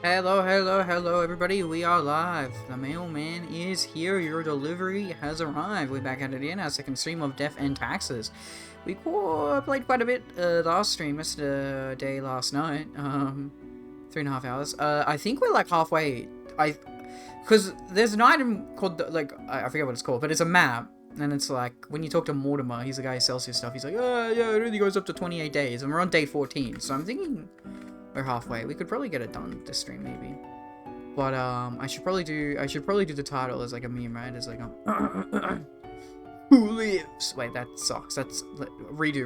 Hello, hello, hello, everybody. We are live. The mailman is here. Your delivery has arrived. We're back at it again. Our second stream of Death and Taxes. We played quite a bit last stream, yesterday, last night. 3.5 hours. I think we're like halfway. Because there's an item called, I forget what it's called, but it's a map. And it's like, when you talk to Mortimer, he's the guy who sells his stuff. He's like, oh, yeah, it only goes up to 28 days. And we're on day 14. So I'm thinking we're halfway. We could probably get it done this stream, maybe. But, I should probably do the title as like a meme, right? As like a... Who lives? Wait, that sucks. That's... Redo.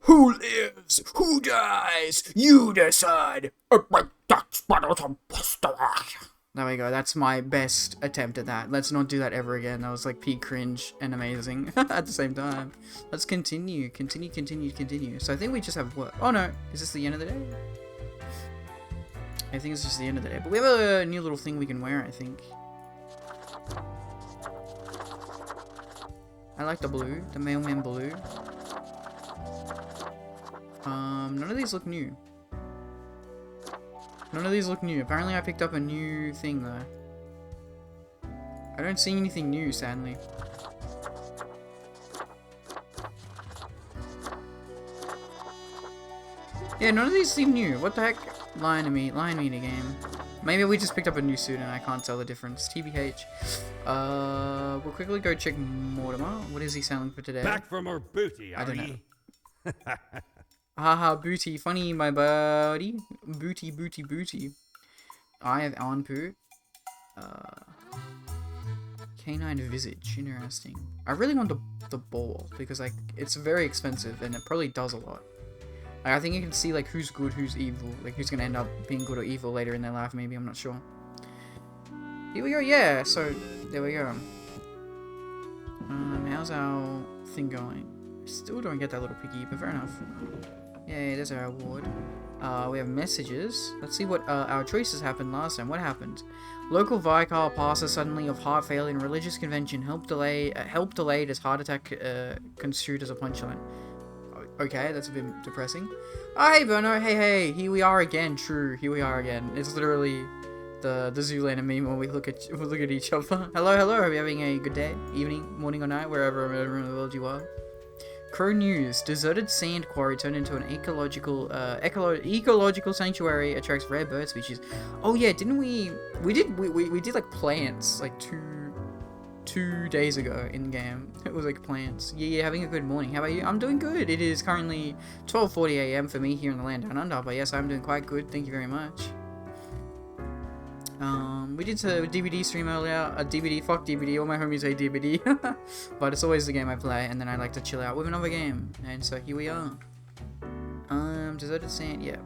Who lives? Who dies? You decide. There we go. That's my best attempt at that. Let's not do that ever again. That was like peak cringe and amazing at the same time. Let's continue. So I think we just have what? Oh no. Is this the end of the day? I think it's just the end of the day. But we have a new little thing we can wear, I think. I like the blue. The mailman blue. None of these look new. Apparently I picked up a new thing though. I don't see anything new, sadly. Yeah, none of these seem new. What the heck? Lying to me in a game. Maybe we just picked up a new suit and I can't tell the difference. TBH. We'll quickly go check Mortimer. What is he selling for today? Back from her booty, I are don't ye? know. Haha, booty. Funny, my buddy. Booty. I have Anpu. Canine visage. Interesting. I really want the ball because like it's very expensive and it probably does a lot. Like, I think you can see like who's good, who's evil, like who's gonna end up being good or evil later in their life. Maybe, I'm not sure. Here we go. Yeah. So there we go. How's our thing going? Still don't get that little piggy, but fair enough. Yay, there's our award. We have messages. Let's see what our choices happened last time. What happened? Local Vicar passes suddenly of heart failure in religious convention. Help delayed as heart attack construed as a punchline. Okay, that's a bit depressing. Oh, hey, Berno. Hey. Here we are again. True. Here we are again. It's literally the Zoolander meme when we look at each other. Hello. Are we having a good day, evening, morning, or night, wherever in the world you are? Crow News. Deserted sand quarry turned into an ecological sanctuary, attracts rare bird species. Oh yeah, didn't we did like plants like two days ago in game. It was like plants. Yeah, having a good morning. How about you? I'm doing good. It is currently 12:40 AM for me here in the land down under, but yes, I'm doing quite good. Thank you very much. We did a DVD stream earlier. Fuck DVD. All my homies say DVD. But it's always the game I play, and then I like to chill out with another game. And so here we are. Deserted sand. Yeah.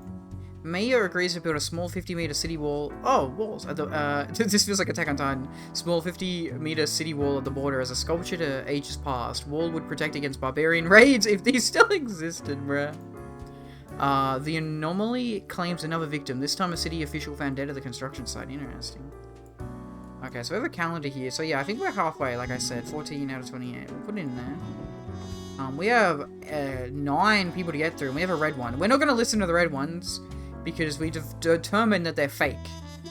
Mayor agrees to build a small 50-meter city wall. Oh, walls. This feels like Attack on Titan. Small 50-meter city wall at the border as a sculpture to ages past. Wall would protect against barbarian raids if these still existed, bruh. The anomaly claims another victim. This time a city official found dead at the construction site. Interesting. Okay, so we have a calendar here. So yeah, I think we're halfway, like I said. 14 out of 28. We'll put it in there. We have 9 people to get through. And we have a red one. We're not going to listen to the red ones because we determined that they're fake.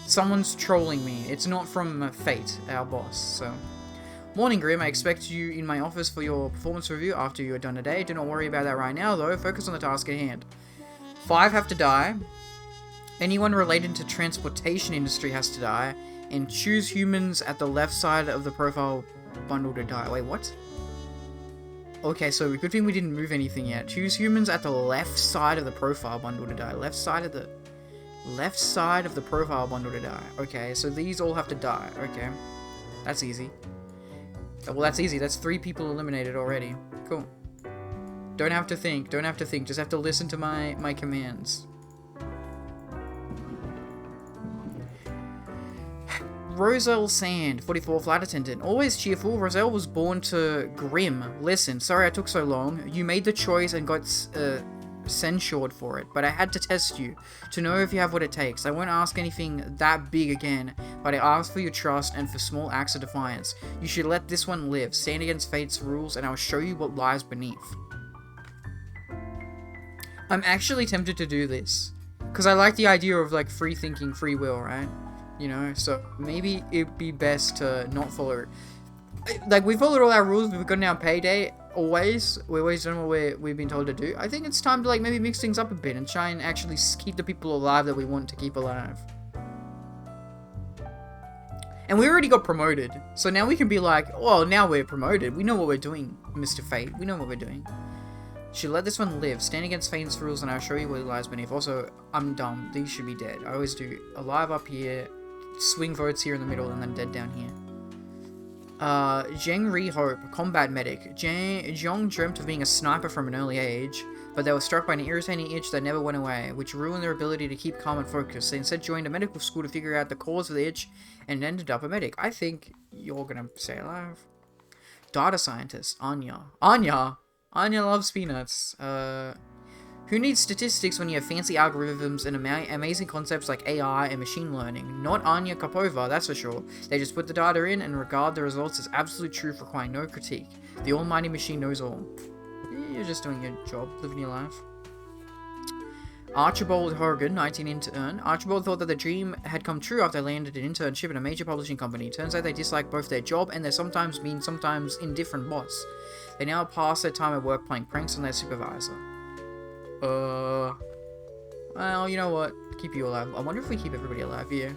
Someone's trolling me. It's not from Fate, our boss. So, morning, Grim. I expect you in my office for your performance review after you are done today. Do not worry about that right now, though. Focus on the task at hand. 5 have to die. Anyone related to transportation industry has to die. And choose humans at the left side of the profile bundle to die. Wait, what? Okay, so good thing we didn't move anything yet. Choose humans at the left side of the profile bundle to die. Left side of the profile bundle to die. Okay, so these all have to die. Okay. That's easy. Well, that's easy. That's 3 people eliminated already. Cool. Don't have to think. Just have to listen to my commands. Roselle Sand, 44, flight attendant. Always cheerful, Roselle was born to Grim. Listen, sorry I took so long. You made the choice and got censured for it, but I had to test you to know if you have what it takes. I won't ask anything that big again, but I ask for your trust and for small acts of defiance. You should let this one live. Stand against fate's rules, and I'll show you what lies beneath. I'm actually tempted to do this. Because I like the idea of, like, free thinking, free will, right? You know? So maybe it'd be best to not follow... Like, we followed all our rules. We've gotten our payday. Always. We've always done what we've been told to do. I think it's time to, like, maybe mix things up a bit and try and actually keep the people alive that we want to keep alive. And we already got promoted. So now we can be like, well, now we're promoted. We know what we're doing, Mr. Fate. We know what we're doing. Should let this one live. Stand against Fate's rules and I'll show you what lies beneath. Also, I'm dumb. These should be dead. I always do. Alive up here. Swing votes here in the middle and then dead down here. Zheng Ri-Hope, combat medic. Zhong dreamt of being a sniper from an early age, but they were struck by an irritating itch that never went away, which ruined their ability to keep calm and focused. They instead joined a medical school to figure out the cause of the itch and ended up a medic. I think you're gonna stay alive. Data scientist, Anya. Anya loves peanuts. Who needs statistics when you have fancy algorithms and amazing concepts like AI and machine learning? Not Anya Karpova, that's for sure. They just put the data in and regard the results as absolute truth, requiring no critique. The almighty machine knows all. You're just doing your job, living your life. Archibald Horgan, 19 intern. Archibald thought that the dream had come true after they landed an internship at a major publishing company. Turns out they dislike both their job and their sometimes indifferent boss. They now pass their time at work playing pranks on their supervisor. Well, you know what? Keep you alive. I wonder if we keep everybody alive here.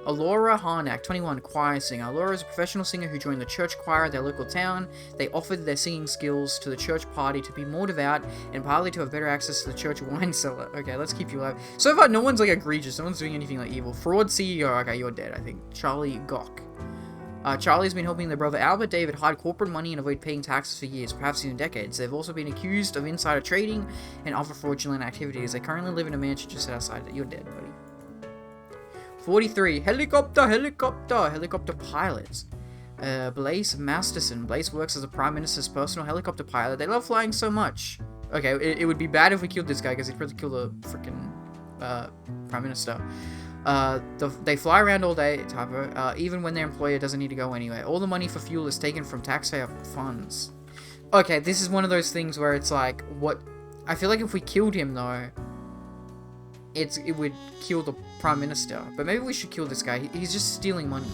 Alora Harnack, 21, choir singer. Alora is a professional singer who joined the church choir at their local town. They offered their singing skills to the church party to be more devout and partly to have better access to the church wine cellar. Okay, let's keep you alive. So far, no one's like egregious. No one's doing anything like evil. Fraud CEO. Okay, you're dead, I think. Charlie Gok. Charlie's been helping their brother Albert David hide corporate money and avoid paying taxes for years, perhaps even decades. They've also been accused of insider trading and other fraudulent activities. They currently live in a mansion just outside. You're dead, buddy. 43. Helicopter pilots. Blaise Masterson. Blaise works as the Prime Minister's personal helicopter pilot. They love flying so much. Okay, it would be bad if we killed this guy, because he'd probably kill the freaking Prime Minister. They fly around all day, Typo, even when their employer doesn't need to go anywhere. All the money for fuel is taken from taxpayer funds. Okay, this is one of those things where it's like, what... I feel like if we killed him, though, it would kill the Prime Minister. But maybe we should kill this guy. He's just stealing money.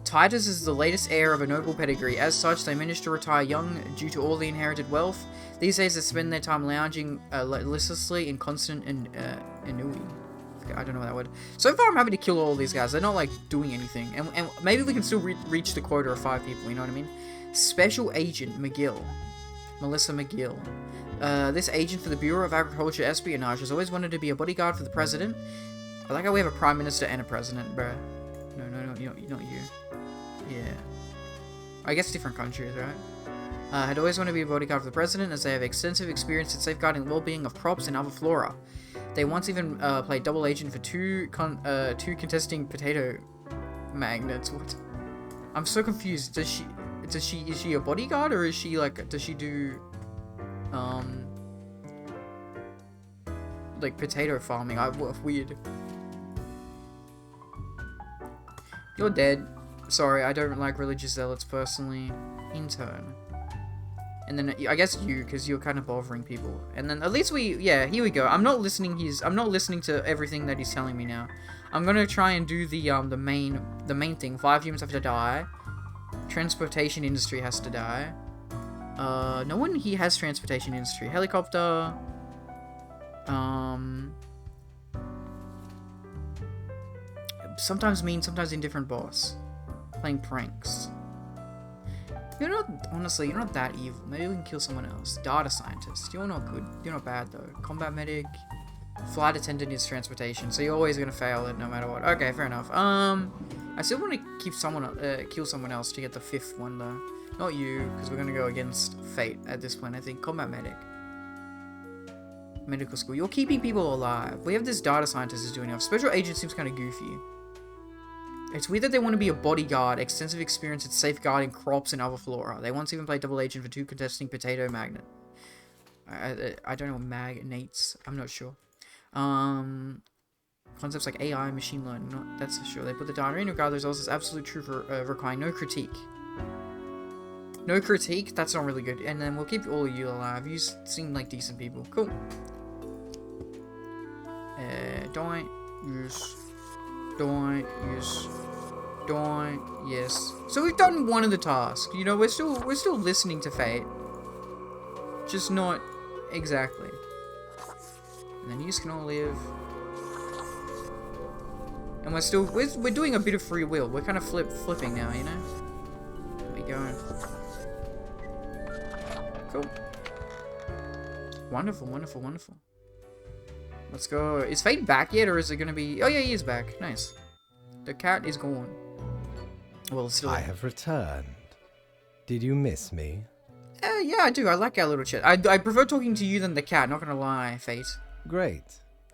Titus is the latest heir of a noble pedigree. As such, they managed to retire young due to all the inherited wealth. These days, they spend their time lounging listlessly in constant ennui. I don't know that word. So far, I'm happy to kill all these guys. They're not, like, doing anything. And maybe we can still reach the quota of 5 people, you know what I mean? Special Agent McGill. Melissa McGill. This agent for the Bureau of Agriculture Espionage has always wanted to be a bodyguard for the president. I like how we have a prime minister and a president, bruh. No, not you. Yeah. I guess different countries, right? Had always wanted to be a bodyguard for the president, as they have extensive experience in safeguarding the well-being of crops and other flora. They once even played double agent for two contesting potato magnets. What? I'm so confused. Is she a bodyguard, or is she like, does she do like potato farming? Weird. You're dead. Sorry, I don't like religious zealots personally. Intern. And then I guess you, because you're kind of bothering people. And then at least yeah, here we go. I'm not listening to everything that he's telling me now. I'm gonna try and do the main thing. 5 humans have to die. Transportation industry has to die. No one here has transportation industry. Helicopter. Sometimes mean, sometimes indifferent boss. Playing pranks. Honestly, you're not that evil. Maybe we can kill someone else. Data scientist. You're not good. You're not bad, though. Combat medic. Flight attendant is transportation, so you're always gonna fail it no matter what. Okay, fair enough. I still want to kill someone else to get the 5th one, though. Not you, because we're gonna go against fate at this point, I think. Combat medic. Medical school. You're keeping people alive. We have this data scientist is doing enough. Special agent seems kind of goofy. It's weird that they want to be a bodyguard, extensive experience at safeguarding crops and other flora. They once even played double agent for 2 contesting potato magnet. I don't know, magnates. I'm not sure. Concepts like AI, machine learning, that's for sure. They put the data in, regard the results as absolute truth, requiring no critique. No critique? That's not really good. And then we'll keep all of you alive. You seem like decent people. Cool. Don't use. Don't use. Don't. Yes. So we've done one of the tasks. You know, we're still listening to fate. Just not exactly. And then you can all live. And we're doing a bit of free will. We're kind of flipping now, you know? There we go. Cool. Wonderful, wonderful, wonderful. Let's go. Is Fate back yet, or is it gonna be... Oh yeah, he is back. Nice. The cat is gone. Well, it's still... I have returned. Did you miss me? Yeah, I do. I like our little chat. I prefer talking to you than the cat, not gonna lie, Fate. Great.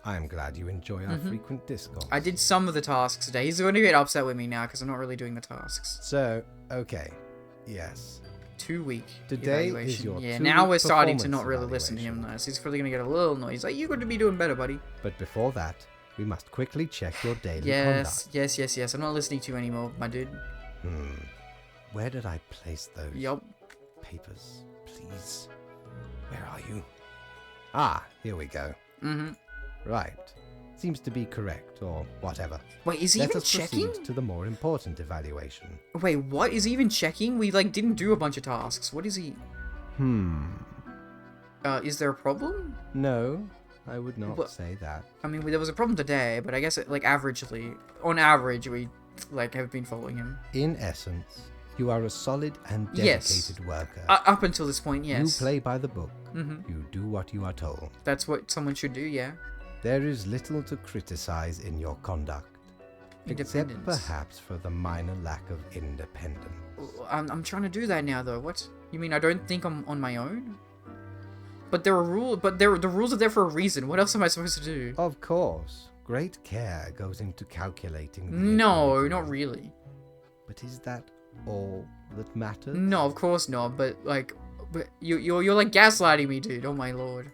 I am glad you enjoy our frequent discourse. I did some of the tasks today. He's going to get upset with me now because I'm not really doing the tasks. So, okay. Yes. 2 week Today evaluation. is your yeah, 2 now week we're starting to not performance really listen to him. evaluation. Nice. He's probably going to get a little annoyed. He's like, you're going to be doing better, buddy. But before that, we must quickly check your daily Yes, conduct. yes. I'm not listening to you anymore, my dude. Where did I place those Yup. papers? Please. Where are you? Ah, here we go. Right. Seems to be correct, or whatever. Wait, is he Let even us checking? proceed to the more important evaluation. Wait, what? Is he even checking? We, like, didn't do a bunch of tasks. What is he... Is there a problem? No, I would not What? say that. I mean, there was a problem today, but I guess, like, on average, we, like, have been following him. In essence, you are a solid and Yes. dedicated worker. Up until this point, yes. You play by the book. You do what you are told. That's what someone should do, yeah. There is little to criticize in your conduct, except Independence. perhaps for the minor lack of independence. I'm trying to do that now, though. What? You mean I don't think I'm on my own? But there are rules. But the rules are there for a reason. What else am I supposed to do? Of course, great care goes into calculating the No, equality. not really. But is that all that matters? No, of course not. But like, you're like gaslighting me, dude. Oh my lord.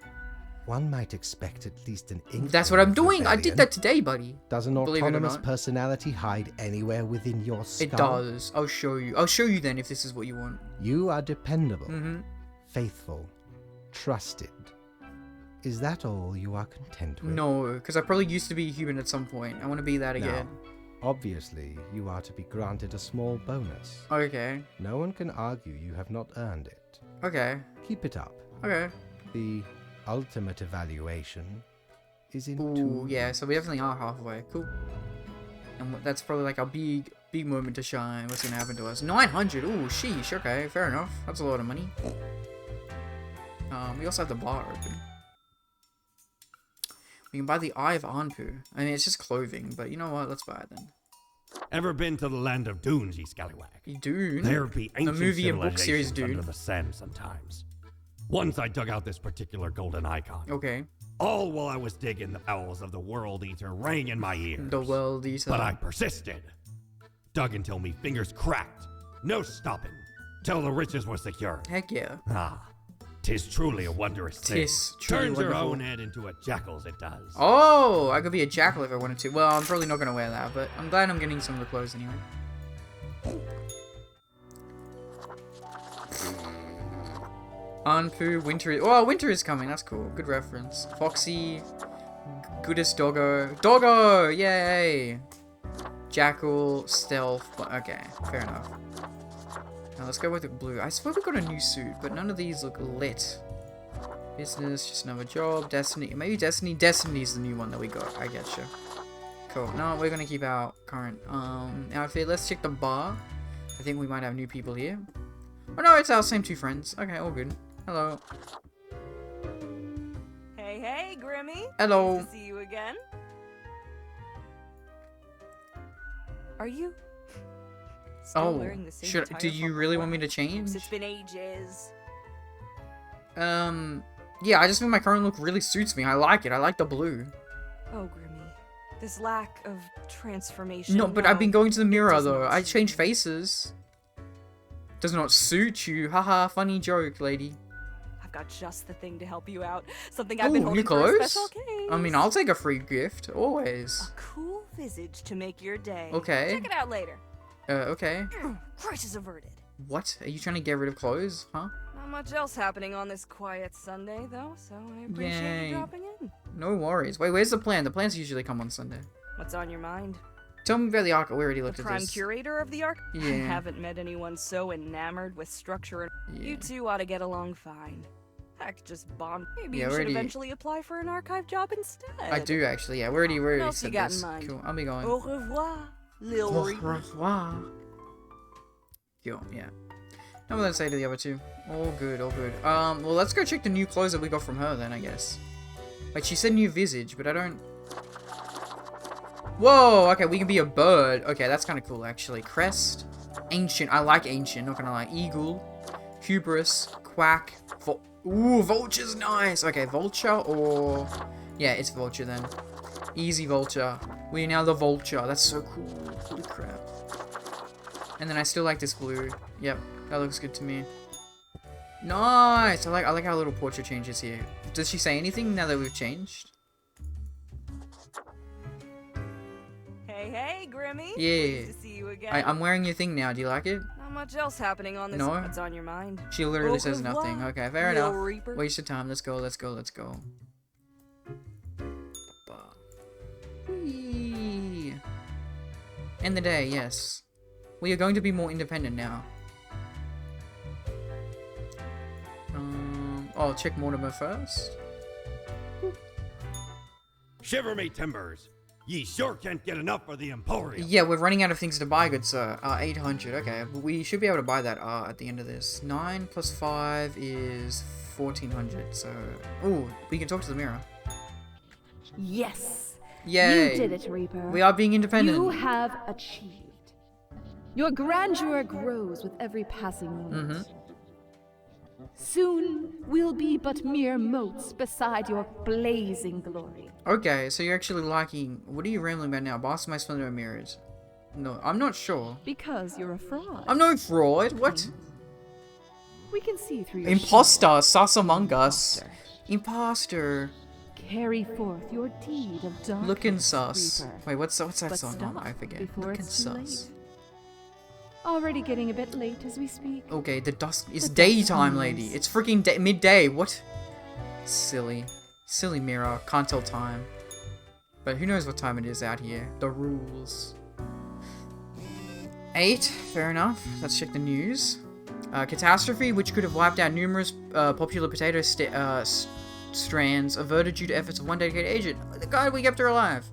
One might expect at least an inkling That's what I'm of doing. I did rebellion. that today, buddy. Does an Believe it or autonomous not. personality hide anywhere within your skull? It does. I'll show you. I'll show you then if this is what you want. You are dependable, Mm-hmm. faithful, trusted. Is that all you are content with? No, because I probably used to be human at some point. I want to be that again. Now, obviously, you are to be granted a small bonus. Okay. No one can argue you have not earned it. Okay. Keep it up. Okay. The ultimate evaluation is in Ooh, 2 yeah, so we definitely are halfway. Cool. And that's probably like a big moment to shine. What's gonna happen to us? 900. Ooh, sheesh. Okay, fair enough. That's a lot of money. We also have the bar open. We can buy the Eye of Anpu. I mean, it's just clothing, but you know what? Let's buy it then. Ever been to the land of dunes, ye scallywag? Dune. There be ancient movie and book series civilizations Dune. under the sand sometimes. Once I dug out this particular golden icon. Okay. All while I was digging, the bowels of the World Eater rang in my ears. The World Eater. But I persisted. Dug until me fingers cracked. No stopping. Till the riches were secured. Heck yeah. Ah, 'tis truly a wondrous thing. 'Tis truly Turns your wonderful. own head into a jackal's, it does. Oh, I could be a jackal if I wanted to. Well, I'm probably not gonna wear that, but I'm glad I'm getting some of the clothes anyway. Anpu, winter. Oh, winter is coming. That's cool. Good reference. Foxy, goodest doggo. Doggo! Yay! Jackal, stealth. Okay, fair enough. Now let's go with the blue. I suppose we got a new suit, but none of these look lit. Business, just another job. Destiny. Maybe Destiny. Destiny's the new one that we got. I getcha. Cool. No, we're gonna keep our current outfit. Let's check the bar. I think we might have new people here. Oh no, it's our same two friends. Okay, all good. Hello. Hey, hey, Grimmy. Hello. Nice to see you again. Are you still wearing the same attire do you from really before? want me to change? It's been ages. Yeah, I just think my current look really suits me. I like it. I like the blue. Oh, Grimmy. This lack of transformation. No, but I've been going to the mirror does though. not I suit change me. faces. Does not suit you. Haha, funny joke, lady. I've got just the thing to help you out. Something I've Ooh, been new holding for a clothes? special case. I mean, I'll take a free gift. Always. A cool visage to make your day. Okay. Check it out later. Okay. Crisis averted. What? Are you trying to get rid of clothes? Huh? Not much else happening on this quiet Sunday, though, so I appreciate Yay. you dropping in. No worries. Wait, where's the plan? The plans usually come on Sunday. What's on your mind? Tell me about the arc. We already looked The at prime this. curator of the arc? I Yeah. haven't met anyone so enamored with structure. Yeah. You two ought to get along fine. Heck, just bond. Maybe Yeah, you should already- eventually apply for an archive job instead. I do actually. Yeah, we already else you said got in this. mind? Cool. I'll be going. Au revoir, Lil Reaper. revoir. Cool. Yeah. Now what did I say to the other two? All good. All good. Well, let's go check the new clothes that we got from her then. I guess. Wait, she said new visage, but I don't. Whoa. Okay, we can be a bird. Okay, that's kind of cool actually. Crest. Ancient. I like ancient. Not gonna lie. Eagle. Hubris. Quack. Ooh, vulture's nice. Okay, vulture or... Yeah, it's vulture then. Easy vulture. We are now the vulture. That's so cool. Holy crap. And then I still like this blue. Yep, that looks good to me. Nice! I like how little portrait changes here. Does she say anything now that we've changed? Hey, Grimmy. Yeah. Pleased to see you again. I'm wearing your thing now. Do you like it? Not much else happening on this. No? What's on your mind? She literally Au says revoir, nothing. Okay, fair Lil enough. Reaper. Waste of time. Let's go, let's go, let's go. Whee! End the day, yes. We are going to be more independent now. I'll check Mortimer first. Shiver me timbers. Ye sure can't get enough for the Emporium. Yeah, we're running out of things to buy, good sir. 800, okay. We should be able to buy that at the end of this. 9 plus 5 is 1400, so... Ooh, we can talk to the mirror. Yes. Yay! You did it, Reaper. We are being independent. You have achieved. Your grandeur grows with every passing moment. Soon we'll be but mere motes beside your blazing glory. Okay, so you're actually liking... What are you rambling about now? Boss My Splendor Mirrors. No, I'm not sure. Because you're a fraud. I'm no fraud. What? We can see through your Imposter, sus among us. Imposter. Imposter. Carry forth your deed of darkness, Looking sus. Reaper. Wait, what's that But song? stop Oh, I forget. before Looking it's too sus. late. Already getting a bit late as we speak. Okay, the dusk. It's The dusk daytime, comes. lady. It's freaking midday. What? Silly. Silly mirror. Can't tell time. But who knows what time it is out here. The rules. 8. Fair enough. Let's check the news. Catastrophe, which could have wiped out numerous popular potato strands, averted due to efforts of one dedicated agent. The guy we kept her alive.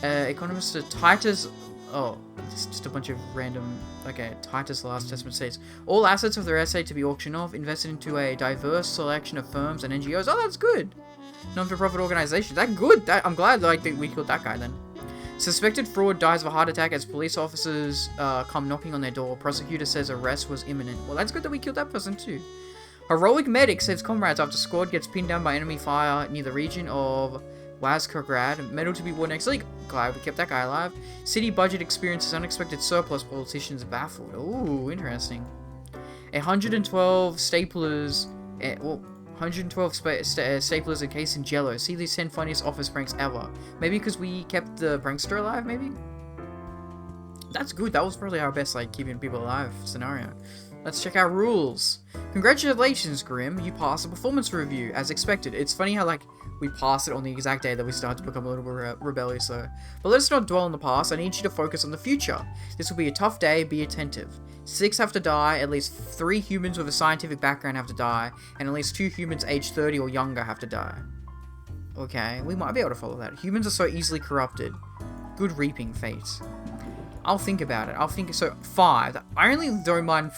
Economist Titus... Oh, it's just a bunch of random... Okay, Titus Last Testament states, all assets of their essay to be auctioned off, invested into a diverse selection of firms and NGOs. Oh, that's good. Non-for-profit organizations. That's good. I'm glad that we killed that guy then. Suspected fraud dies of a heart attack as police officers come knocking on their door. Prosecutor says arrest was imminent. Well, that's good that we killed that person too. Heroic medic saves comrades after squad gets pinned down by enemy fire near the region of Wazkograd. Medal to be won next week. Glad we kept that guy alive. City budget experiences unexpected surplus. Politicians baffled. Ooh, interesting. 112 staplers. 112 staplers encased in jello. See these 10 funniest office pranks ever. Maybe because we kept the prankster alive, maybe? That's good. That was probably our best, like, keeping people alive scenario. Let's check our rules. Congratulations, Grim. You passed the performance review, as expected. It's funny how, like, we passed it on the exact day that we start to become a little bit rebellious, though. But let's not dwell on the past. I need you to focus on the future. This will be a tough day. Be attentive. 6 have to die. At least 3 humans with a scientific background have to die. And at least 2 humans aged 30 or younger have to die. Okay, we might be able to follow that. Humans are so easily corrupted. Good reaping fate. I'll think about it. I'll think... So, 5. I only don't mind...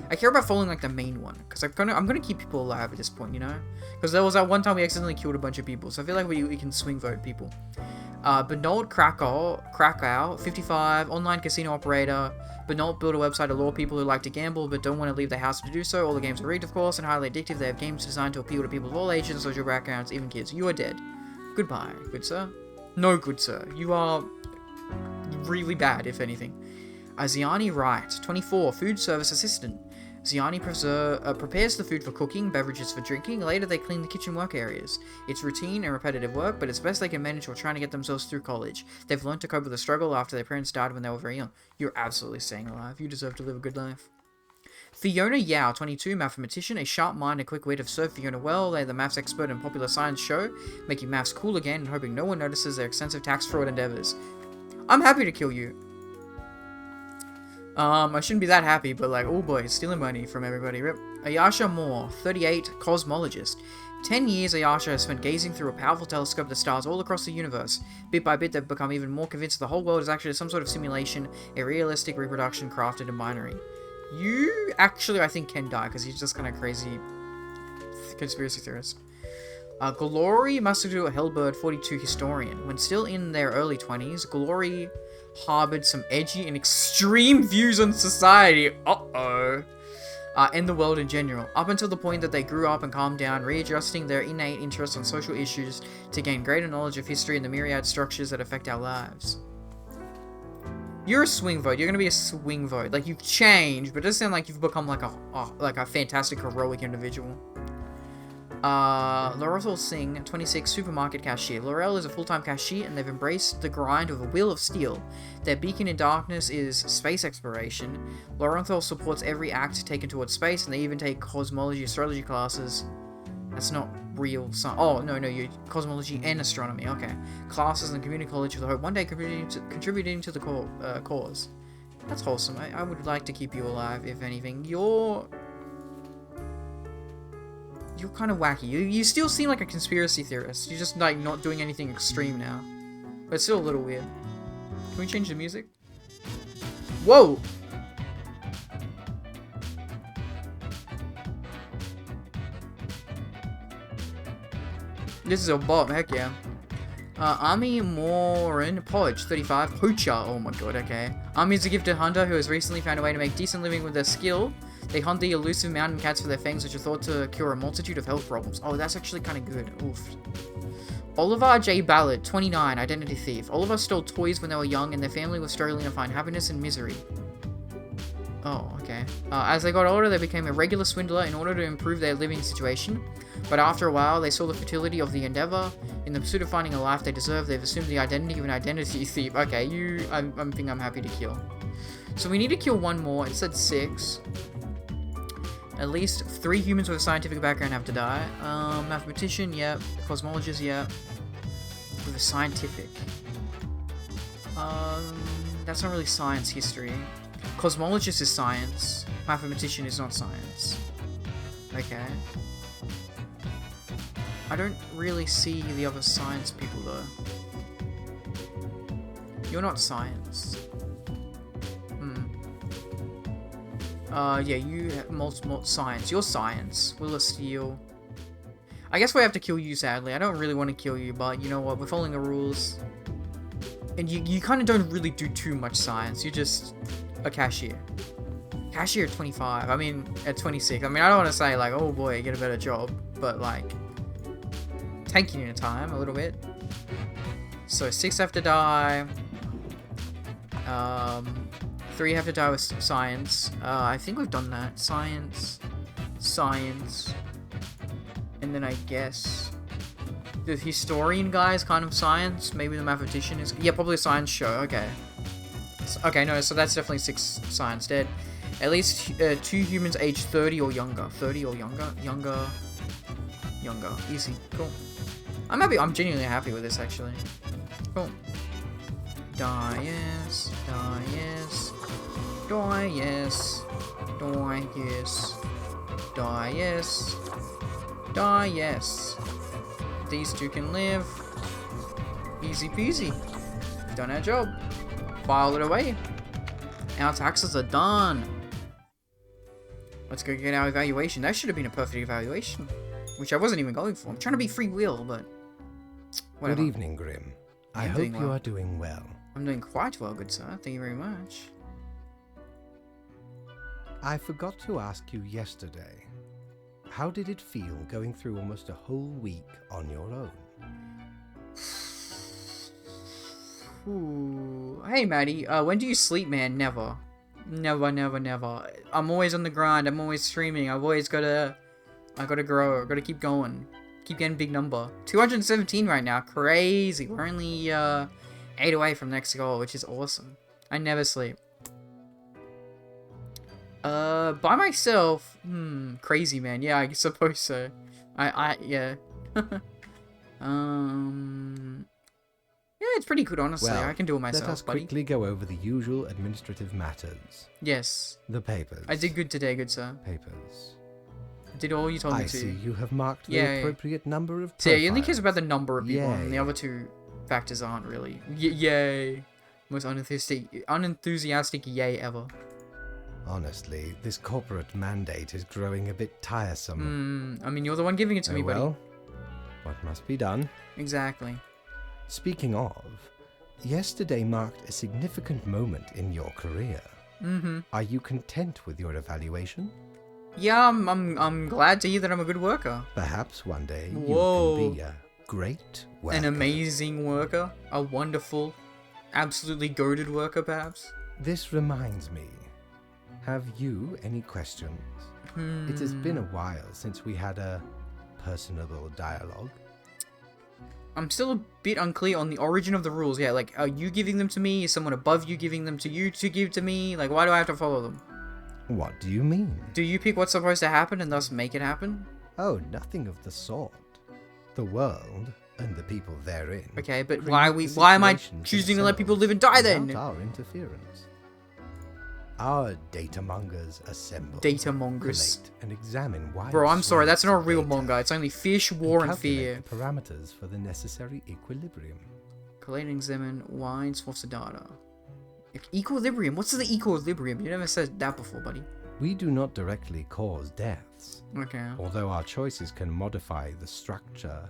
I care about following, like, the main one. Because I'm gonna keep people alive at this point, you know? Because there was that one time we accidentally killed a bunch of people. So I feel like we can swing vote people. Benoit Krakow, 55, online casino operator. Benoit built a website to lure people who like to gamble but don't want to leave their house to do so. All the games are rigged, of course, and highly addictive. They have games designed to appeal to people of all ages and social backgrounds, even kids. You are dead. Goodbye, good sir. No, good sir. You are really bad, if anything. Aziani Wright, 24, food service assistant. Ziani prepares the food for cooking, beverages for drinking. Later, they clean the kitchen work areas. It's routine and repetitive work, but it's best they can manage while trying to get themselves through college. They've learned to cope with the struggle after their parents died when they were very young. You're absolutely staying alive. You deserve to live a good life. Fiona Yao, 22, mathematician, a sharp mind and quick wit have served Fiona well. They're the maths expert and popular science show, making maths cool again and hoping no one notices their extensive tax fraud endeavors. I'm happy to kill you. I shouldn't be that happy, but like, oh boy, stealing money from everybody. Rip. Ayasha Moore, 38, cosmologist. 10 years Ayasha has spent gazing through a powerful telescope at the stars all across the universe. Bit by bit, they've become even more convinced the whole world is actually some sort of simulation, a realistic reproduction crafted in binary. You actually, I think, can die, because he's just kind of crazy conspiracy theorist. Glory Masudu Hellbird, 42, historian. When still in their early 20s, Glory harbored some edgy and extreme views on society. And the world in general, up until the point that they grew up and calmed down, readjusting their innate interest on social issues to gain greater knowledge of history and the myriad structures that affect our lives. You're a swing vote. You're gonna be a swing vote. Like, you've changed, but it doesn't sound like you've become like a fantastic, heroic individual. Laurel Singh, 26, supermarket cashier. Laurel is a full-time cashier, and they've embraced the grind with a will of steel. Their beacon in darkness is space exploration. Lorenthal supports every act taken towards space, and they even take cosmology, astrology classes. That's not real science. Oh, no, you cosmology and astronomy. Okay. Classes in the community college with the hope one day contributing to the cause. That's wholesome. I would like to keep you alive, if anything. You're kind of wacky. You still seem like a conspiracy theorist. You're just like not doing anything extreme now. But it's still a little weird. Can we change the music? Whoa! This is a bot, heck yeah. Ami Morin Podge, 35, poacher. Oh my god, okay. Ami is a gifted hunter who has recently found a way to make decent living with their skill. They hunt the elusive mountain cats for their fangs, which are thought to cure a multitude of health problems. Oh, that's actually kind of good. Oof. Oliver J. Ballard, 29, identity thief. Oliver stole toys when they were young, and their family was struggling to find happiness and misery. Oh, okay. As they got older, they became a regular swindler in order to improve their living situation. But after a while, they saw the futility of the endeavor. In the pursuit of finding a life they deserve, they've assumed the identity of an identity thief. Okay, I think I'm happy to kill. So we need to kill one more. It said 6. At least 3 humans with a scientific background have to die. Mathematician, yep. Cosmologist, yep. With a scientific. That's not really science history. Cosmologist is science. Mathematician is not science. Okay. I don't really see the other science people though. You're not science. Yeah, you have multiple science. You're science. Will of Steel. I guess we have to kill you, sadly. I don't really want to kill you, but you know what? We're following the rules. And you kind of don't really do too much science. You're just a cashier. Cashier at 25. I mean, at 26. I mean, I don't want to say, like, oh boy, get a better job. But, like, taking your time a little bit. So, 6 have to die. 3 have to die with science. I think we've done that. Science. And then I guess the historian guy is kind of science. Maybe the mathematician is... Yeah, probably a science show. Okay. Okay, no, so that's definitely 6 science dead. At least 2 humans aged 30 or younger. 30 or younger? Younger. Easy. Cool. I'm happy. I'm genuinely happy with this, actually. Cool. Die, yes. Die, yes. Die, yes. Die, yes. Die, yes. Die, yes. These 2 can live. Easy peasy. We've done our job. File it away. Our taxes are done. Let's go get our evaluation. That should have been a perfect evaluation. Which I wasn't even going for. I'm trying to be free will, but... whatever. Good evening, Grim. I hope you are doing well. I'm doing quite well, good sir. Thank you very much. I forgot to ask you yesterday. How did it feel going through almost a whole week on your own? Ooh. Hey, Maddie. When do you sleep, man? Never. Never, never, never. I'm always on the grind. I'm always streaming. I gotta grow. I gotta keep going. Keep getting big number. 217 right now. Crazy. We're only 8 away from next goal, which is awesome. I never sleep. By myself? Crazy, man. Yeah, I suppose so. Yeah. Yeah, it's pretty good, honestly. Well, I can do it myself, let us buddy. quickly go over the usual administrative matters. Yes. The papers. I did good today, good sir. Papers. I did all you told me I to. see you have marked Yeah, the appropriate number of So profiles. yeah, he only cares about the number of people, and the Yay. other two factors aren't really. Yay. Most unenthusiastic yay ever. Honestly, this corporate mandate is growing a bit tiresome. I mean, you're the one giving it to me, buddy. Well, what must be done? Exactly. Speaking of, yesterday marked a significant moment in your career. Are you content with your evaluation? Yeah, I'm glad to hear that I'm a good worker. Perhaps one day Whoa. you can be a great worker. An amazing worker. A wonderful, absolutely goated worker, perhaps. This reminds me. Have you any questions? It has been a while since we had a personable dialogue. I'm still a bit unclear on the origin of the rules. Yeah, like, are you giving them to me? Is someone above you giving them to you to give to me? Like, why do I have to follow them? What do you mean? Do you pick what's supposed to happen and thus make it happen? Oh, nothing of the sort. The world and the people therein. Okay, but create why the am I situations choosing to let people themselves live and die then? without our interference. Our data mongers assemble, Data mongers. collate, and examine wide Bro, I'm sorry, that's swathes not a of real data manga. It's only fish, war, and calculate fear. the parameters for the necessary equilibrium. Collate and examine wide swaths of data. Equilibrium? What's the equilibrium? You never said that before, buddy. We do not directly cause deaths, Okay. although our choices can modify the structure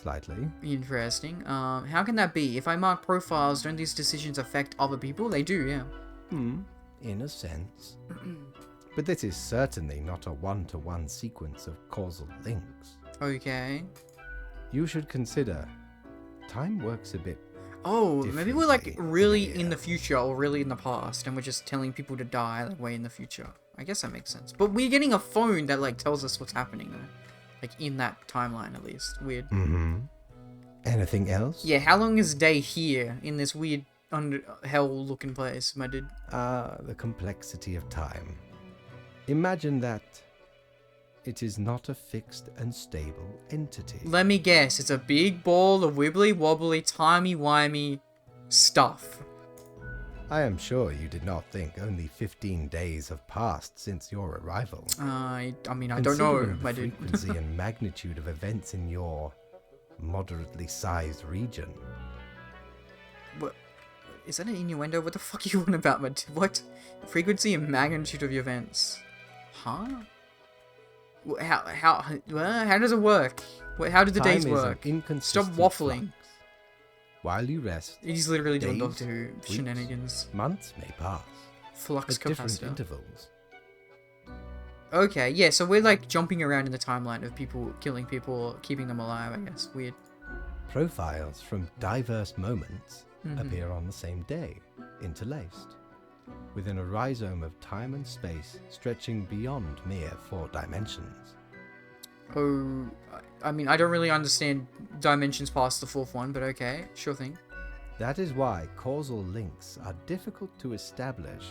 slightly. Interesting. How can that be? If I mark profiles, don't these decisions affect other people? They do, yeah. In a sense. But this is certainly not a one-to-one sequence of causal links. Okay. You should consider time works a bit. Oh, maybe we're like Differently, really yeah. in the future or really in the past, and we're just telling people to die like way in the future. I guess that makes sense. But we're getting a phone that like tells us what's happening though. Like in that timeline at least. Weird. Anything else? Yeah, how long is day here in this weird hell looking place, my dude? The complexity of time. Imagine that it is not a fixed and stable entity. Let me guess, it's a big ball of wibbly wobbly, timey-wimey stuff. I am sure you did not think only 15 days have passed since your arrival. I mean, I don't know, Considering my the dude. frequency and magnitude of events in your moderately sized region. What? Is that an innuendo? What the fuck are you on about, my dude? What? Frequency and magnitude of events? Huh? How does it work? How do the Time days is an work? Stop inconsistent waffling. flux. While you rest, He's literally doing days, Doctor Who weeks, shenanigans. months may pass Flux at different capacitor. intervals. Okay, yeah, so we're like jumping around in the timeline of people killing people or keeping them alive, I guess. Weird. Profiles from diverse moments appear on the same day, interlaced, within a rhizome of time and space stretching beyond mere 4 dimensions. Oh, I mean, I don't really understand dimensions past the 4th one, but okay, sure thing. That is why causal links are difficult to establish,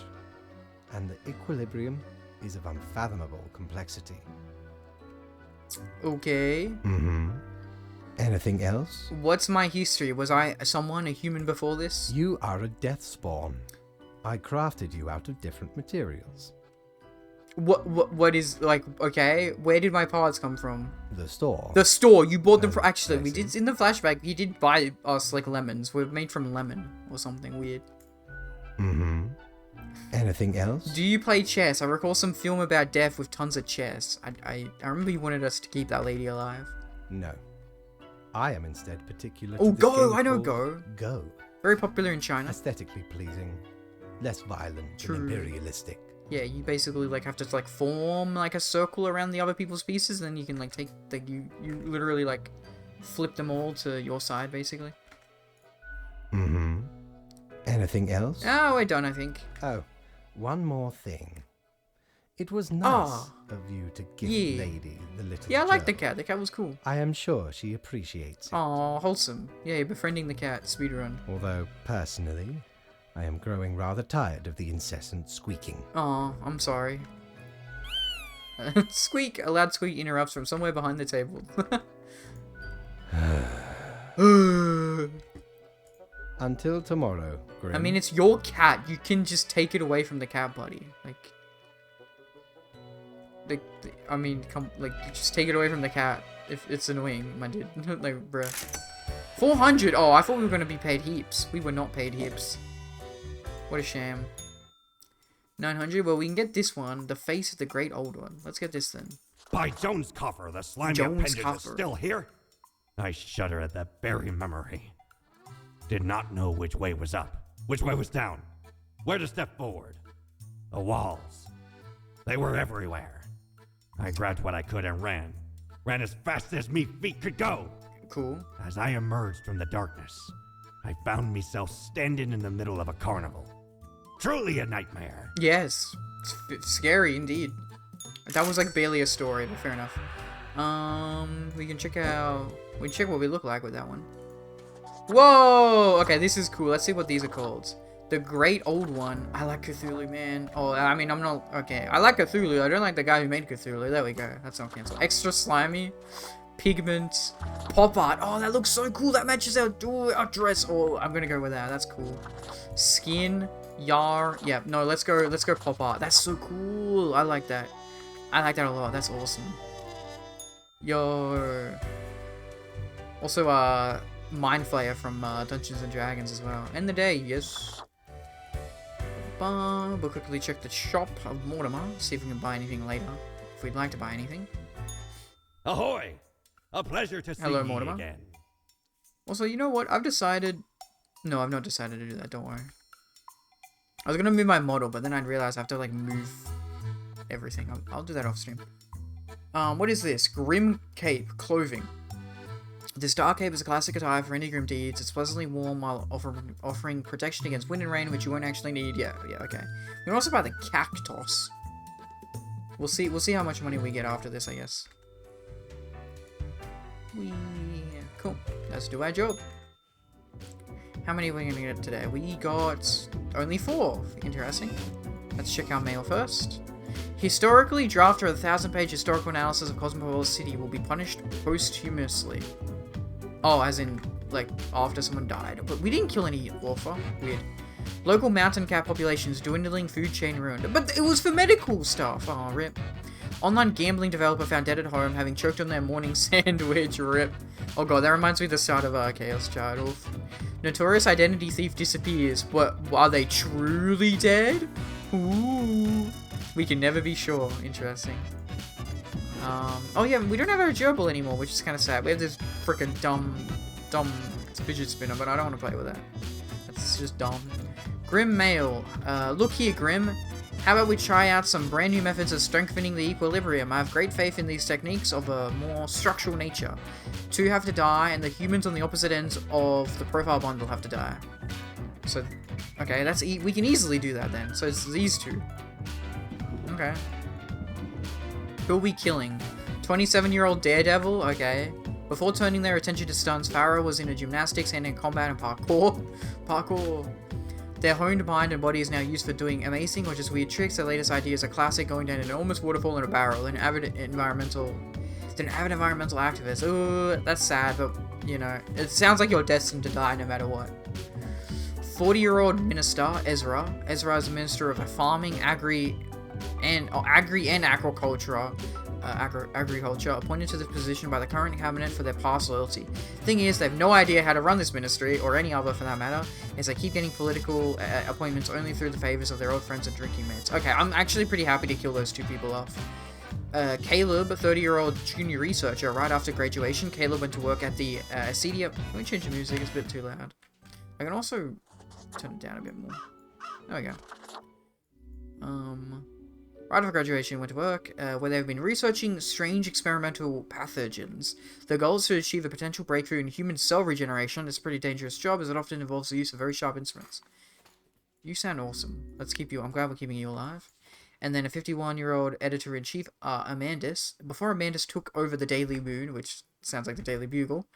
and the equilibrium is of unfathomable complexity. Okay. Anything else? What's my history? Was I a human before this? You are a death spawn. I crafted you out of different materials. What is, like, okay, where did my parts come from? The store. The store, you bought them Oh, for, actually, I we see. did, in the flashback, he did buy us, like, lemons. We're made from lemon, or something weird. Anything else? Do you play chess? I recall some film about death with tons of chess. I remember you wanted us to keep that lady alive. No. I am instead particular Oh, to this Go! game I know called Go. Go. Very popular in China. Aesthetically pleasing, less violent True. and imperialistic. Yeah, you basically, like, have to, like, form, like, a circle around the other people's pieces, then you can, like, take, like, you literally, like, flip them all to your side, basically. Anything else? Oh, we're done, I think. Oh, one more thing. It was nice Ah, of you to give yeah. Lady the little Yeah, I like the germ. cat. The cat was cool. I am sure she appreciates it. Aw, wholesome. Yeah, befriending the cat. Speedrun. Although, personally, I am growing rather tired of the incessant squeaking. Aw, I'm sorry. Squeak! A loud squeak interrupts from somewhere behind the table. Until tomorrow, Grim. I mean, it's your cat. You can just take it away from the cat, buddy. I mean, you just take it away from the cat if it's annoying, my dude. Like, bruh. 400! Oh, I thought we were gonna be paid heaps. We were not paid heaps. What a shame. 900? Well, we can get this one. The face of the great old one. Let's get this then. By Jones Coffer, the slimy Jones appendage is Coffer. still here? I shudder at that very memory. Did not know which way was up, which way was down, where to step forward. The walls. They were everywhere. I grabbed what I could and ran. Ran as fast as me feet could go. Cool. As I emerged from the darkness, I found myself standing in the middle of a carnival. Truly a nightmare. Yes. It's scary indeed. That was like barely a story, but fair enough. We can check out... We can check what we look like with that one. Whoa! Okay, this is cool. Let's see what these are called. The Great Old One. I like Cthulhu, man. Oh, I mean, I'm not... Okay, I like Cthulhu. I don't like the guy who made Cthulhu. There we go. That's not cancelled. Extra slimy. Pigment. Pop art. Oh, that looks so cool. That matches our dress. Oh, I'm gonna go with that. That's cool. Skin. Yar. Yeah, no, let's go pop art. That's so cool. I like that. I like that a lot. That's awesome. Yo. Also, Mind Flayer from Dungeons and Dragons as well. End the day, yes. We'll quickly check the shop of Mortimer, see if we can buy anything later. If we'd like to buy anything. Ahoy! A pleasure to see Hello, you Mortimer. again. Also, you know what? I've decided... No, I've not decided to do that, don't worry. I was gonna move my model, but then I'd realize I have to, like, move everything. I'll do that off stream. What is this? Grim Cape. Clothing. This dark cape is a classic attire for any grim deeds. It's pleasantly warm while offering protection against wind and rain, which you won't actually need. Yeah, okay. We can also buy the cactus. We'll see how much money we get after this, I guess. Cool. Let's do our job. How many are we gonna get today? We got only 4. Interesting. Let's check our mail first. Historically, drafter of the 1,000-page historical analysis of Cosmopolis City will be punished posthumously. Oh, as in, like, after someone died. But we didn't kill any author. Weird. Local mountain cat populations dwindling, food chain ruined. But it was for medical stuff. Oh, rip. Online gambling developer found dead at home, having choked on their morning sandwich. Rip. Oh god, that reminds me of the start of Chaos Child. Notorious identity thief disappears. What? Are they truly dead? Ooh. We can never be sure. Interesting. Oh yeah, we don't have our gerbil anymore, which is kind of sad. We have this freaking dumb fidget spinner, but I don't want to play with that. That's just dumb. Grim Mail. Look here, Grim. How about we try out some brand new methods of strengthening the equilibrium? I have great faith in these techniques of a more structural nature. 2 have to die, and the humans on the opposite ends of the profile bundle have to die. So, okay, we can easily do that then. So it's these 2. Okay. Who'll we killing? 27-year-old Daredevil? Okay. Before turning their attention to stunts, Farah was into gymnastics, hand-to-hand combat, and parkour. Their honed mind and body is now used for doing amazing or just weird tricks. Their latest idea is a classic, going down an enormous waterfall in a barrel. An avid environmental activist. Ooh, that's sad, but, you know, it sounds like you're destined to die no matter what. 40-year-old minister, Ezra. Ezra is a minister of farming, agri and agriculture, appointed to this position by the current cabinet for their past loyalty. Thing is, they have no idea how to run this ministry, or any other for that matter, as they keep getting political appointments only through the favors of their old friends and drinking mates. Okay, I'm actually pretty happy to kill those 2 people off. Caleb, a 30-year-old junior researcher. Right after graduation, Caleb went to work at the CDF. Let me change the music, it's a bit too loud. I can also turn it down a bit more. There we go. Right after graduation, went to work, where they've been researching strange experimental pathogens. The goal is to achieve a potential breakthrough in human cell regeneration. It's a pretty dangerous job, as it often involves the use of very sharp instruments. You sound awesome. Let's keep you. I'm glad we're keeping you alive. And then a 51-year-old editor-in-chief, Amandus. Before Amandus took over the Daily Moon, which sounds like the Daily Bugle,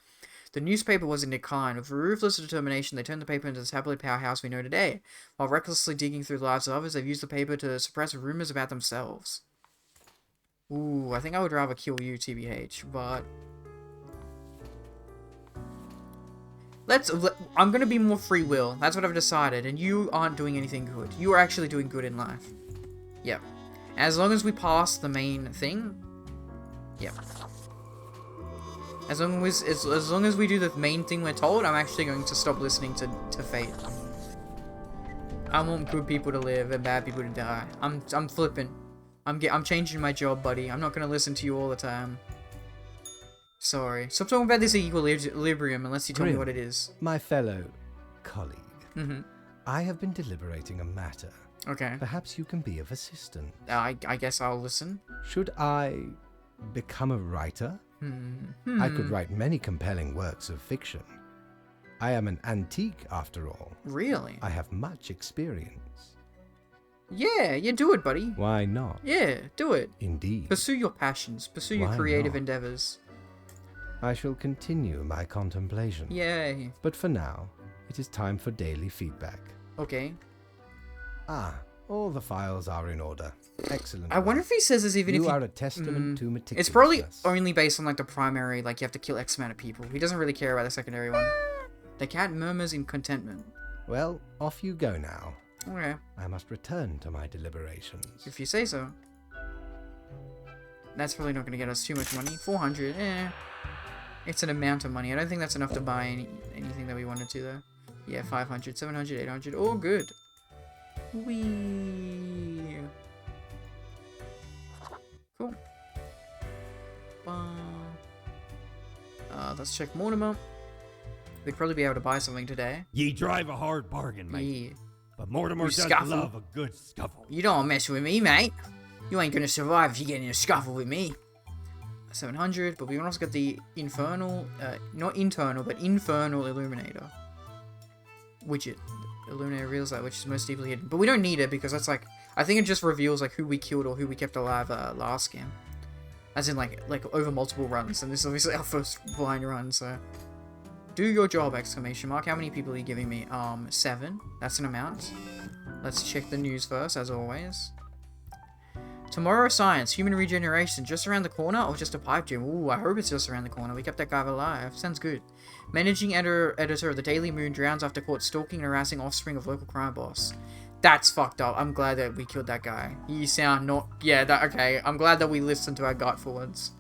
the newspaper was in decline. With ruthless determination, they turned the paper into the tabloid powerhouse we know today. While recklessly digging through the lives of others, they've used the paper to suppress rumors about themselves. Ooh, I think I would rather kill you, TBH, but... I'm gonna be more free will. That's what I've decided, and you aren't doing anything good. You are actually doing good in life. Yep. As long as we pass the main thing... Yep. As long as we do the main thing we're told, I'm actually going to stop listening to fate. I want good people to live and bad people to die. I'm flipping. I'm changing my job, buddy. I'm not gonna listen to you all the time. Sorry. Stop talking about this equilibrium unless you tell me what it is. My fellow colleague. I have been deliberating a matter. Okay. Perhaps you can be of assistance. I guess I'll listen. Should I become a writer? I could write many compelling works of fiction. I am an antique, after all. Really? I have much experience. Yeah, do it, buddy. Why not? Yeah, do it. Indeed. Pursue your passions. Pursue your creative endeavors. I shall continue my contemplation. Yay. But for now, it is time for daily feedback. Okay. All the files are in order. Excellent. I wonder if he says this even if you are a testament to meticulousness. It's probably only based on like the primary, like you have to kill X amount of people. He doesn't really care about the secondary one. The cat murmurs in contentment. Well, off you go now. Okay. I must return to my deliberations. If you say so. That's probably not going to get us too much money. 400, It's an amount of money. I don't think that's enough to buy anything that we wanted to, though. Yeah, 500, 700, 800. All good. Whee! Cool. Let's check Mortimer. We'd probably be able to buy something today. Ye drive a hard bargain, mate. Yeah. But Mortimer does scuffle. love a good scuffle. You don't mess with me, mate. You ain't gonna survive if you get in a scuffle with me. 700, but we also got the infernal, not internal, but infernal illuminator widget. Illuminator reveals that which is most deeply hidden, but we don't need it because that's like, I think it just reveals like who we killed or who we kept alive last game, as in like over multiple runs, and this is obviously our first blind run. So do your job! Exclamation mark. How many people are you giving me? 7. That's an amount. Let's check the news first, as always. Tomorrow Science, human regeneration, just around the corner, or just a pipe dream? Ooh, I hope it's just around the corner. We kept that guy alive. Sounds good. Managing editor of the Daily Moon drowns after caught stalking and harassing offspring of local crime boss. That's fucked up. I'm glad that we killed that guy. You sound not... Yeah, okay. I'm glad that we listened to our gut for once.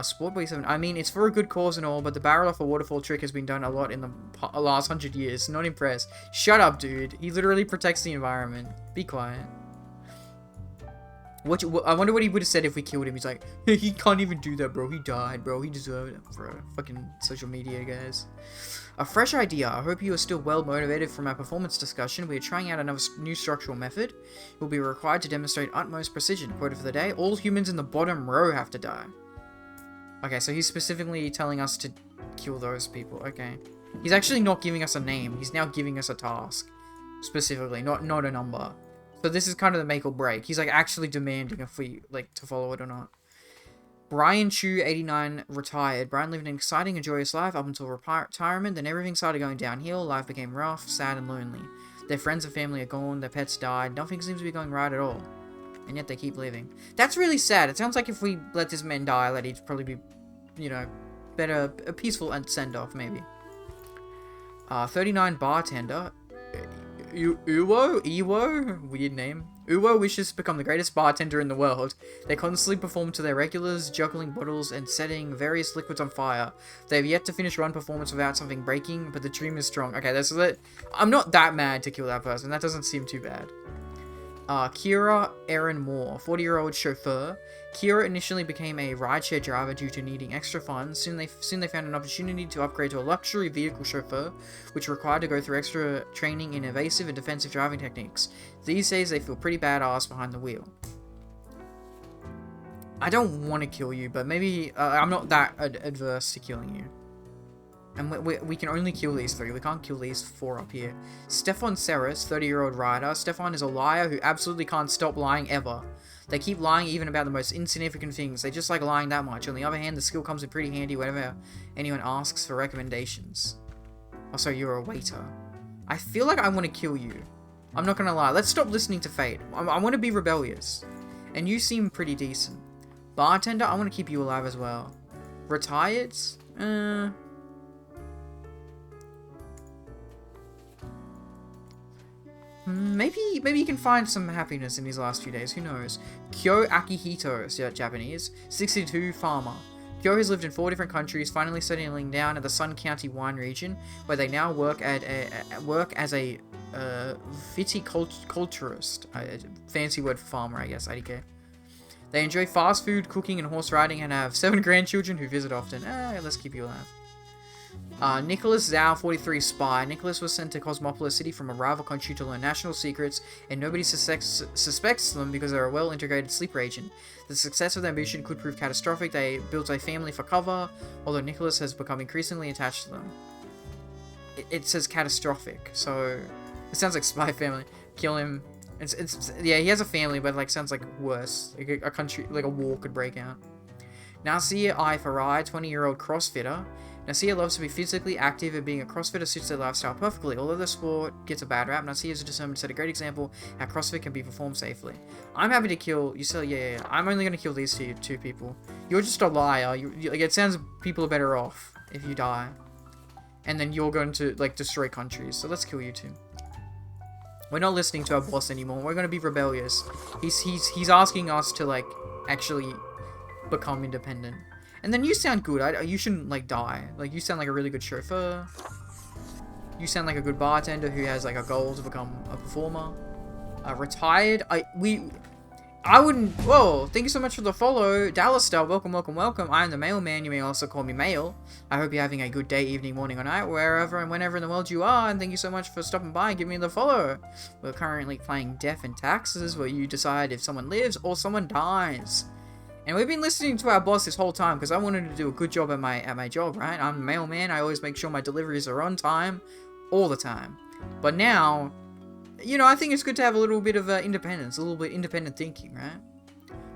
Sport Boy 7. I mean, it's for a good cause and all, but the barrel off a waterfall trick has been done a lot in the last 100 years. Not impressed. Shut up, dude. He literally protects the environment. Be quiet. I wonder what he would have said if we killed him. He's like, he can't even do that, bro. He died, bro. He deserved it, bro. Fucking social media, guys. A fresh idea. I hope you are still well motivated from our performance discussion. We are trying out another new structural method. It will be required to demonstrate utmost precision. Quote for the day. All humans in the bottom row have to die. Okay, so he's specifically telling us to kill those people. Okay. He's actually not giving us a name. He's now giving us a task. Specifically, not a number. So this is kind of the make or break. He's like actually demanding if we like to follow it or not. Brian Chu, 89, retired. Brian lived an exciting and joyous life up until retirement. Then everything started going downhill. Life became rough, sad, and lonely. Their friends and family are gone. Their pets died. Nothing seems to be going right at all. And yet they keep living. That's really sad. It sounds like if we let this man die, that he'd probably be, you know, better, a peaceful send-off, maybe. 39, bartender. Iwo? Weird name. Uwo wishes to become the greatest bartender in the world. They constantly perform to their regulars, juggling bottles and setting various liquids on fire. They have yet to finish one performance without something breaking, but the dream is strong. Okay, that's it. I'm not that mad to kill that person. That doesn't seem too bad. Kira Aaron Moore, 40-year-old chauffeur. Kira initially became a rideshare driver due to needing extra funds. Soon they found an opportunity to upgrade to a luxury vehicle chauffeur, which required to go through extra training in evasive and defensive driving techniques. These days they feel pretty badass behind the wheel. I don't want to kill you, but maybe I'm not that adverse to killing you. And we can only kill these 3. We can't kill these 4 up here. Stefan Ceres, 30-year-old writer. Stefan is a liar who absolutely can't stop lying ever. They keep lying even about the most insignificant things. They just like lying that much. On the other hand, the skill comes in pretty handy whenever anyone asks for recommendations. Also, you're a waiter. I feel like I want to kill you. I'm not gonna lie. Let's stop listening to fate. I want to be rebellious. And you seem pretty decent. Bartender, I want to keep you alive as well. Retired? Maybe you can find some happiness in these last few days. Who knows? Kyo Akihito, Japanese, 62, farmer. Kyo has lived in 4 different countries, finally settling down at the Sun County wine region, where they now work as a viticulturist. Fancy word for farmer, I guess. IDK. They enjoy fast food, cooking, and horse riding, and have 7 grandchildren who visit often. Let's keep you alive. Nicholas Zhao, 43, spy. Nicholas was sent to Cosmopolis City from a rival country to learn national secrets, and nobody suspects them because they're a well-integrated sleeper agent. The success of their mission could prove catastrophic. They built a family for cover, although Nicholas has become increasingly attached to them. It says catastrophic, so it sounds like spy family. Kill him. Yeah, he has a family, but like sounds like worse. Like a country, like a war could break out. Nasir I Farai, 20-year-old crossfitter. Nasir loves to be physically active, and being a crossfitter suits their lifestyle perfectly. Although the sport gets a bad rap, Nasir is determined to set a great example how CrossFit can be performed safely. I'm happy to kill you. Yeah. I'm only gonna kill these 2 people. You're just a liar. Like it sounds people are better off if you die, and then you're going to like destroy countries. So let's kill you 2. We're not listening to our boss anymore. We're gonna be rebellious. He's asking us to like actually become independent. And then you sound good. You shouldn't like die. Like you sound like a really good chauffeur. You sound like a good bartender who has like a goal to become a performer. Retired. I wouldn't. Whoa! Thank you so much for the follow, Dallas Star. Welcome. I am the mailman. You may also call me Mail. I hope you're having a good day, evening, morning, or night, wherever and whenever in the world you are. And thank you so much for stopping by and giving me the follow. We're currently playing Death and Taxes, where you decide if someone lives or someone dies. And we've been listening to our boss this whole time because I wanted to do a good job at my job, right? I'm a mailman. I always make sure my deliveries are on time, all the time. But now, you know, I think it's good to have a little bit of independence, a little bit independent thinking, right?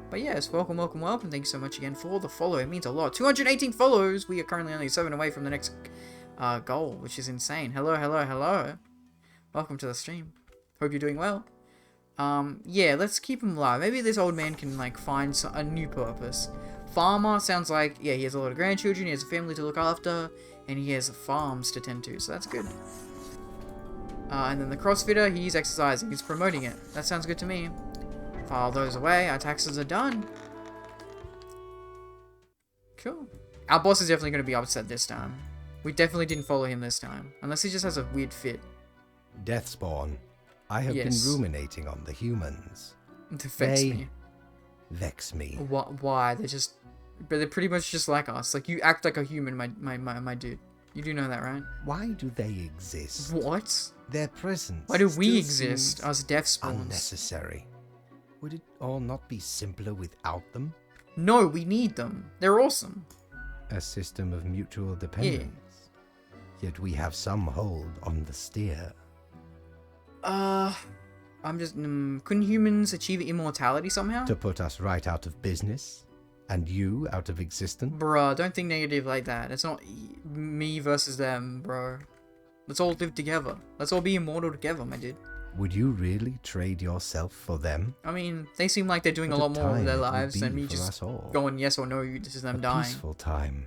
But yes, welcome. Thank you so much again for the follow. It means a lot. 218 follows. We are currently only 7 away from the next goal, which is insane. Hello. Welcome to the stream. Hope you're doing well. Yeah, let's keep him alive. Maybe this old man can, like, find a new purpose. Farmer sounds like, yeah, he has a lot of grandchildren, he has a family to look after, and he has farms to tend to, so that's good. And then the CrossFitter, he's exercising, he's promoting it. That sounds good to me. File those away, our taxes are done. Cool. Our boss is definitely going to be upset this time. We definitely didn't follow him this time, unless he just has a weird fit. Deathspawn. I have been ruminating on the humans. They vex me. Why? They're pretty much just like us. Like, you act like a human, my dude. You do know that, right? Why do they exist? What? Their presence. Why do we exist as Deathspawns? Unnecessary. Would it all not be simpler without them? No, we need them. They're awesome. A system of mutual dependence. Yeah. Yet we have some hold on the steer. I'm just, couldn't humans achieve immortality somehow? To put us right out of business? And you out of existence? Bruh, don't think negative like that. It's not me versus them, bro. Let's all live together. Let's all be immortal together, my dude. Would you really trade yourself for them? I mean, they seem like they're doing a lot more with their lives than me just going yes or no, this is them dying. A peaceful time.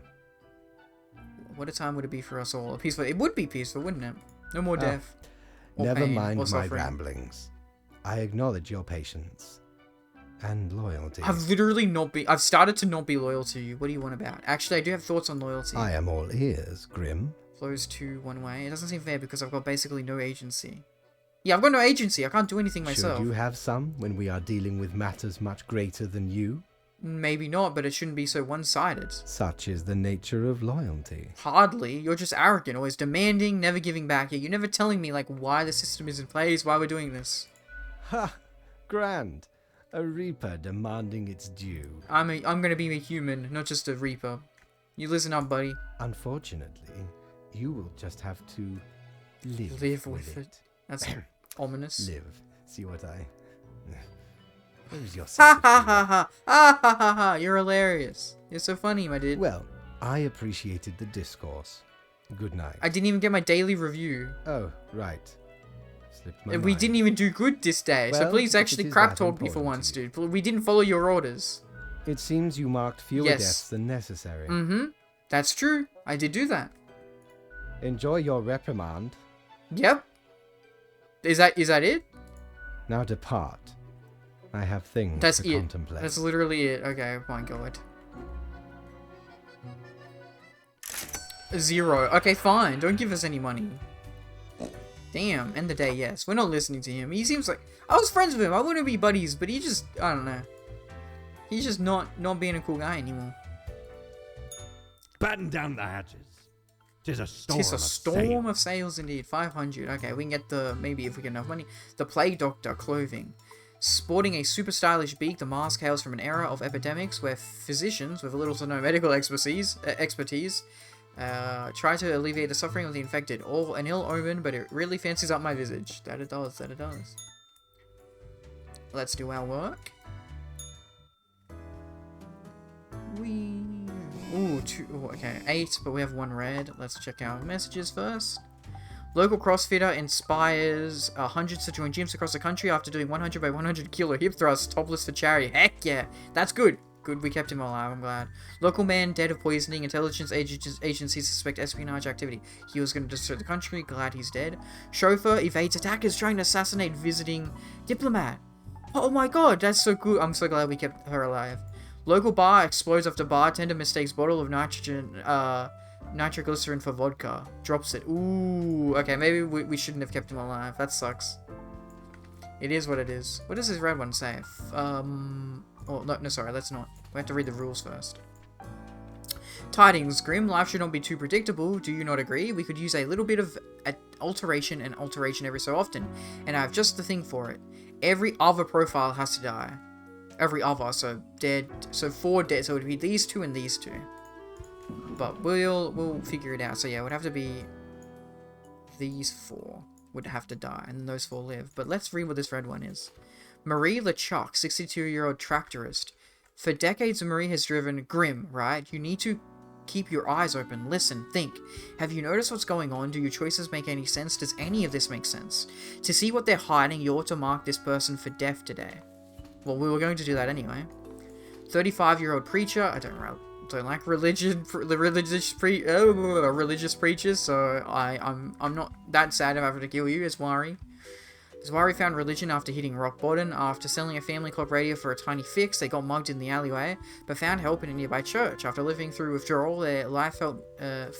What a time would it be for us all? It would be peaceful, wouldn't it? No more death. Never mind my ramblings. I acknowledge your patience and loyalty. I've started to not be loyal to you. What do you want about? Actually, I do have thoughts on loyalty. I am all ears, Grim. Flows to one way. It doesn't seem fair because I've got basically no agency. Yeah, I've got no agency. I can't do anything myself. Should you have some when we are dealing with matters much greater than you? Maybe not, but it shouldn't be so one-sided. Such is the nature of loyalty. Hardly. You're just arrogant, always demanding, never giving back. You're never telling me, like, why the system is in place, why we're doing this. Ha! Grand. A Reaper demanding its due. I'm gonna be a human, not just a Reaper. You listen up, buddy. Unfortunately, you will just have to live, Live with it. That's ominous. Live. See what I... Where's your Ha sense of ha humor? ha ha! Ah ha ha ha! You're hilarious. You're so funny, my dude. Well, I appreciated the discourse. Good night. I didn't even get my daily review. Oh, right. Slipped my And we mind. didn't even do good this day, so Well, please if actually it is crap that talk me for important once, to you. dude. We didn't follow your orders. It seems you marked fewer Yes. deaths than necessary. Mm-hmm. That's true. I did do that. Enjoy your reprimand. Yep. Is that it? Now depart. I have things That's to it. contemplate. That's literally it. Okay, my god. 0. Okay, fine. Don't give us any money. Damn. End the day, yes. We're not listening to him. He seems like... I was friends with him. I wouldn't be buddies, but he just... I don't know. He's just not being a cool guy anymore. Batten down the hatches. 'Tis a storm. Tis a of storm sail. of sales indeed. 500. Okay, we can get the... Maybe if we get enough money. The Plague Doctor clothing. Sporting a super stylish beak, the mask hails from an era of epidemics where physicians with little to no medical expertise try to alleviate the suffering of the infected. All an ill omen, but it really fancies up my visage. That it does, that it does. Let's do our work. Ooh, 2, okay, 8, but we have 1 red. Let's check our messages first. Local CrossFitter inspires hundreds to join gyms across the country after doing 100 by 100 kilo hip thrusts, topless for charity. Heck yeah, that's good. Good, we kept him alive, I'm glad. Local man dead of poisoning. Intelligence agencies suspect espionage activity. He was going to destroy the country. Glad he's dead. Chauffeur evades attackers trying to assassinate visiting diplomat. Oh my god, that's so good. I'm so glad we kept her alive. Local bar explodes after bartender mistakes bottle of nitroglycerin for vodka. Drops it. Ooh, okay, maybe we shouldn't have kept him alive. That sucks. It is what it is. What does this red one say? Oh, no, sorry, let's not. We have to read the rules first. Tidings, Grim. Life should not be too predictable. Do you not agree? We could use a little bit of alteration every so often. And I have just the thing for it. Every other profile has to die. Every other, so dead. So 4 dead, so it would be these 2 and these 2. But we'll figure it out. So yeah, it would have to be these 4 would have to die, and those 4 live. But let's read what this red one is. Marie LeChuck, 62-year-old tractorist. For decades, Marie has driven Grim, right? You need to keep your eyes open, listen, think. Have you noticed what's going on? Do your choices make any sense? Does any of this make sense? To see what they're hiding, you ought to mark this person for death today. Well, we were going to do that anyway. 35-year-old preacher. I don't like religious preachers, so I'm not that sad of having to kill you, Iswari. Iswari found religion after hitting rock bottom. After selling a family clock radio for a tiny fix, they got mugged in the alleyway, but found help in a nearby church. After living through withdrawal, their life felt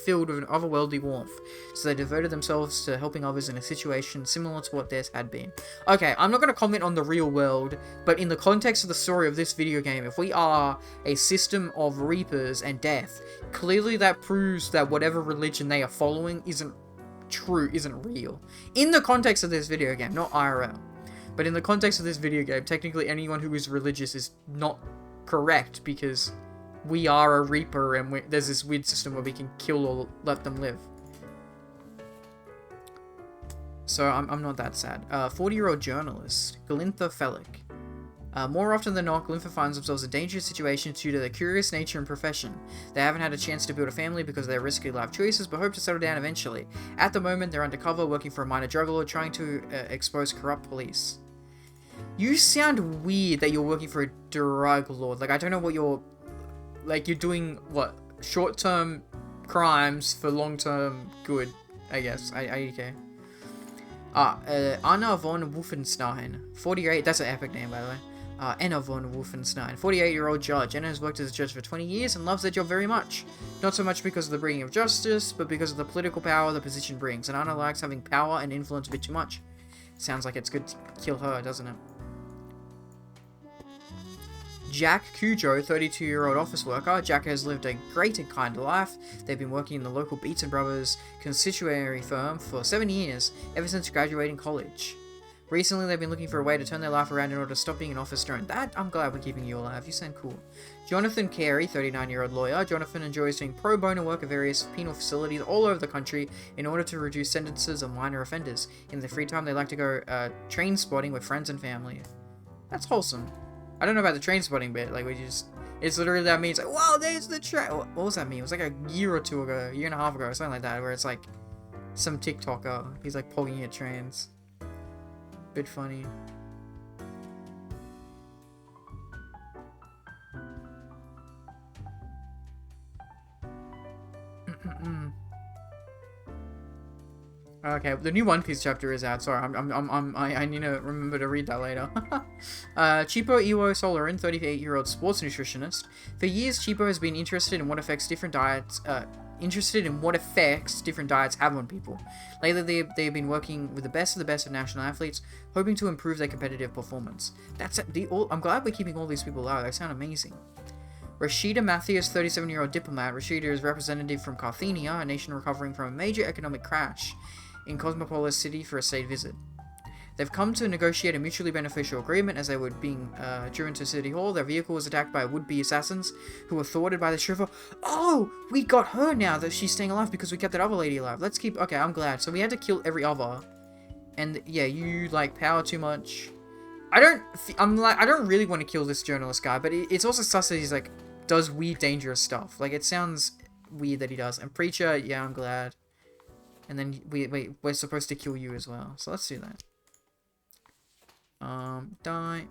filled with an otherworldly warmth, so they devoted themselves to helping others in a situation similar to what theirs had been. Okay, I'm not going to comment on the real world, but in the context of the story of this video game, if we are a system of reapers and death, clearly that proves that whatever religion they are following isn't real. In the context of this video game, not IRL. But in the context of this video game, technically anyone who is religious is not correct, because we are a reaper and there's this weird system where we can kill or let them live. So I'm not that sad. 40-year-old journalist, Galintha Felic. More often than not, Galintha finds themselves in dangerous situations due to their curious nature and profession. They haven't had a chance to build a family because of their risky life choices, but hope to settle down eventually. At the moment, they're undercover, working for a minor drug lord, trying to expose corrupt police. You sound weird that you're working for a drug lord. Like, I don't know what you're... Like, you're doing, what? Short-term crimes for long-term good, I guess. Okay. Anna von Wolfenstein. 48, that's an epic name, by the way. Anna von Wolfenstein, 48-year-old judge. Anna has worked as a judge for 20 years and loves their job very much. Not so much because of the bringing of justice, but because of the political power the position brings. And Anna likes having power and influence a bit too much. Sounds like it's good to kill her, doesn't it? Jack Cujo, 32-year-old office worker. Jack has lived a great and kind life. They've been working in the local Beats & Brothers constitutory firm for 7 years, ever since graduating college. Recently, they've been looking for a way to turn their life around in order to stop being an office drone. That, I'm glad we're keeping you alive. You sound cool. Jonathan Carey, 39-year-old lawyer. Jonathan enjoys doing pro bono work at various penal facilities all over the country in order to reduce sentences of minor offenders. In their free time, they like to go train spotting with friends and family. That's wholesome. I don't know about the train spotting bit. Like, it's literally that means, like, wow, there's the train. What was that mean? It was like a year or two ago, a year and a half ago, or something like that, where it's like some TikToker. He's like pogging at trains. Bit funny. Okay, the new One Piece chapter is out. Sorry, I need to remember to read that later. Chipo Iwo Solarin, 38-year-old sports nutritionist. For years, Chipo has been interested in what effects different diets have on people. Lately, they've been working with the best of national athletes, hoping to improve their competitive performance. I'm glad we're keeping all these people alive. They sound amazing. Rashida Matthews, 37-year-old diplomat. Rashida is representative from Carthenia, a nation recovering from a major economic crash in Cosmopolis City for a state visit. They've come to negotiate a mutually beneficial agreement. As they were being driven to City Hall, their vehicle was attacked by would-be assassins who were thwarted by the chauffeur. Oh, we got her now that she's staying alive because we kept that other lady alive. Let's keep... Okay, I'm glad. So we had to kill every other. And yeah, you like power too much. I don't really want to kill this journalist guy, but it's also sus that he's like, does weird dangerous stuff. Like, it sounds weird that he does. And Preacher, yeah, I'm glad. And then, we're supposed to kill you as well. So let's do that. Die,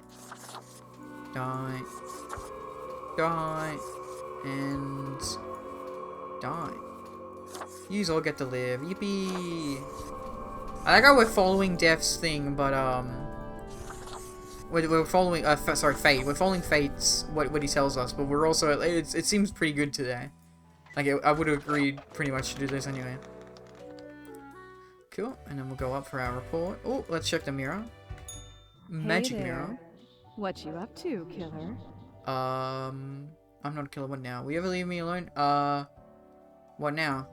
and die. Yous all get to live. Yippee! I like how we're following Death's thing, but, we're following, Fate. We're following Fate's, what he tells us, but we're also, it seems pretty good today. Like, I would have agreed pretty much to do this anyway. Cool, and then we'll go up for our report. Oh, let's check the mirror. Magic mirror. What you up to, killer? I'm not a killer. What now? Will you ever leave me alone? What now?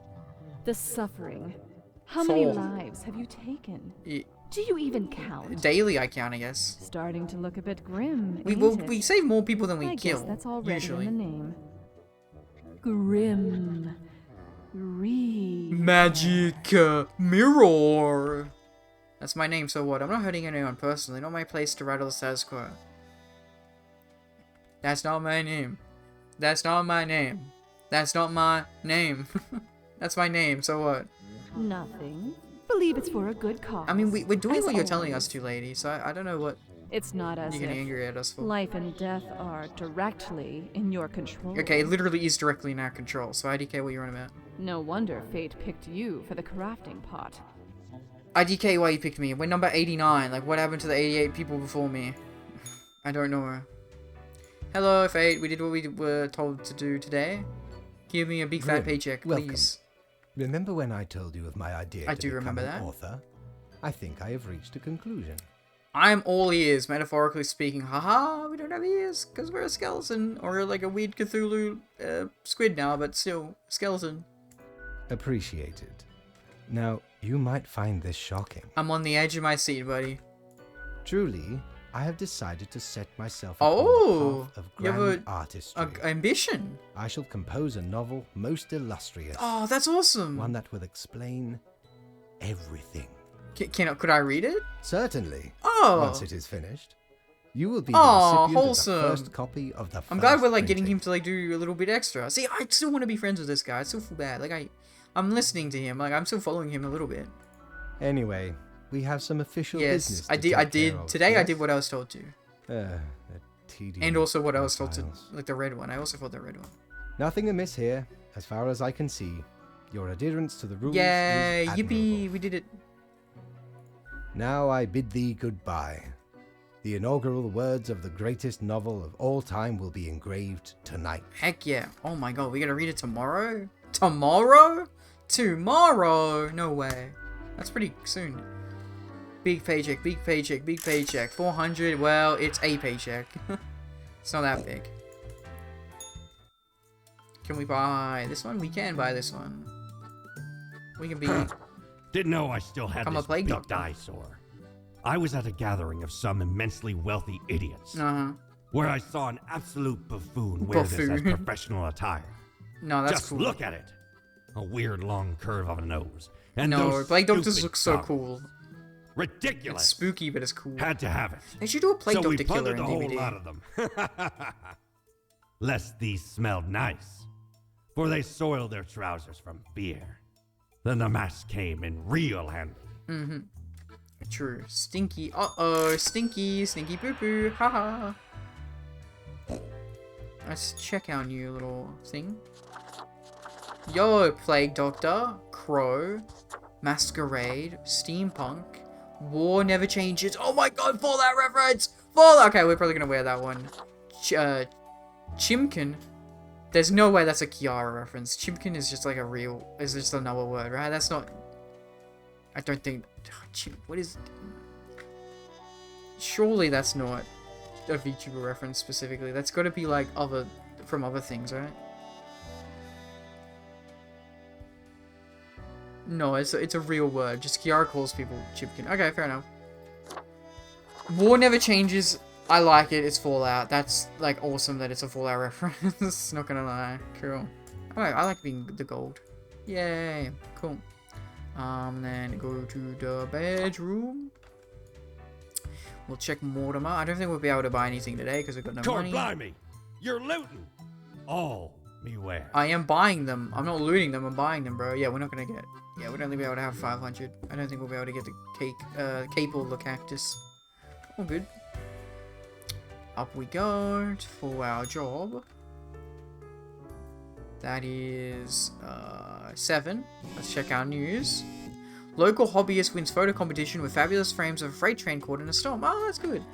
The suffering. How many lives have you taken? Do you even count? Daily, I count, I guess. Starting to look a bit grim. We save more people than we kill. Guess that's already usually. in the name. Grim. Magic mirror. That's my name, so what? I'm not hurting anyone personally. Not my place to rattle the status quo. That's not my name. That's not my name. That's not my name. That's my name, so what? Nothing. Believe it's for a good cause. I mean, we're doing what you're telling us to, lady, so I don't know what it's not as you're getting angry at us for. Life and death are directly in your control. Okay, it literally is directly in our control, so IDK, what you're on about. No wonder fate picked you for the crafting pot. IDK, why you picked me? We're number 89. Like, what happened to the 88 people before me? I don't know. Hello, Fate. We did what we were told to do today. Give me a big fat paycheck, please. Welcome. Remember when I told you of my idea to become an author? I think I have reached a conclusion. I'm all ears, metaphorically speaking. Haha, we don't have ears, because we're a skeleton. Or like a weird Cthulhu squid now, but still, skeleton. Appreciated. Now, you might find this shocking. I'm on the edge of my seat, buddy. Truly, I have decided to set myself upon the path of grand artistry. Ambition. I shall compose a novel most illustrious. Oh, that's awesome. One that will explain everything. Could I read it? Certainly. Oh. Once it is finished, you will be the recipient wholesome. of the first copy of the I'm glad we're like getting him to like do a little bit extra. See, I still want to be friends with this guy. I still feel bad. Like I'm listening to him. Like I'm still following him a little bit. Anyway, we have some official business. Yes, I did. Today I did what I was told to. And also what I was told to, like the red one. I also fought the red one. Nothing amiss here, as far as I can see. Your adherence to the rules Yay, is admirable. yippee, we did it. Now I bid thee goodbye. The inaugural words of the greatest novel of all time will be engraved tonight. Heck yeah. Oh my god, we gotta read it tomorrow? Tomorrow? Tomorrow? No way. That's pretty soon. Big paycheck, big paycheck, big paycheck. 400, well, it's a paycheck. It's not that big. Can we buy this one? We can buy this one. We can be... Didn't know I still had I'm this a plague big doctor. dinosaur. I was at a gathering of some immensely wealthy idiots, where I saw an absolute buffoon wear this as professional attire. No, that's Just cool. look at it. A weird long curve of a nose. And No, those Plague Doctors stupid look so tongues. cool. Ridiculous. It's spooky, but it's cool. Had to have it. They should do a Plague So we Doctor killer plundered in a whole DVD. lot of them. Lest these smelled nice, for they soiled their trousers from fear. Then the mask came in real handy. True. Stinky. Uh-oh. Stinky. Stinky poo-poo. Haha. Let's check our new little thing. Yo, Plague Doctor, Crow, Masquerade, Steampunk, War Never Changes. Oh my god, Fallout reference! Fallout! Okay, we're probably gonna wear that one. Chimkin. There's no way that's a Kiara reference. Chimkin is just like a real... is just another word, right? That's not... I don't think... What is... Surely that's not a VTuber reference specifically. That's gotta be like other... from other things, right? No, it's a real word. Just Kiara calls people Chimkin. Okay, fair enough. War Never Changes. I like it. It's Fallout. That's like awesome that it's a Fallout reference. Not gonna lie. Cool. Alright, I like being the gold. Yay. Cool. Then go to the bedroom. We'll check Mortimer. I don't think we'll be able to buy anything today because we've got no God money. blimey! You're looting! All beware. I am buying them. I'm not looting them. I'm buying them, bro. Yeah, we're not gonna get... Yeah, we'd only be able to have 500. I don't think we'll be able to get the cape or the cactus. All good. Up we go for our job. That is 7. Let's check our news. Local hobbyist wins photo competition with fabulous frames of a freight train caught in a storm. Oh, that's good.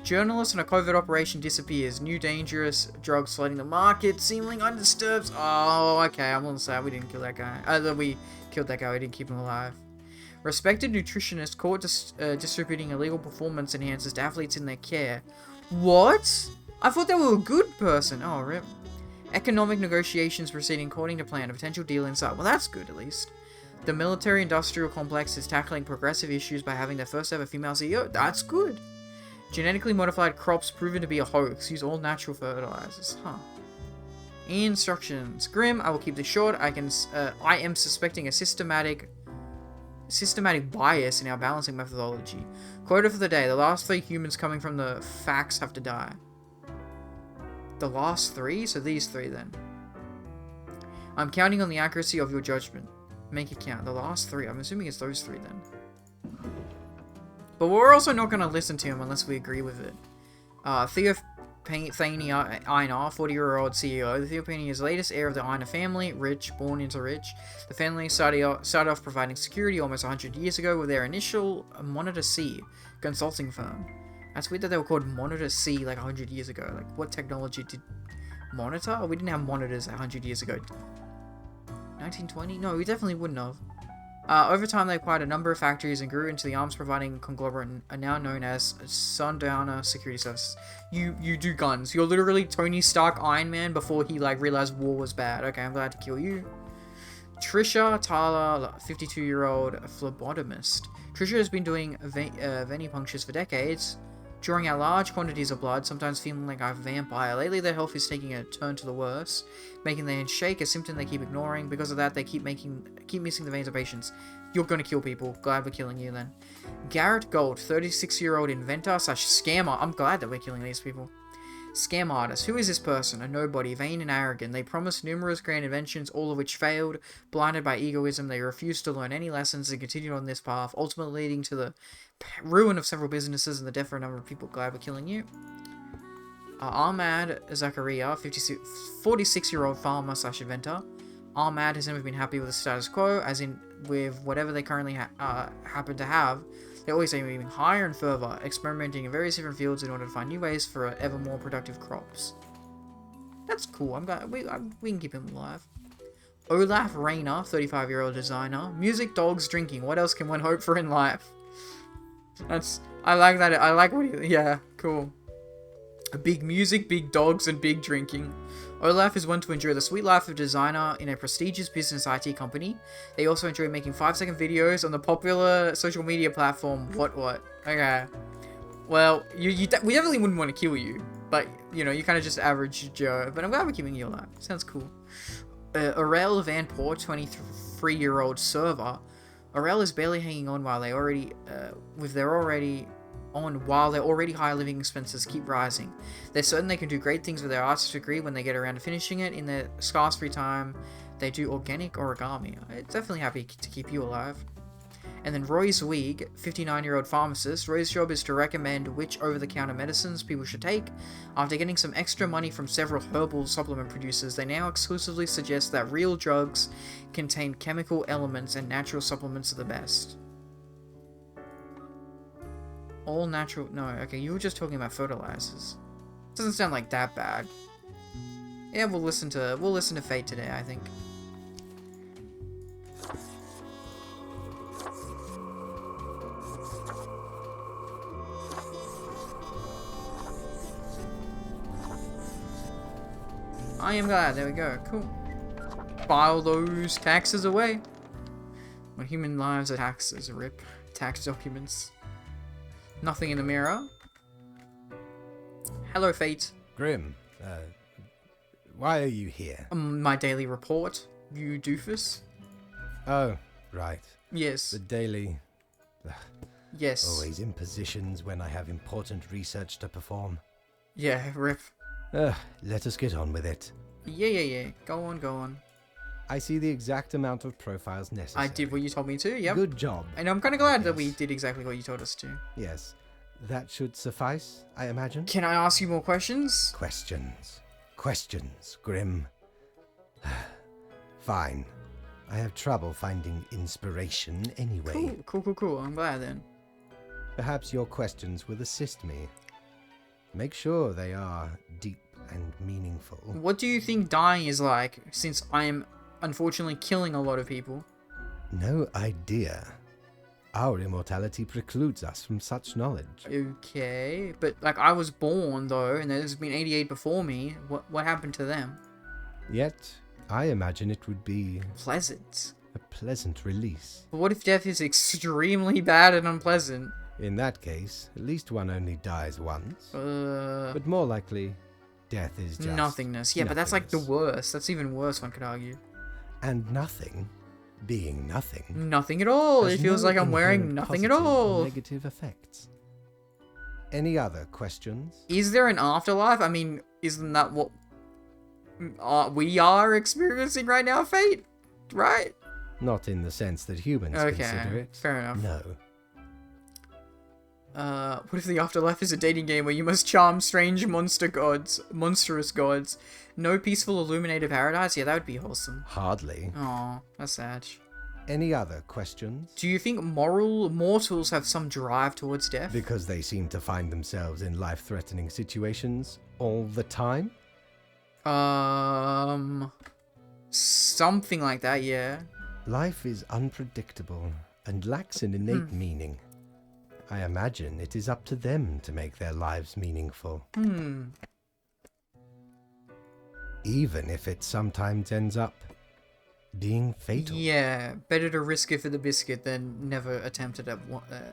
Journalist on a covert operation disappears. New dangerous drugs flooding the market, seemingly undisturbed. Oh, okay. I'm a little sad we didn't kill that guy. We killed that guy. We didn't keep him alive. Respected nutritionist caught distributing illegal performance enhancers to athletes in their care. What? I thought they were a good person. Oh, rip. Economic negotiations proceeding according to plan. A potential deal inside. Well, that's good at least. The military-industrial complex is tackling progressive issues by having their first ever female CEO. That's good. Genetically modified crops proven to be a hoax. Use all natural fertilizers. Huh. Instructions. Grim, I will keep this short. I am suspecting a systematic bias in our balancing methodology. Quota for the day. The last 3 humans coming from the facts have to die. The last 3? So these 3 then. I'm counting on the accuracy of your judgment. Make it count. The last 3. I'm assuming it's those 3 then. But we're also not going to listen to him unless we agree with it. Theophania Einar, 40-year-old CEO. Theophania is the latest heir of the Einar family, rich, born into rich. The family started off providing security almost 100 years ago with their initial Monitor C consulting firm. That's weird that they were called Monitor C like 100 years ago. Like, what technology did... Monitor? We didn't have monitors 100 years ago. 1920? No, we definitely wouldn't have. Over time, they acquired a number of factories and grew into the arms-providing conglomerate and now known as Sundowner Security Services. You do guns. You're literally Tony Stark Iron Man before he, like, realized war was bad. Okay, I'm glad to kill you. Trisha Tyler, 52-year-old phlebotomist. Trisha has been doing venipunctures for decades, drawing out large quantities of blood, sometimes feeling like a vampire. Lately, their health is taking a turn to the worse, making their hands shake, a symptom they keep ignoring. Because of that, they keep missing the veins of patients. You're gonna kill people. Glad we're killing you then. Garrett Gold, 36-year-old inventor / scammer. I'm glad that we're killing these people. Scam artist. Who is this person? A nobody, vain and arrogant. They promised numerous grand inventions, all of which failed. Blinded by egoism, they refused to learn any lessons and continued on this path, ultimately leading to the ruin of several businesses and the death of a number of people. Glad we're killing you. Ahmad Zakaria, 46-year-old farmer / inventor. Ahmad has never been happy with the status quo, as in with whatever they currently happen to have. They always aim even higher and further, experimenting in various different fields in order to find new ways for ever more productive crops. That's cool. I'm glad we can keep him alive. Olaf Rayner, 35-year-old designer. Music, dogs, drinking. What else can one hope for in life? I like that. I like what he... Yeah, cool. Big music, big dogs, and big drinking. Olaf is one to enjoy the sweet life of a designer in a prestigious business IT company. They also enjoy making 5-second videos on the popular social media platform What. Okay. Well, we definitely wouldn't want to kill you, but you know, you're kind of just average Joe. But I'm glad we're keeping you alive. Sounds cool. Aurel Vanport, 23-year-old server. Aurel is barely hanging on while they're already high living expenses keep rising. They're certain they can do great things with their arts degree when they get around to finishing it. In their scarce free time, they do organic origami. I'm definitely happy to keep you alive. And then Roy Zweig, 59-year-old pharmacist. Roy's job is to recommend which over-the-counter medicines people should take. After getting some extra money from several herbal supplement producers, they now exclusively suggest that real drugs contain chemical elements and natural supplements are the best. All natural... No, okay, you were just talking about fertilizers. Doesn't sound like that bad. Yeah, we'll listen to Fate today, I think. I am glad. There we go. Cool. File those taxes away. When human lives are taxes, rip. Tax documents. Nothing in the mirror. Hello, Fate. Grim, why are you here? My daily report. You doofus. Oh, right. Yes. The daily... Yes. Always in positions when I have important research to perform. Yeah, rip. Let us get on with it. Yeah. Go on. I see the exact amount of profiles necessary. I did what you told me to, yep. Good job. And I'm kind of glad that Yes. we did exactly what you told us to. Yes. That should suffice, I imagine? Can I ask you more questions? Questions, Grim. Fine. I have trouble finding inspiration anyway. Cool. I'm glad then. Perhaps your questions will assist me. Make sure they are deep and meaningful. What do you think dying is like, since I am unfortunately killing a lot of people? No idea. Our immortality precludes us from such knowledge. Okay, but like I was born though, and there's been 88 before me. What happened to them? Yet, I imagine it would be Pleasant. a pleasant release. But what if death is extremely bad and unpleasant? In that case, at least one only dies once. But But more likely, death is just nothingness. Yeah, but that's like the nothingness. worst. That's even worse, one could argue. And nothing, being nothing, Nothing at all. has It feels no like I'm wearing inherent nothing at positive or all. negative effects. Any other questions? Is there an afterlife? I mean, isn't that what we are experiencing right now, Fate? Right? Not in the sense that humans consider Okay, it. fair enough. No. What if the afterlife is a dating game where you must charm strange monstrous gods? No peaceful illuminated paradise? Yeah, that would be wholesome. Hardly. Aw, that's sad. Any other questions? Do you think mortals have some drive towards death? Because they seem to find themselves in life-threatening situations all the time? Something like that, yeah. Life is unpredictable and lacks an innate meaning. I imagine it is up to them to make their lives meaningful. Even if it sometimes ends up being fatal. Yeah, better to risk it for the biscuit than never attempt it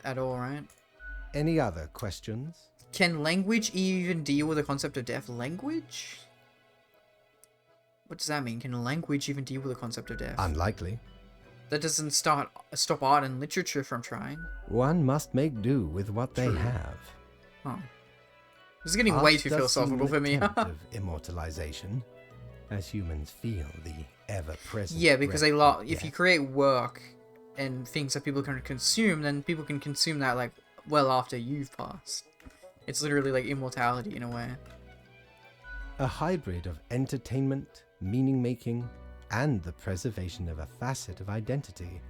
at all, right? Any other questions? Can language even deal with the concept of death? Language? What does that mean? Can language even deal with the concept of death? Unlikely. That doesn't stop art and literature from trying. One must make do with what they have. Oh. This is getting way Art too does seem philosophical an for me. attempt of immortalization, as humans feel the ever-present. Yeah, because breath of if you death. create work and things that people can consume, then people can consume that like well after you've passed. It's literally like immortality in a way. A hybrid of entertainment, meaning-making, and the preservation of a facet of identity,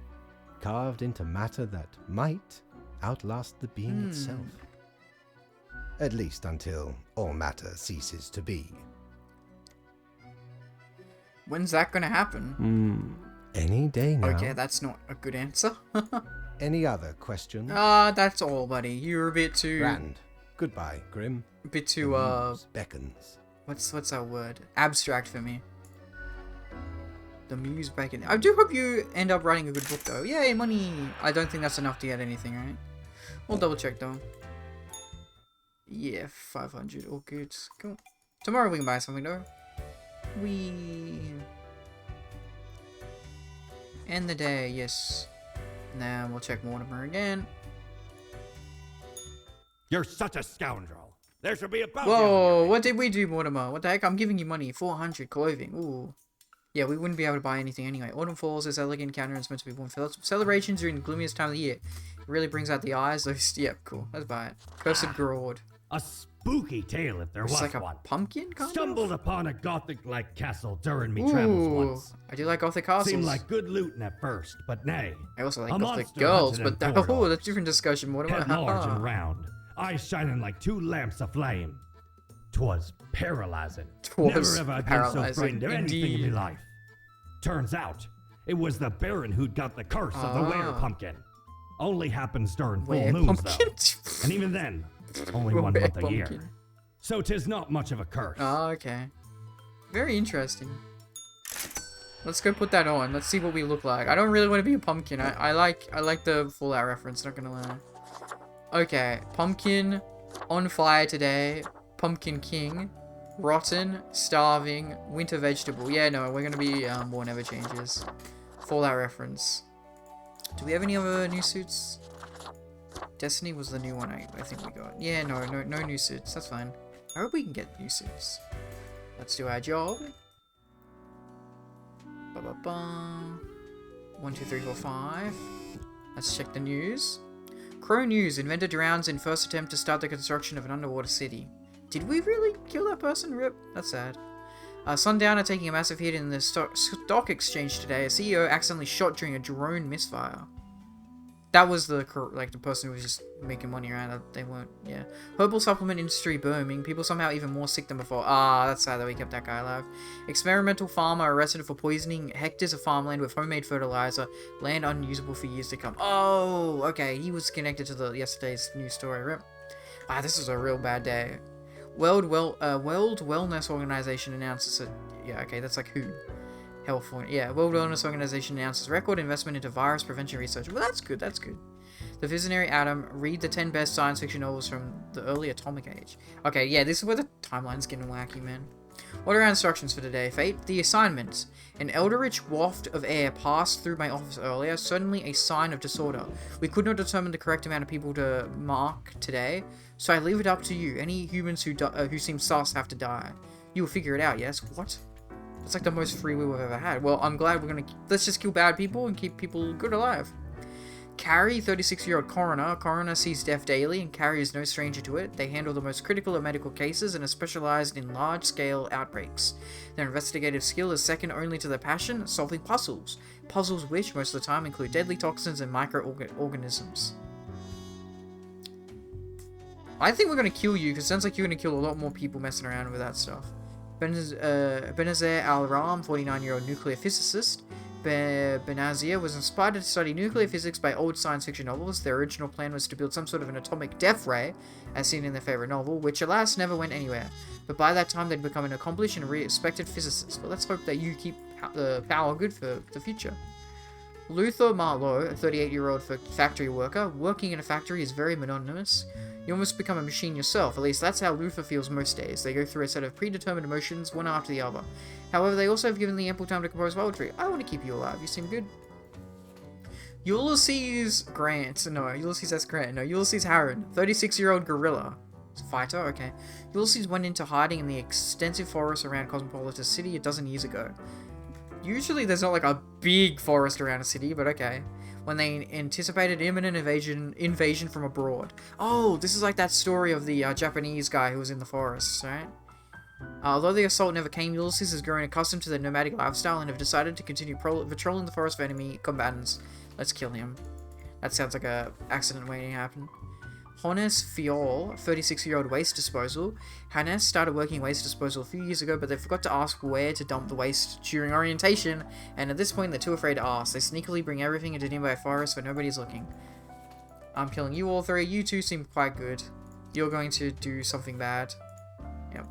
carved into matter that might outlast the being itself. At least until all matter ceases to be. When's that gonna happen? Any day now. Okay, that's not a good answer. Any other questions? That's all, buddy. You're a bit too... Grand. Goodbye, Grim. A bit The too, muse beckons. What's that word? Abstract for me. The muse beckons. I do hope you end up writing a good book, though. Yay, money! I don't think that's enough to get anything, right? We'll double check though. Yeah, 500. All good. Cool. Tomorrow we can buy something though. We end the day. Yes. Now we'll check Mortimer again. You're such a scoundrel. There should be a bounty on Whoa! you. What did we do, Mortimer? What the heck? I'm giving you money. 400 clothing. Ooh. Yeah, we wouldn't be able to buy anything anyway. Autumn Falls is elegant counter and it's meant to be born for celebrations during the gloomiest time of the year. It really brings out the eyes. Those, yep, cool. Let's buy it. Cursed Groord. A spooky tale if there It's was like a one. pumpkin, kind Stumbled upon a gothic-like castle during me travels Ooh, once. I do like gothic castles. Seemed like good looting at first, but nay. I also like a gothic monster girls, hunted but and that, poured oh, off. that's a different discussion. What Head about large and round, eyes shining like two lamps aflame. 'Twas paralyzing. 'Twas Never have I been so paralyzing, frightened of anything in indeed. my life. Turns out, it was the Baron who'd got the curse of the were pumpkin. Only happens during full Were moons, pumpkin? though. And even then, only Were one month a pumpkin. year. So 'tis not much of a curse. Oh, okay. Very interesting. Let's go put that on. Let's see what we look like. I don't really want to be a pumpkin. I like the Fallout reference, not gonna lie. Okay, pumpkin on fire today. Pumpkin king. Rotten, starving, winter vegetable. Yeah, no, we're gonna be War Never Changes. Fallout reference. Do we have any other new suits? Destiny was the new one I think we got. Yeah, no new suits. That's fine. I hope we can get new suits. Let's do our job. Ba-ba-bum. 1, 2, 3, 4, 5. Let's check the news. Crow News. Inventor drowns in first attempt to start the construction of an underwater city. Did we really kill that person? Rip. That's sad. Sundowner taking a massive hit in the stock exchange today. A CEO accidentally shot during a drone misfire. That was the person who was just making money around it. They weren't, yeah. Herbal supplement industry booming. People somehow even more sick than before. Ah, that's sad that we kept that guy alive. Experimental farmer arrested for poisoning hectares of farmland with homemade fertilizer. Land unusable for years to come. Oh, okay. He was connected to yesterday's news story. Rip. Ah, this was a real bad day. World Wellness Organization announces it. Yeah, okay, that's like who? Health, yeah, World Wellness Organization announces record investment into virus prevention research. Well, that's good, that's good. The Visionary Atom, read the 10 best science fiction novels from the early atomic age. Okay, yeah, this is where the timeline's getting wacky, man. What are our instructions for today, Fate? The assignment. An eldritch waft of air passed through my office earlier, certainly a sign of disorder. We could not determine the correct amount of people to mark today, so I leave it up to you. Any humans who seem sus have to die. You will figure it out, yes? What? It's like the most free will we've ever had. Well, I'm glad we're gonna... Let's just kill bad people and keep people good alive. Carrie, 36-year-old coroner. Coroner sees death daily, and Carrie is no stranger to it. They handle the most critical of medical cases and are specialized in large-scale outbreaks. Their investigative skill is second only to their passion, solving puzzles. Puzzles which, most of the time, include deadly toxins and microorganisms. I think we're gonna kill you, because it sounds like you're gonna kill a lot more people messing around with that stuff. Benazir Al-Ram, 49-year-old nuclear physicist. Benazir was inspired to study nuclear physics by old science fiction novels. Their original plan was to build some sort of an atomic death ray, as seen in their favorite novel, which alas never went anywhere. But by that time they'd become an accomplished and respected physicist. But let's hope that you keep the power good for the future. Luther Marlowe, a 38-year-old factory worker. Working in a factory is very monotonous. You almost become a machine yourself, at least that's how Luther feels most days. They go through a set of predetermined emotions, one after the other. However, they also have given the ample time to compose poetry. I want to keep you alive, you seem good. Ulysses Grant, no, Ulysses S. Grant, no, Ulysses Harron, 36-year-old gorilla. Fighter, okay. Ulysses went into hiding in the extensive forest around Cosmopolis City a dozen years ago. Usually there's not like a big forest around a city, but okay. When they anticipated imminent invasion from abroad. Oh, this is like that story of the Japanese guy who was in the forest, right? Although the assault never came, Ulysses has grown accustomed to the nomadic lifestyle and have decided to continue patrolling the forest for enemy combatants. Let's kill him. That sounds like a accident waiting to happen. Hannes Fiol, 36-year-old waste disposal. Hannes started working waste disposal a few years ago, but they forgot to ask where to dump the waste during orientation, and at this point they're too afraid to ask. They sneakily bring everything into nearby forests where nobody's looking. I'm killing you all three. You two seem quite good. You're going to do something bad. Yep.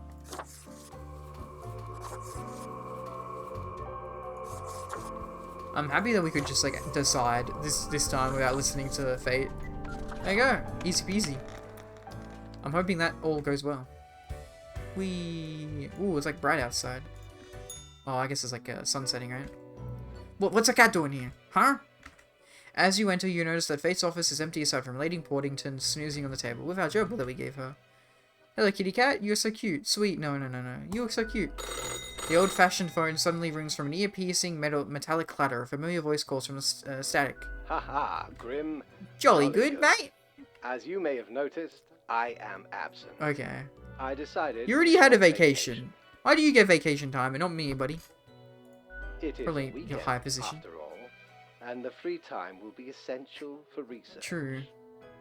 I'm happy that we could just like decide this time without listening to Fate. There you go. Easy peasy. I'm hoping that all goes well. Ooh, it's like bright outside. Oh, I guess it's like sun setting, right? What's a cat doing here? Huh? As you enter, you notice that Fate's office is empty aside from Lady Portington snoozing on the table with our job that we gave her. Hello, kitty cat. You're so cute. Sweet. No. You look so cute. The old-fashioned phone suddenly rings from an ear-piercing metallic clatter. A familiar voice calls from the static. Haha, Grim. Jolly good, mate. As you may have noticed, I am absent. Okay. I decided... You already had a vacation. Why do you get vacation time and not me, buddy? It is Probably a weekend, your high position. after all, and the free time will be essential for research. True.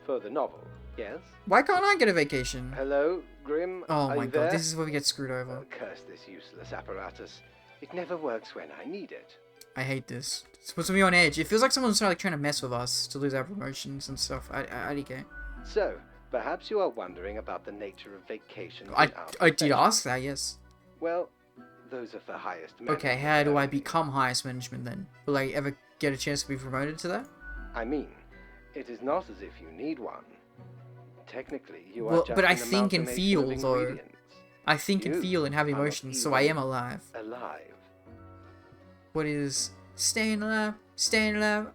For the novel, yes? Why can't I get a vacation? Hello, Grim. Oh Are my you god, there? this is where we get screwed over. Oh, curse this useless apparatus. It never works when I need it. I hate this. It's supposed to be on edge. It feels like someone's like trying to mess with us to lose our promotions and stuff. I don't get. So, perhaps you are wondering about the nature of vacation. I did ask that, yes. Well, those are for highest Okay, management. how do I become highest management then? Will I ever get a chance to be promoted to that? I mean, it is not as if you need one. Technically, you Well, are just but I an think and amalgamation feel, of though. ingredients. I think and You feel and have are not emotions, so I am even alive. Alive. What is staying alive? Staying alive?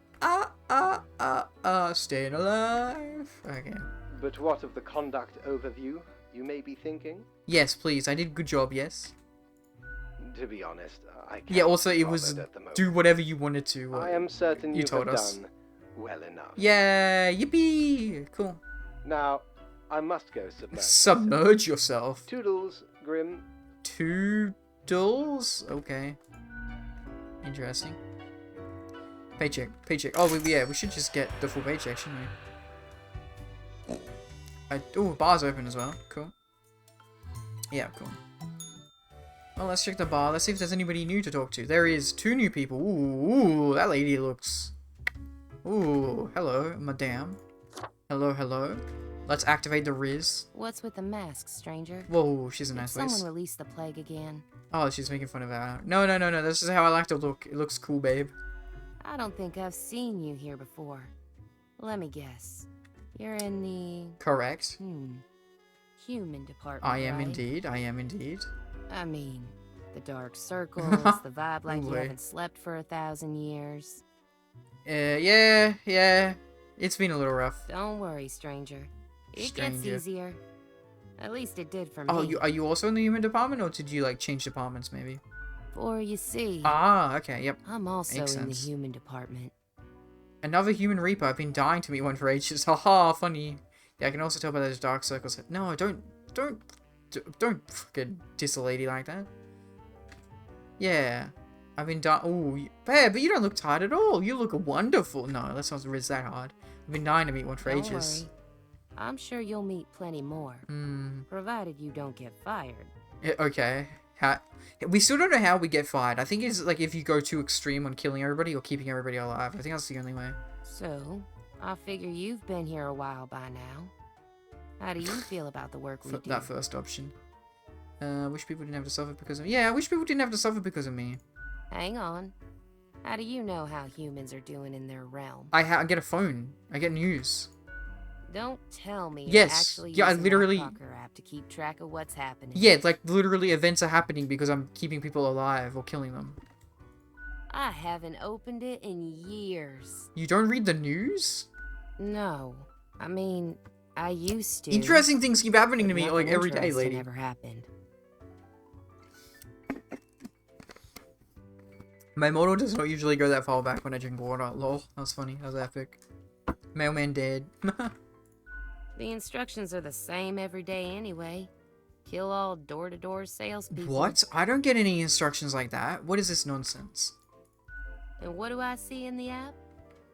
Staying alive. Okay. But what of the conduct overview, you may be thinking? Yes, please. I did a good job, yes. To be honest, I can't Yeah, also, be it was bothered at the moment. do whatever you wanted to. I am certain you you told have us. done well enough. Yeah, yippee! Cool. Now, I must go submerge. Submerge yourself. Toodles, Grim. Toodles? Okay. Interesting. Paycheck. Oh, yeah, we should just get the full paycheck, shouldn't we? Oh, bar's open as well. Cool. Yeah, cool. Well, let's check the bar. Let's see if there's anybody new to talk to. There is 2 new people. Ooh, that lady looks... Ooh, hello, madame. Hello. Let's activate the Riz. What's with the mask, stranger? Whoa, she's a Did nice someone place. release the plague again? Oh, she's making fun of her. No. This is how I like to look. It looks cool, babe. I don't think I've seen you here before. Let me guess. You're in the... Correct. human department, I am right? indeed. I mean, the dark circles, the vibe like you Boy. haven't slept for 1,000 years. Yeah. It's been a little rough. Don't worry, stranger. It Stranger. gets easier. At least it did for Oh, me. are you also in the human department, or did you like change departments maybe? For you see, Ah, okay, yep. I'm also makes in the sense. human department. Another human reaper. I've been dying to meet one for ages. Haha, funny. Yeah, I can also tell by those dark circles. No, don't fucking diss a lady like that. Yeah, I've been dying. Ooh, babe, but you don't look tired at all. You look wonderful. No, let's not riz that hard. I've been dying to meet one for Don't ages. worry. I'm sure you'll meet plenty more. Provided you don't get fired. Okay. We still don't know how we get fired. I think it's like if you go too extreme on killing everybody or keeping everybody alive. I think that's the only way. So, I figure you've been here a while by now. How do you feel about the work we do? That first option. Wish people didn't have to suffer because of me. Yeah, I wish people didn't have to suffer because of me. Hang on. How do you know how humans are doing in their realm? I get a phone. I get news. Don't tell me Yes. you're actually Yeah, I using literally- that Talker app to keep track of what's happening. Yeah, like literally events are happening because I'm keeping people alive or killing them. I haven't opened it in years. You don't read the news? No. I mean, I used to. Interesting things keep happening to but me like nothing every day, interesting lady. Never happened. My model does not usually go that far back when I drink water. Lol, that was funny. That was epic. Mailman dead. The instructions are the same every day anyway. Kill all door-to-door salespeople. What? I don't get any instructions like that. What is this nonsense? And what do I see in the app?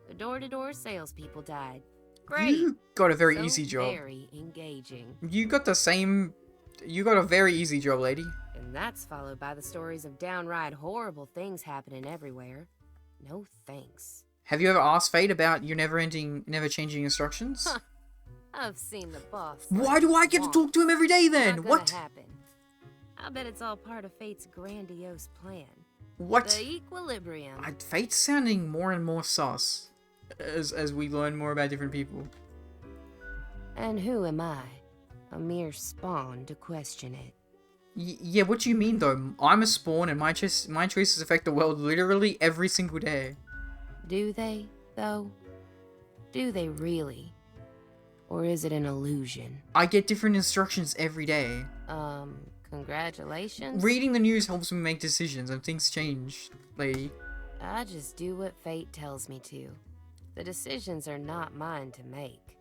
The door-to-door salespeople died. Great. You got a very So easy job. Very engaging. You got a very easy job, lady. And that's followed by the stories of downright horrible things happening everywhere. No thanks. Have you ever asked Fate about your never changing instructions? Huh. I've seen the boss. Why do I get to talk to him every day then? Not What? gonna happen. I bet it's all part of Fate's grandiose plan. What? The equilibrium. Fate's sounding more and more sus as we learn more about different people. And who am I? A mere spawn to question it. Yeah, what do you mean though? I'm a spawn and my choices affect the world literally every single day. Do they, though? Do they really? Or is it an illusion? I get different instructions every day. Congratulations? Reading the news helps me make decisions and things change, lady. I just do what fate tells me to. The decisions are not mine to make.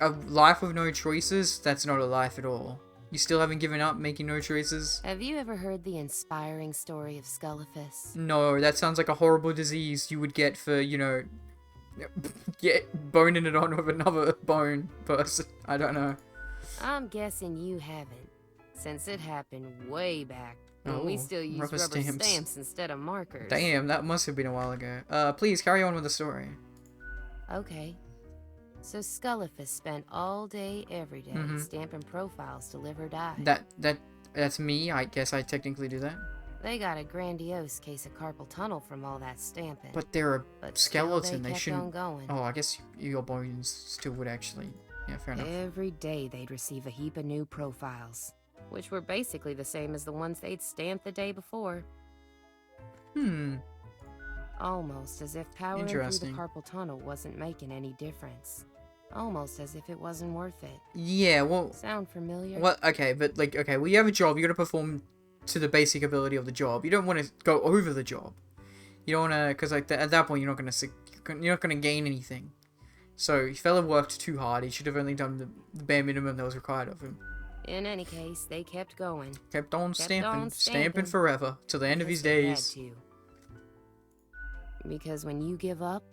A life with no choices? That's not a life at all. You still haven't given up making no choices? Have you ever heard the inspiring story of Scullifus? No, that sounds like a horrible disease you would get for, you know, boning it on with another bone person. I don't know. I'm guessing you haven't, since it happened way back when we still used rubber rubber stamps. stamps instead of markers. Damn, that must have been a while ago. Please carry on with the story. Okay. So Scullifus spent all day, every day, stamping profiles to live or die. That's me. I guess I technically do that. They got a grandiose case of carpal tunnel from all that stamping. But they're a But still, skeleton. they They kept shouldn't. on going. Oh, I guess your bones still would actually. Yeah, fair enough. Every day they'd receive a heap of new profiles, which were basically the same as the ones they'd stamped the day before. Almost as if powering through the Interesting. carpal tunnel wasn't making any difference. Almost as if it wasn't worth it. Yeah, well, Sound familiar? well, okay, but like, okay, well, you have a job. You got to perform to the basic ability of the job. You don't want to go over the job. You don't want to, because like at that point you're not gonna gain anything. So fella worked too hard. He should have only done the bare minimum that was required of him. In any case, they kept going. Kept on stamping stamping. forever till the end of his Because they had days. to. Because when you give up,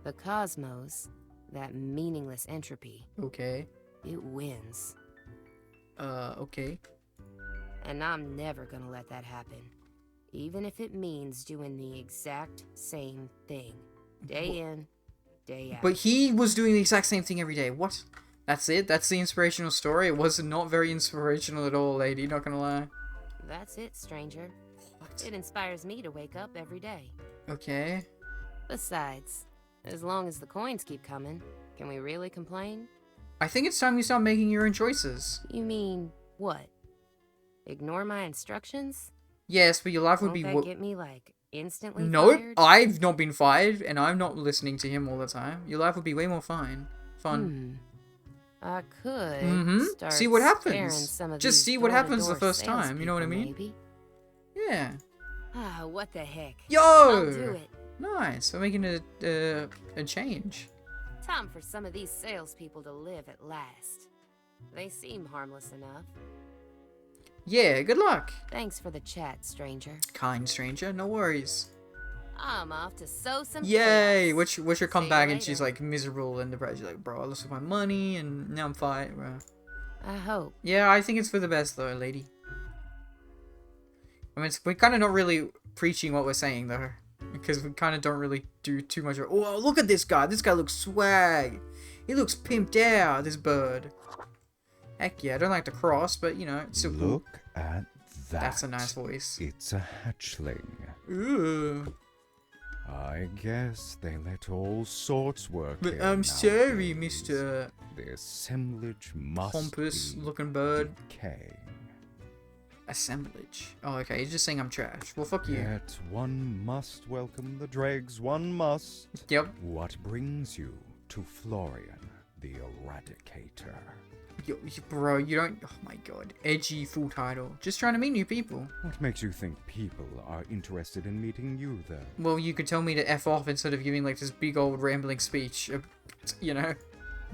the cosmos, that meaningless entropy, Okay. it wins. Okay. And I'm never gonna let that happen. Even if it means doing the exact same thing. Day in, day out. But he was doing the exact same thing every day. What? That's it? That's the inspirational story? It was not very inspirational at all, lady, not gonna lie. That's it, stranger. What? It inspires me to wake up every day. Okay. Besides, as long as the coins keep coming, can we really complain? I think it's time you start making your own choices. You mean, what? Ignore my instructions? Yes, but your life would Won't be... that get me, like, instantly No, fired? I've not been fired, and I'm not listening to him all the time. Your life would be way more fun. I could start See what sparing happens. some of Just these see what happens the door-to-door first time, you know what I mean? salespeople, maybe. Yeah. Ah, what the heck. Yo! I'll do it. Nice. We're making a change. Time for some of these salespeople to live at last. They seem harmless enough. Yeah, good luck. Thanks for the chat, stranger. Kind stranger, no worries. I'm off to sow some Yay! chaos. Which her come See back you and she's later. like miserable and depressed. She's like, bro, I lost my money and now I'm fired. Bro. I hope. Yeah, I think it's for the best though, lady. I mean, we're kind of not really preaching what we're saying though, because we kind of don't really do too much. Oh, look at this guy! This guy looks swag. He looks pimped out. This bird. Heck yeah! I don't like the cross, but you know, it's still cool. Look at that. That's a nice voice. It's a hatchling. Ooh. I guess they let all sorts work But here I'm sorry, nowadays. Mr. The assemblage must Pompous be looking bird. decaying. Assemblage. Oh, okay. He's just saying I'm trash. Well, fuck you. Yet one must welcome the dregs, one must. Yep. What brings you to Florian, the Eradicator? Bro, you don't. Oh my god. Edgy full title. Just trying to meet new people. What makes you think people are interested in meeting you, then? Well, you could tell me to F off instead of giving like this big old rambling speech. You know?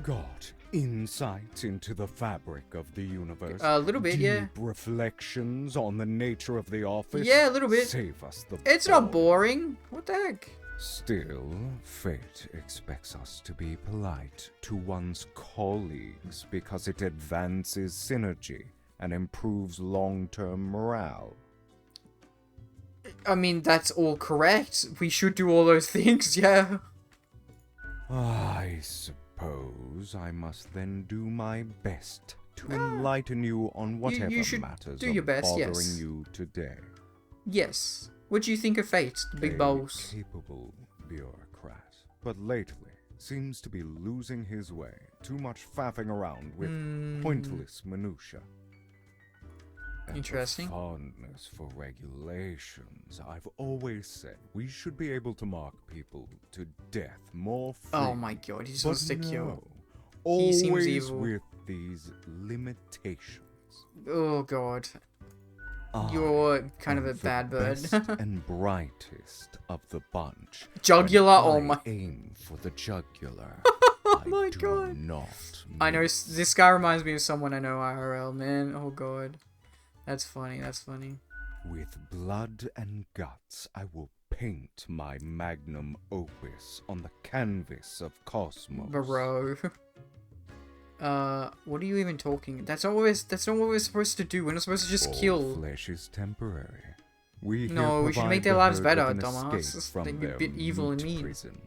Got insight into the fabric of the universe? A little bit, Deep yeah. reflections on the nature of the office? Yeah, a little bit. Save us the It's not bore. boring. What the heck? Still, fate expects us to be polite to one's colleagues because it advances synergy and improves long-term morale. I mean, that's all correct. We should do all those things, yeah. I suppose I must then do my best to enlighten you on whatever should matters do are your best, bothering yes. you today. Yes. What do you think of fate, the big A balls? capable bureaucrat, but lately seems to be losing his way. Too much faffing around with pointless minutiae. And Interesting. the fondness for regulations. I've always said we should be able to mark people to death more freely. Oh my god, he just But wants to kill. no, He seems always evil. with these limitations. Oh god. I You're kind of am a the bad bird. best and brightest of the bunch. Jugular, and oh I my- aim for the jugular. Oh I my do god. not. I know miss. this guy reminds me of someone I know IRL, man. Oh god. That's funny, that's funny. With blood and guts, I will paint my magnum opus on the canvas of cosmos. Bro. What are you even talking? That's not what we're supposed to do. We're not supposed to just All kill. flesh is temporary. We here No, we should provide make their the lives herd better, with an dumbass. escape from They'd be a their bit evil and meat mean. Prison.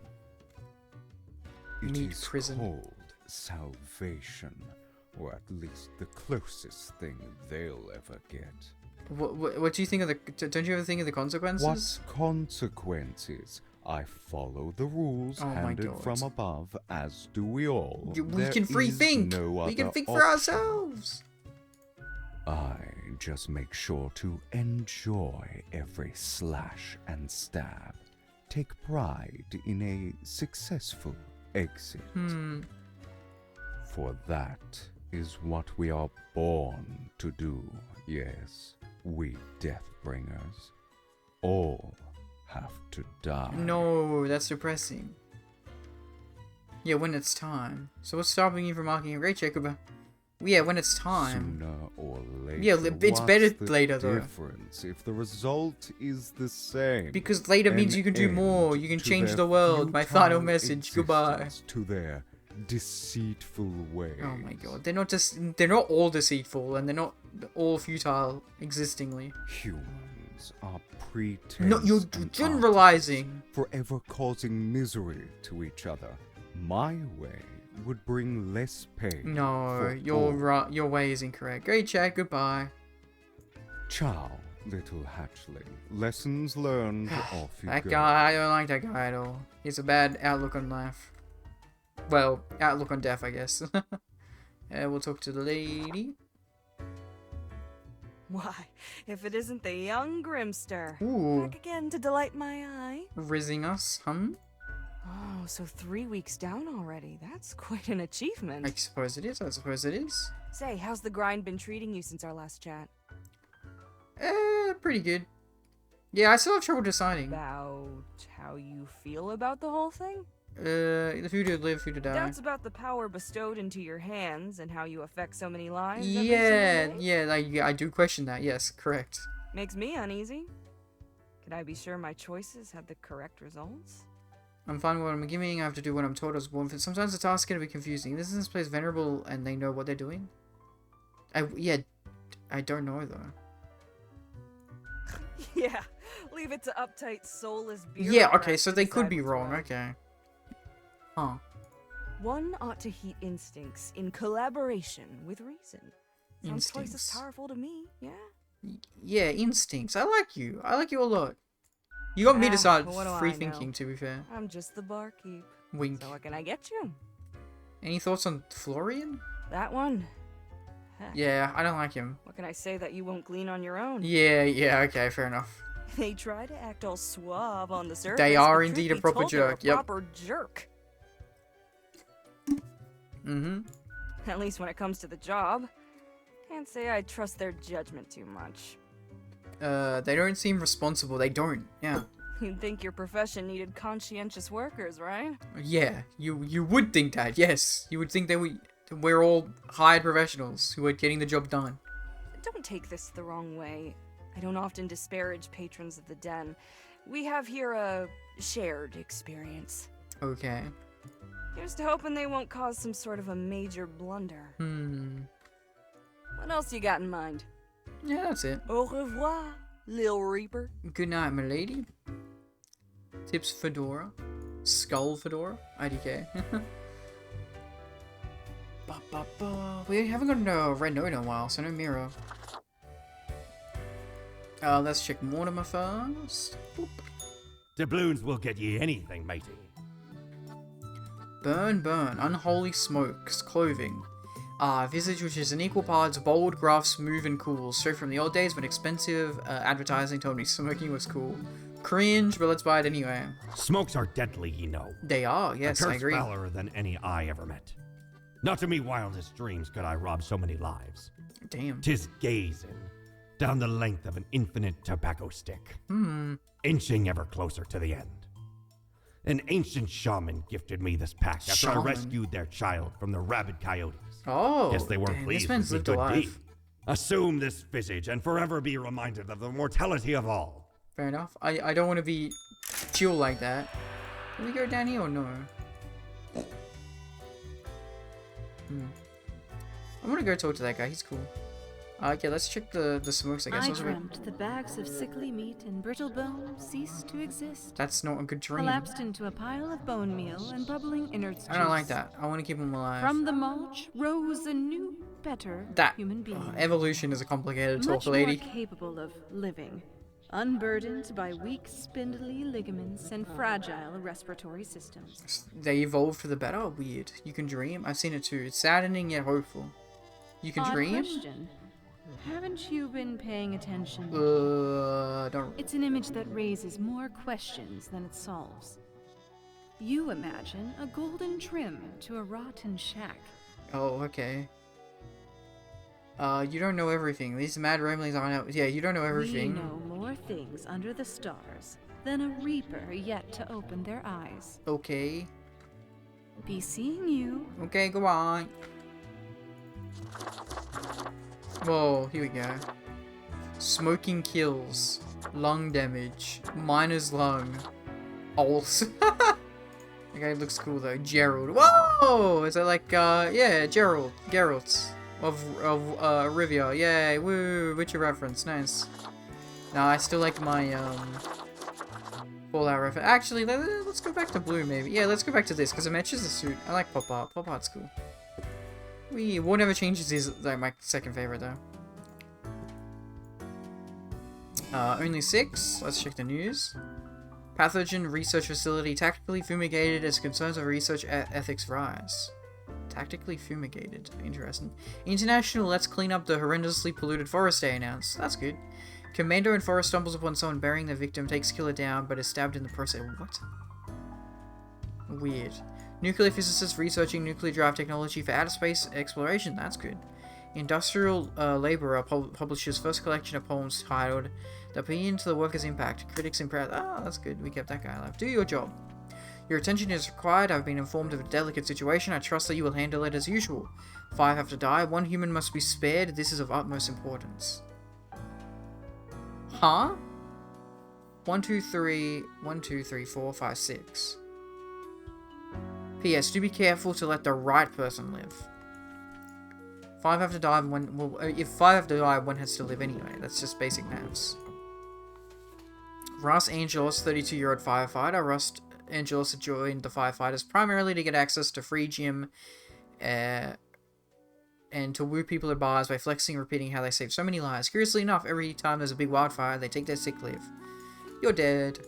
It Meat is prison. called salvation, or at least the closest thing they'll ever get. What do you think of the? Don't you ever think of the consequences? What consequences? I follow the rules Oh my handed God. from above, as do we all. We There can free is think. no We can other think for option. ourselves. I just make sure to enjoy every slash and stab. Take pride in a successful exit. For that is what we are born to do, yes. We Deathbringers all have to die. No, that's depressing. Yeah, when it's time. So what's stopping you from marking a great Jacob? Yeah, when it's time. Sooner or later. Yeah, it's better what's the later, though. difference if the result is the same? Because later means An you can do end more. You can to change their the world. My final futile message. Goodbye. existence, To their deceitful ways. Oh my god. They're not all deceitful and they're not all futile existingly. Humans are pretense. No, you're and generalizing. artifice, forever causing misery to each other. My way would bring less pain. No, for your all. your way is incorrect. Great chat. Goodbye. Ciao, little hatchling. Lessons learned. Off you That go. guy, I don't like that guy at all. He has a bad outlook on life. Well, outlook on death, I guess. We'll talk to the lady. Why, if it isn't the young Grimster. Ooh, Back again to delight my eye. rizzing us, Oh, so 3 weeks down already. That's quite an achievement. I suppose it is. I suppose it is. Say, how's the grind been treating you since our last chat? Pretty good. Yeah, I still have trouble deciding. About how you feel about the whole thing? Who to live, who to die. Doubts about the power bestowed into your hands and how you affect so many lives. every Yeah, single day? yeah, yeah, I do question that. Yes, correct. Makes me uneasy. Can I be sure my choices had the correct results? I'm fine with what I'm giving. I have to do what I'm told. Sometimes the tasks can be confusing. Isn't this place venerable and they know what they're doing? I don't know though. Yeah, leave it to uptight, soulless beer. Yeah, okay, rats so to they could decide be what's wrong. right. Okay. Huh. One ought to heat instincts in collaboration with reason. Sounds twice as Instincts. powerful to me, yeah? Yeah, instincts. I like you. I like you a lot. You got me to start what do I free know? thinking, to be fair. I'm just the barkeep. Wink. So what can I get you? Any thoughts on Florian? That one. Heck, Yeah, I don't like him. What can I say that you won't glean on your own? Yeah, okay, fair enough. They try to act all suave on the surface. They are but indeed truth a be proper told, they're jerk, A yep. proper jerk. Mm-hmm. At least when it comes to the job. Can't say I trust their judgment too much. They don't seem responsible. They don't. Yeah. You'd think your profession needed conscientious workers, right? Yeah, you would think that, yes. You would think that we're all hired professionals who are getting the job done. Don't take this the wrong way. I don't often disparage patrons of the den. We have here a shared experience. Okay. Here's to hoping they won't cause some sort of a major blunder. What else you got in mind? Yeah, that's it. Au revoir, Lil Reaper. Good night, milady. Tips Fedora. Skull Fedora. IDK. We haven't gotten a red note in a while, so no mirror. Let's check Mortimer first. Boop. Doubloons will get ye anything, matey. Burn, burn. Unholy smokes. Clothing. Visage which is in equal parts bold, gruff, smooth, and cool. Straight from the old days when expensive advertising told me smoking was cool. Cringe, but let's buy it anyway. Smokes are deadly, ye know. They are, yes, A I curse agree. fouler than any I ever met. Not to me wildest dreams could I rob so many lives. Damn. 'Tis gazing down the length of an infinite tobacco stick, inching ever closer to the end. An ancient shaman gifted me this pack after Shaman? I rescued their child from the rabid coyotes. Oh, Guess they weren't damn, pleased this man's with lived the a good life. deed. Assume this visage and forever be reminded of the mortality of all. Fair enough. I don't want to be chill like that. Can we go down here or no? I'm gonna go talk to that guy. He's cool. Okay, let's check the smokes, I guess. I Also, wait, dreamt the bags of sickly meat and brittle bone ceased to exist. that's not a good dream. Collapsed into a pile of bone meal and bubbling innards I don't like juice. that. I want to keep him alive. From the mulch rose a new, better that human being. evolution is a complicated talk, Much lady. more capable of living, unburdened by weak, spindly ligaments and fragile respiratory systems. They evolved for the better. Weird. You can dream. I've seen it too. It's saddening yet hopeful. You can Odd dream. question. Haven't you been paying attention? Don't. It's an image that raises more questions than it solves. You imagine a golden trim to a rotten shack. Oh, okay. You don't know everything. These mad ramblings aren't. Yeah, you don't know everything. We know more things under the stars than a reaper yet to open their eyes. Okay. Be seeing you. Okay, go on. Whoa, here we go. Smoking kills. Lung damage. Miner's lung. Ulce. Okay, it looks cool though. Gerald. Whoa! Is that like, yeah, Gerald. Geralt. Of Rivia. Yay, woo, Witcher reference. Nice. Nah, I still like my, Fallout reference. Actually, let's go back to blue, maybe. Yeah, let's go back to this, because it matches the suit. I like Pop Art. Pop Art's cool. Whatever changes is like my second favorite though. Only 6. Let's check the news. Pathogen research facility tactically fumigated as concerns of research ethics rise. Tactically fumigated. Interesting. International Let's Clean Up the Horrendously Polluted Forest Day announced. That's good. Commando in forest stumbles upon someone burying their victim, takes killer down, but is stabbed in the process. What? Weird. Nuclear physicists researching nuclear drive technology for outer space exploration. That's good. Industrial laborer publishes first collection of poems titled "The Opinion to the Worker's Impact." Critics impressed. Ah, that's good. We kept that guy alive. Do your job. Your attention is required. I've been informed of a delicate situation. I trust that you will handle it as usual. 5 have to die. 1 human must be spared. This is of utmost importance. Huh? 1, 2, 3. 1, 2, 3, 4, 5, 6. P.S. Do be careful to let the right person live. 5 have to die, and 1... Well, if 5 have to die, 1 has to live anyway. That's just basic maths. Russ Angelos, 32-year-old firefighter. Russ Angelos joined the firefighters primarily to get access to free gym and to woo people at bars by flexing and repeating how they saved so many lives. Curiously enough, every time there's a big wildfire, they take their sick leave. You're dead.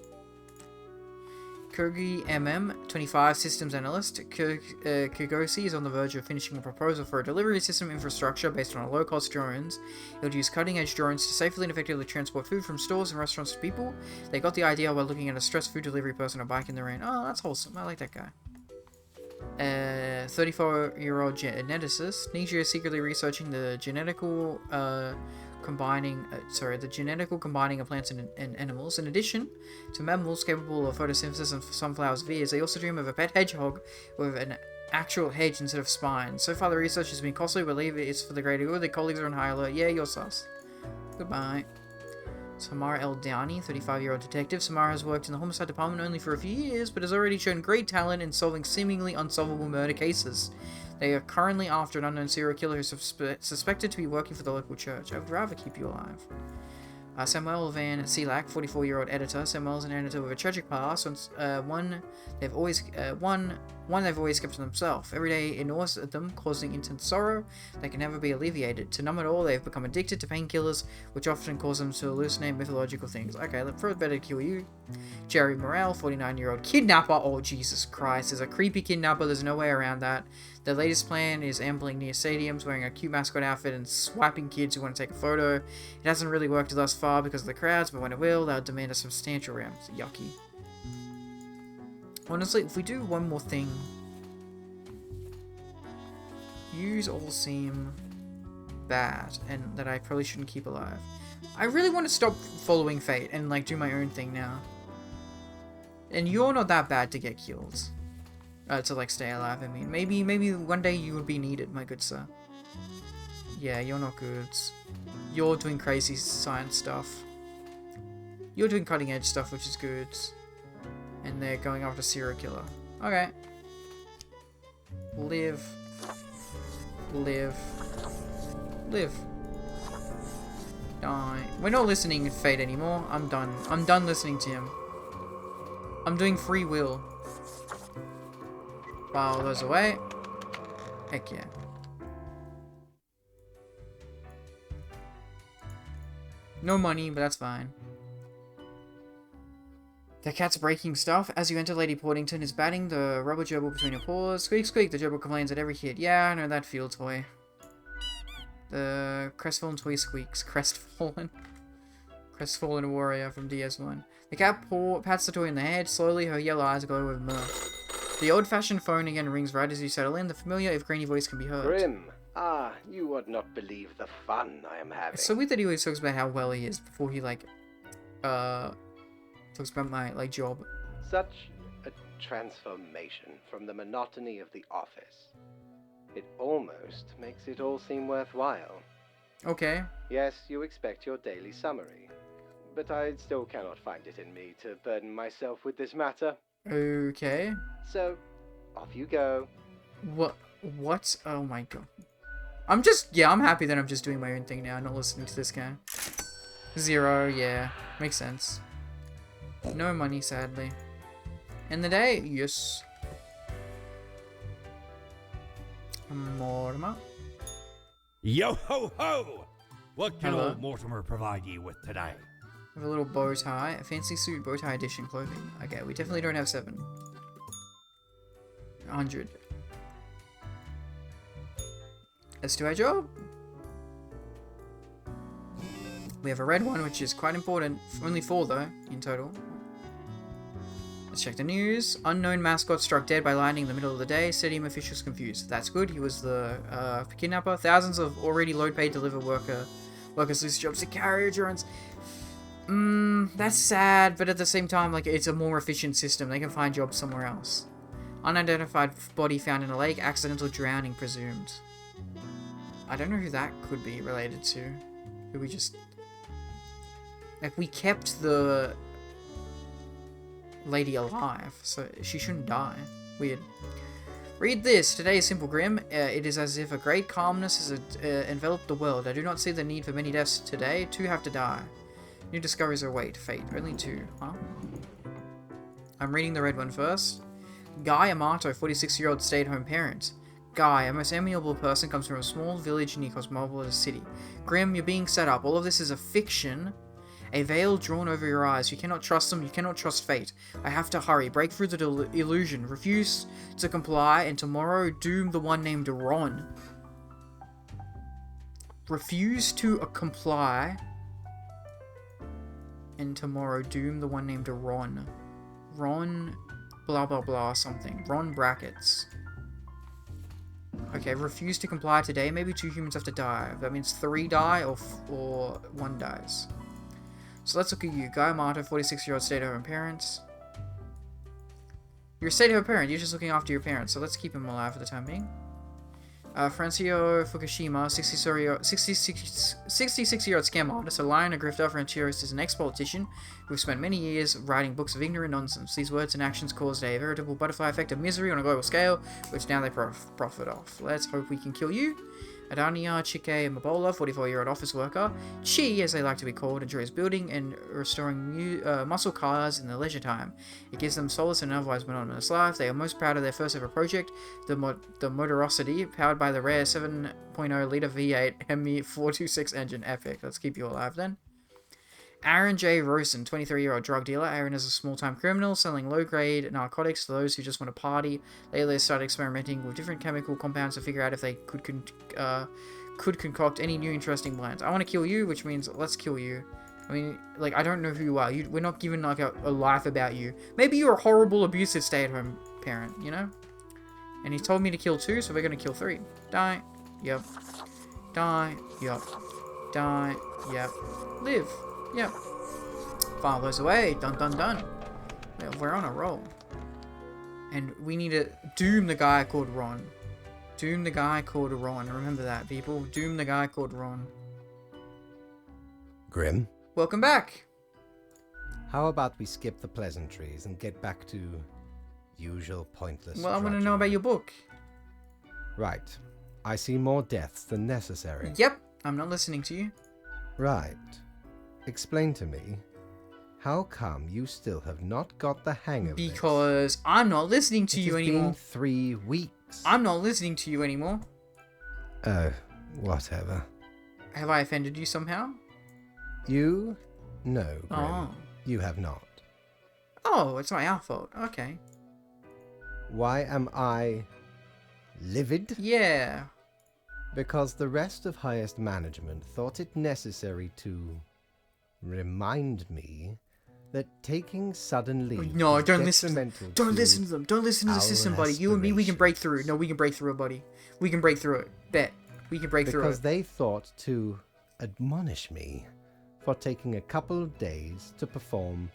Kogi MM, 25 systems analyst. Kigosi is on the verge of finishing a proposal for a delivery system infrastructure based on low-cost drones. It would use cutting-edge drones to safely and effectively transport food from stores and restaurants to people. They got the idea while looking at a stressed food delivery person on a bike in the rain. Oh, that's wholesome. I like that guy. 34-year-old geneticist. Niger is secretly researching the genetical combining of plants and animals. In addition to mammals capable of photosynthesis and sunflowers' veers, they also dream of a pet hedgehog with an actual hedge instead of spines. So far, the research has been costly, but believe it's for the greater good. Their colleagues are on high alert. Yeah, you're sus. Goodbye. Samara El Dani, 35-year-old detective. Samara has worked in the homicide department only for a few years, but has already shown great talent in solving seemingly unsolvable murder cases. They are currently after an unknown serial killer who's suspected to be working for the local church. I would rather keep you alive. Samuel Van Selak, 44-year-old editor. Samuel's an editor with a tragic past, one they've always kept to themselves. Every day gnaws at them, causing intense sorrow that can never be alleviated. To numb it all, they've become addicted to painkillers, which often cause them to hallucinate mythological things. Okay, let's better kill you. Jerry Morrell, 49-year-old kidnapper. Oh, Jesus Christ. There's a creepy kidnapper. There's no way around that. Their latest plan is ambling near stadiums, wearing a cute mascot outfit and swiping kids who want to take a photo. It hasn't really worked thus far because of the crowds, but when it will, they'll demand a substantial round. Yucky. Honestly, if we do one more thing, yous all seem bad and that I probably shouldn't keep alive. I really want to stop following fate and like do my own thing now. And you're not that bad to get killed. To like stay alive, I mean. Maybe one day you would be needed, my good sir. Yeah, you're not good. You're doing crazy science stuff. You're doing cutting edge stuff, which is good. And they're going after serial killer. Okay. Live. Live. Live. Die. We're not listening to Fate anymore. I'm done. I'm done listening to him. I'm doing free will. File those away. Heck yeah. No money, but that's fine. The cat's breaking stuff. As you enter, Lady Portington is batting the rubber gerbil between your paws. Squeak, squeak. The gerbil complains at every hit. Yeah, I know that feel toy. The crestfallen toy squeaks. Crestfallen. Crestfallen warrior from DS1. The cat pats the toy in the head. Slowly, her yellow eyes glow with mirth. The old-fashioned phone again rings right as you settle in. The familiar, if grainy voice can be heard. Grim, you would not believe the fun I am having. It's so weird that he always talks about how well he is before he, like, talks about my, like, job. Such a transformation from the monotony of the office. It almost makes it all seem worthwhile. Okay. Yes, you expect your daily summary, but I still cannot find it in me to burden myself with this matter. Okay. So, off you go. What? Oh my god. I'm happy that I'm just doing my own thing now, not listening to this guy. 0, yeah. Makes sense. No money, sadly. End the day? Yes. Mortimer? Yo ho ho! What can Hello? old Mortimer provide you with today? With a little bow tie, a fancy suit bow tie edition clothing. Okay, we definitely don't have 7. 100. Let's do our job. We have a red one, which is quite important. Only 4 though, in total. Let's check the news. Unknown mascot struck dead by lightning in the middle of the day. Stadium officials confused. That's good. He was the kidnapper. Thousands of already low-paid deliver workers lose jobs to carriage errands. That's sad, but at the same time, like, it's a more efficient system. They can find jobs somewhere else. Unidentified body found in a lake. Accidental drowning presumed. I don't know who that could be related to. Who we just... Like, we kept the lady alive, so she shouldn't die. Weird. Read this. Today is simple, Grim. It is as if a great calmness has enveloped the world. I do not see the need for many deaths today. 2 have to die. New discoveries await. Fate. Only 2. Huh? I'm reading the red one first. Guy Amato, 46-year-old stay-at-home parent. Guy, a most amiable person, comes from a small village near Cosmopolis City. Grim, you're being set up. All of this is a fiction. A veil drawn over your eyes. You cannot trust them. You cannot trust fate. I have to hurry. Break through the illusion. Refuse to comply, and tomorrow doom the one named Ron. Refuse to comply, and tomorrow doom the one named Ron. Ron blah blah blah something. Ron brackets. Okay, refuse to comply today. Maybe 2 humans have to die. That means 3 die or 1 dies. So let's look at you. Guy Amato, 46-year-old stay-at-home parents. You're a stay-at-home parent. You're just looking after your parents. So let's keep him alive for the time being. Francio Fukushima, 66-year-old scam artist, a liar and a grifter. Francio is an ex-politician who spent many years writing books of ignorant nonsense. These words and actions caused a veritable butterfly effect of misery on a global scale, which now they profit off. Let's hope we can kill you. Adania Chike Mabola, 44-year-old office worker. Chi, as they like to be called, enjoys building and restoring muscle cars in their leisure time. It gives them solace in an otherwise monotonous life. They are most proud of their first ever project, the Motorosity, powered by the rare 7.0-litre V8 Hemi 426 engine. Epic. Let's keep you alive then. Aaron J. Rosen, 23-year-old drug dealer. Aaron is a small-time criminal selling low-grade narcotics to those who just want to party. Lately, they started experimenting with different chemical compounds to figure out if they could concoct any new interesting blends. I want to kill you, which means let's kill you. I mean, like, I don't know who you are. We're not given, like, a life about you. Maybe you're a horrible, abusive stay-at-home parent, you know? And he told me to kill 2, so we're going to kill 3. Die. Yep. Die. Yep. Die. Yep. Live. Yep. File those away. Dun dun dun. We're on a roll. And we need to doom the guy called Ron. Doom the guy called Ron. Remember that, people. Doom the guy called Ron. Grim, Welcome back. how about we skip the pleasantries and get back to usual pointless Well, I want to know drudgery? about your book. Right. I see more deaths than necessary. Yep. I'm not listening to you. Right. Explain to me, how come you still have not got the hang of this? Because I'm not listening to It you has anymore. been 3 weeks. I'm not listening to you anymore. Oh, whatever. Have I offended you somehow? You? No, Grim. Oh. You have not. Oh, it's not our fault. Okay. Why am I livid? Yeah. Because the rest of highest management thought it necessary to remind me that taking sudden leave No, is don't listen to them. detrimental Don't to listen to them. Don't listen to the our system, buddy. You and me, we can break through. aspirations. No, we can break through it, buddy. We can break through it. Bet. We can break through Because it. they thought to admonish me for taking a couple of days to perform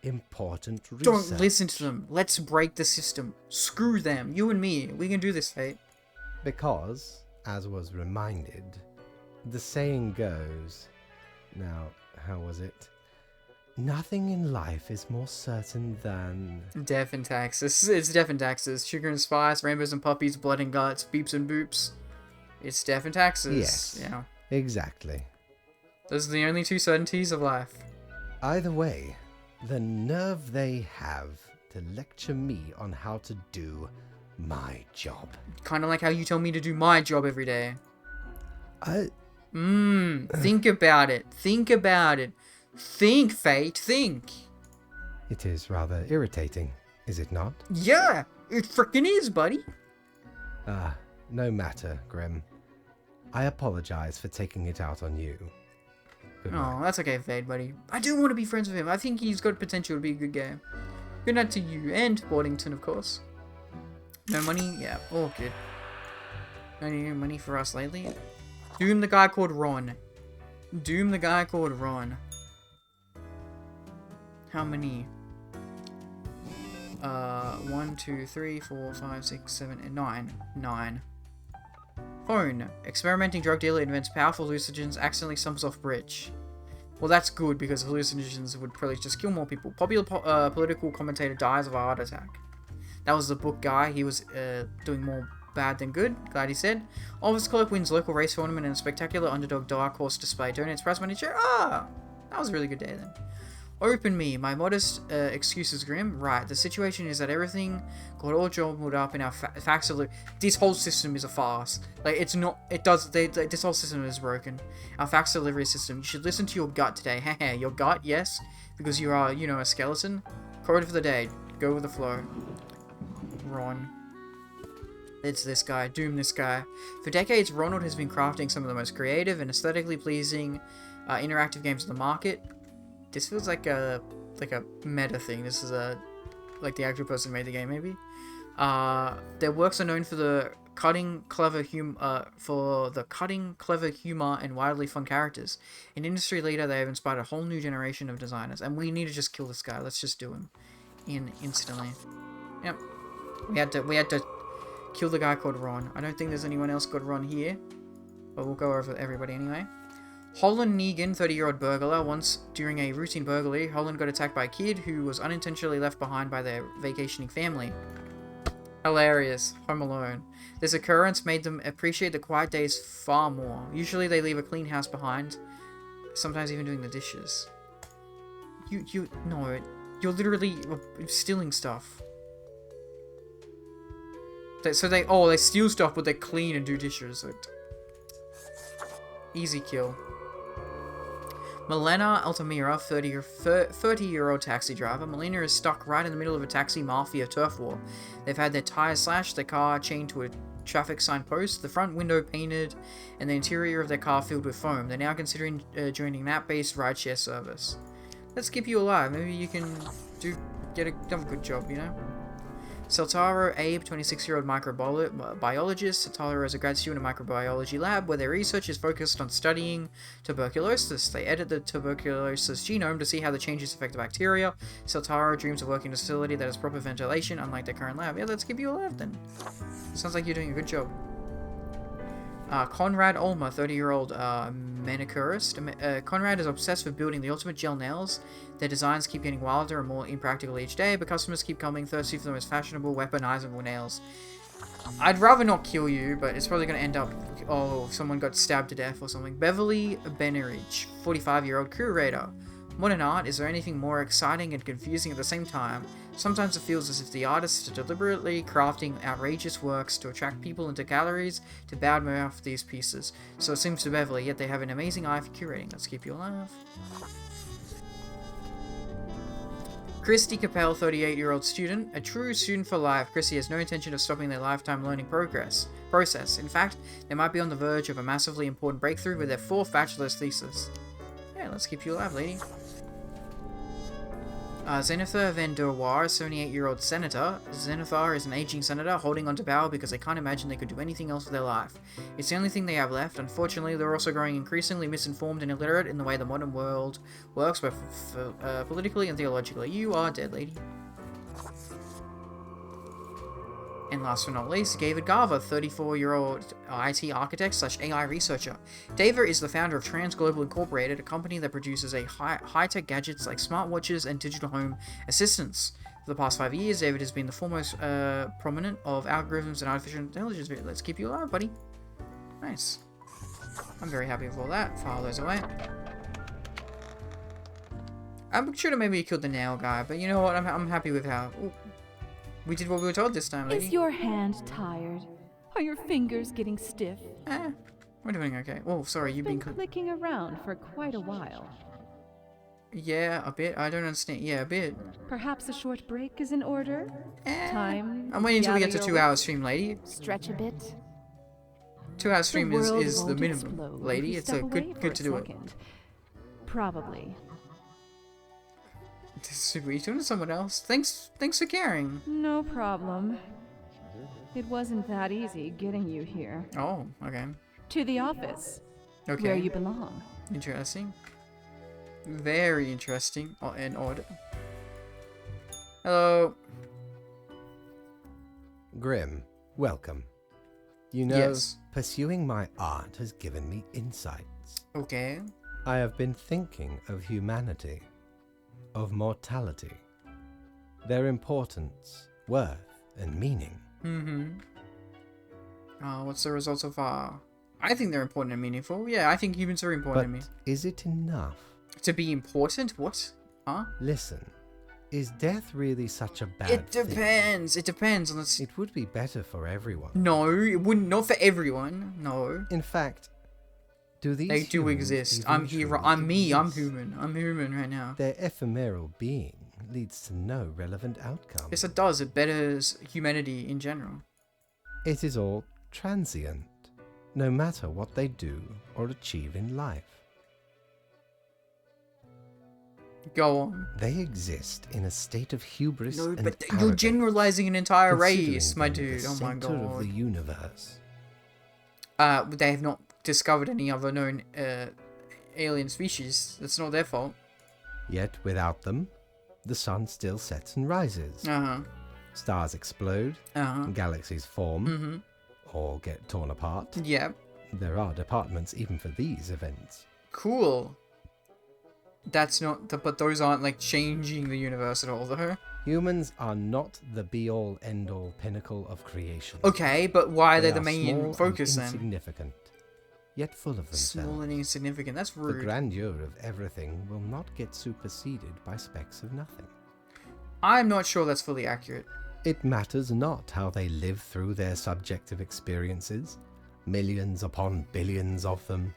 important research. Don't listen to them. Let's break the system. Screw them. You and me. We can do this, Fate. Because, as was reminded, the saying goes... Now, how was it? Nothing in life is more certain than... Death and taxes. It's death and taxes. Sugar and spice, rainbows and puppies, blood and guts, beeps and boops. It's death and taxes. Yes. Yeah. Exactly. Those are the only 2 certainties of life. Either way, the nerve they have to lecture me on how to do my job. Kind of like how you tell me to do my job every day. I... Think about it. Think about it. Think, Fate. Think. It is rather irritating, is it not? Yeah, it frickin' is, buddy. Ah, no matter, Grim. I apologize for taking it out on you. Good night. Oh, that's okay, Fade, buddy. I do want to be friends with him. I think he's got potential to be a good guy. Good night to you and Boardington, of course. No money? Yeah, all good. Any money for us lately? Doom the guy called Ron. Doom the guy called Ron. How many? 1, 2, 3, 4, 5, 6, 7, and 9. 9. Phone. Experimenting drug dealer invents powerful hallucinogens, accidentally stumbles off bridge. Well, that's good because hallucinogens would probably just kill more people. Popular political commentator dies of a heart attack. That was the book guy. He was doing more bad than good. Glad he said. Office clerk wins local race tournament in a spectacular underdog dark horse display. Donates prize money chair. Ah, that was a really good day then. Open me. My modest excuse is grim. Right. The situation is that everything got all jumbled up in our fax delivery. This whole system is a farce. Like, it's not. It does. This whole system is broken. Our fax delivery system. You should listen to your gut today. Haha. Your gut, yes, because you are, you know, a skeleton. Code for the day. Go with the flow. Ron. It's this guy. Doom this guy. For decades, Ronald has been crafting some of the most creative and aesthetically pleasing interactive games on the market. This feels like a meta thing. This is like the actual person who made the game, maybe. Their works are known for the cutting, clever humor, and wildly fun characters. An industry leader, they have inspired a whole new generation of designers, and we need to just kill this guy. Let's just do him, instantly. Yep. We had to kill the guy called Ron. I don't think there's anyone else called Ron here, but we'll go over everybody anyway. Holland Negan, 30-year-old burglar. Once, during a routine burglary, Holland got attacked by a kid who was unintentionally left behind by their vacationing family. Hilarious. Home Alone. This occurrence made them appreciate the quiet days far more. Usually they leave a clean house behind, sometimes even doing the dishes. No, you're literally stealing stuff. They steal stuff, but they clean and do dishes. Easy kill. Milena Altamira, 30-year-old taxi driver. Milena is stuck right in the middle of a taxi mafia turf war. They've had their tires slashed, their car chained to a traffic sign post, the front window painted, and the interior of their car filled with foam. They're now considering joining an app-based rideshare service. Let's keep you alive. Maybe you can have a good job, you know? Saltaro Abe, 26-year-old microbiologist. Saltaro is a grad student in a microbiology lab where their research is focused on studying tuberculosis. They edit the tuberculosis genome to see how the changes affect the bacteria. Saltaro dreams of working in a facility that has proper ventilation, unlike their current lab. Yeah, let's keep you alive then. Sounds like you're doing a good job. Conrad Olmer, 30-year-old manicurist. Conrad is obsessed with building the ultimate gel nails. Their designs keep getting wilder and more impractical each day, but customers keep coming thirsty for the most fashionable, weaponizable nails. I'd rather not kill you, but it's probably going to end up... Oh, someone got stabbed to death or something. Beverly Beneridge, 45-year-old curator. Modern art, is there anything more exciting and confusing at the same time? Sometimes it feels as if the artists are deliberately crafting outrageous works to attract people into galleries to badmouth these pieces. So it seems to Beverly, yet they have an amazing eye for curating. Let's keep you alive. Christy Capel, 38-year-old student. A true student for life, Christy has no intention of stopping their lifetime learning process. In fact, they might be on the verge of a massively important breakthrough with their 4th bachelor's thesis. Yeah, let's keep you alive, lady. Zenithar Van der Waar, 78-year-old senator. Zenithar is an aging senator holding on to power because they can't imagine they could do anything else with their life. It's the only thing they have left. Unfortunately, they're also growing increasingly misinformed and illiterate in the way the modern world works, both politically and theologically. You are dead, lady. And last but not least, David Garver, 34-year-old IT architect / AI researcher. David is the founder of TransGlobal Incorporated, a company that produces high-tech gadgets like smartwatches and digital home assistants. For the past 5 years, David has been the foremost prominent of algorithms and artificial intelligence. Let's keep you alive, buddy. Nice. I'm very happy with all that. File those away. I'm sure that maybe he killed the nail guy, but you know what? I'm happy with how... Ooh. We did what we were told this time, lady. Is your hand tired? Are your fingers getting stiff? We're doing okay. Oh, sorry, you've been clicking around for quite a while. Yeah, a bit. I don't understand. Yeah, a bit. Perhaps a short break is in order? Time. I'm waiting until we get to 2-hour stream, lady. Stretch a bit. 2-hour stream is the minimum, lady. It's a good to do it. Probably. Were you doing to someone else? Thanks for caring. No problem. It wasn't that easy getting you here. Oh, okay. To the office. Okay. Where you belong. Interesting. Very interesting and odd. Hello. Grim, welcome. You know, yes. Pursuing my art has given me insights. Okay. I have been thinking of humanity. Of mortality, their importance, worth, and meaning. What's the result so far? I think they're important and meaningful. Yeah, I think humans are important to me. Is it enough? To be important? What? Huh? Listen, is death really such a bad thing? It depends. It depends on the... It would be better for everyone. No, it wouldn't. Not for everyone. No. In fact... They do exist. I'm here. I'm me. I'm human. I'm human right now. Their ephemeral being leads to no relevant outcome. Yes, it does. It betters humanity in general. It is all transient, no matter what they do or achieve in life. Go on. They exist in a state of hubris and but you're generalizing an entire race, my dude. Oh my god. Center of the universe. They have not discovered any other known alien species. That's not their fault. Yet without them, the sun still sets and rises. Stars explode, galaxies form, or get torn apart. Yeah. There are departments even for these events. Cool. That's not... But those aren't, like, changing the universe at all, though. Humans are not the be-all, end-all pinnacle of creation. Okay, but why are they the are main small focus and then? insignificant, yet full of themselves. Small and insignificant. That's The rude. grandeur of everything will not get superseded by specks of nothing. I'm not sure that's fully accurate. It matters not how they live through their subjective experiences, millions upon billions of them,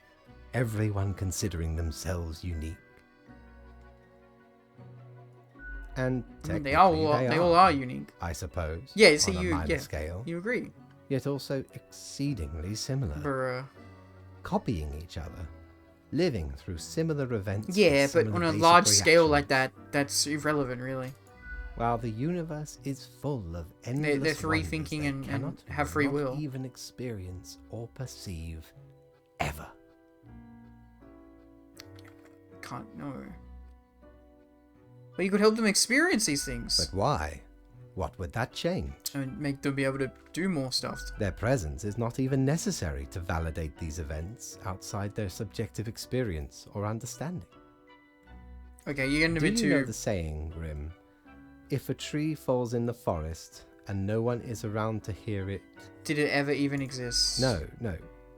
everyone considering themselves unique. And They technically all are unique. I suppose. Yeah, so on a minor scale, you agree. yet also exceedingly similar, Bruh. copying each other, living through similar events. with Yeah, but similar on a basic large scale like reactions. that, that's irrelevant, really. While the universe is full of endless they're free wonders thinking they and cannot have free not will. even experience or perceive ever. Can't know. But you could help them experience these things But why? What would that change? and make them be able to do more stuff. Their presence is not even necessary to validate these events outside their subjective experience or understanding. Okay, you're getting a Do bit you know too. the saying, Grim? If a tree falls in the forest and no one is around to hear it... Did it ever even exist? No.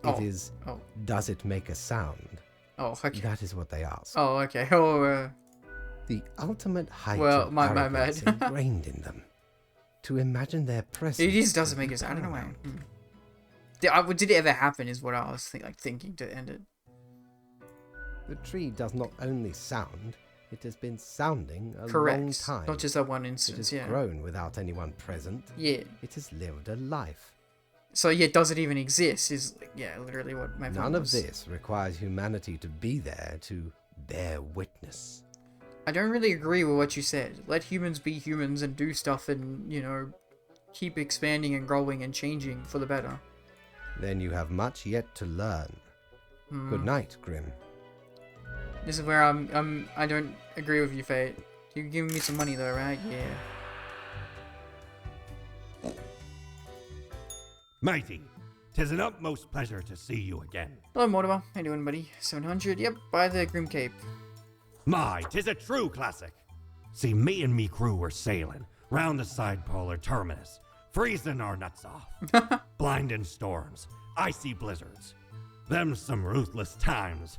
Oh. It is, Oh. does it make a sound? Oh, okay. That is what they ask. Oh, okay. Oh, The ultimate height Well, of my arrogance bad. ingrained in them. To imagine their presence... it just doesn't would make be a sound. I don't know. paramount. Did it ever happen? Is what I was thinking to end it. The tree does not only sound, it has been sounding a long Correct. time. Not just that one It instance. has Yeah. grown without anyone present. Yeah. It has lived a life. So yeah, does it even exist? Is yeah, literally what my point None of was. this requires humanity to be there to bear witness. I don't really agree with what you said. Let humans be humans and do stuff and, you know, keep expanding and growing and changing for the better. Then you have much yet to learn. Good night, Grim. This is where I don't agree with you, Fate. You're giving me some money though, right? Yeah. Mighty, 'tis an utmost pleasure to see you again. Hello, Mortimer. How you doing, buddy? 700. Yep, buy the Grim Cape. My, 'tis a true classic. See, me and me crew were sailing round the side polar terminus, freezing our nuts off. Blinding storms, icy blizzards. Them's some ruthless times.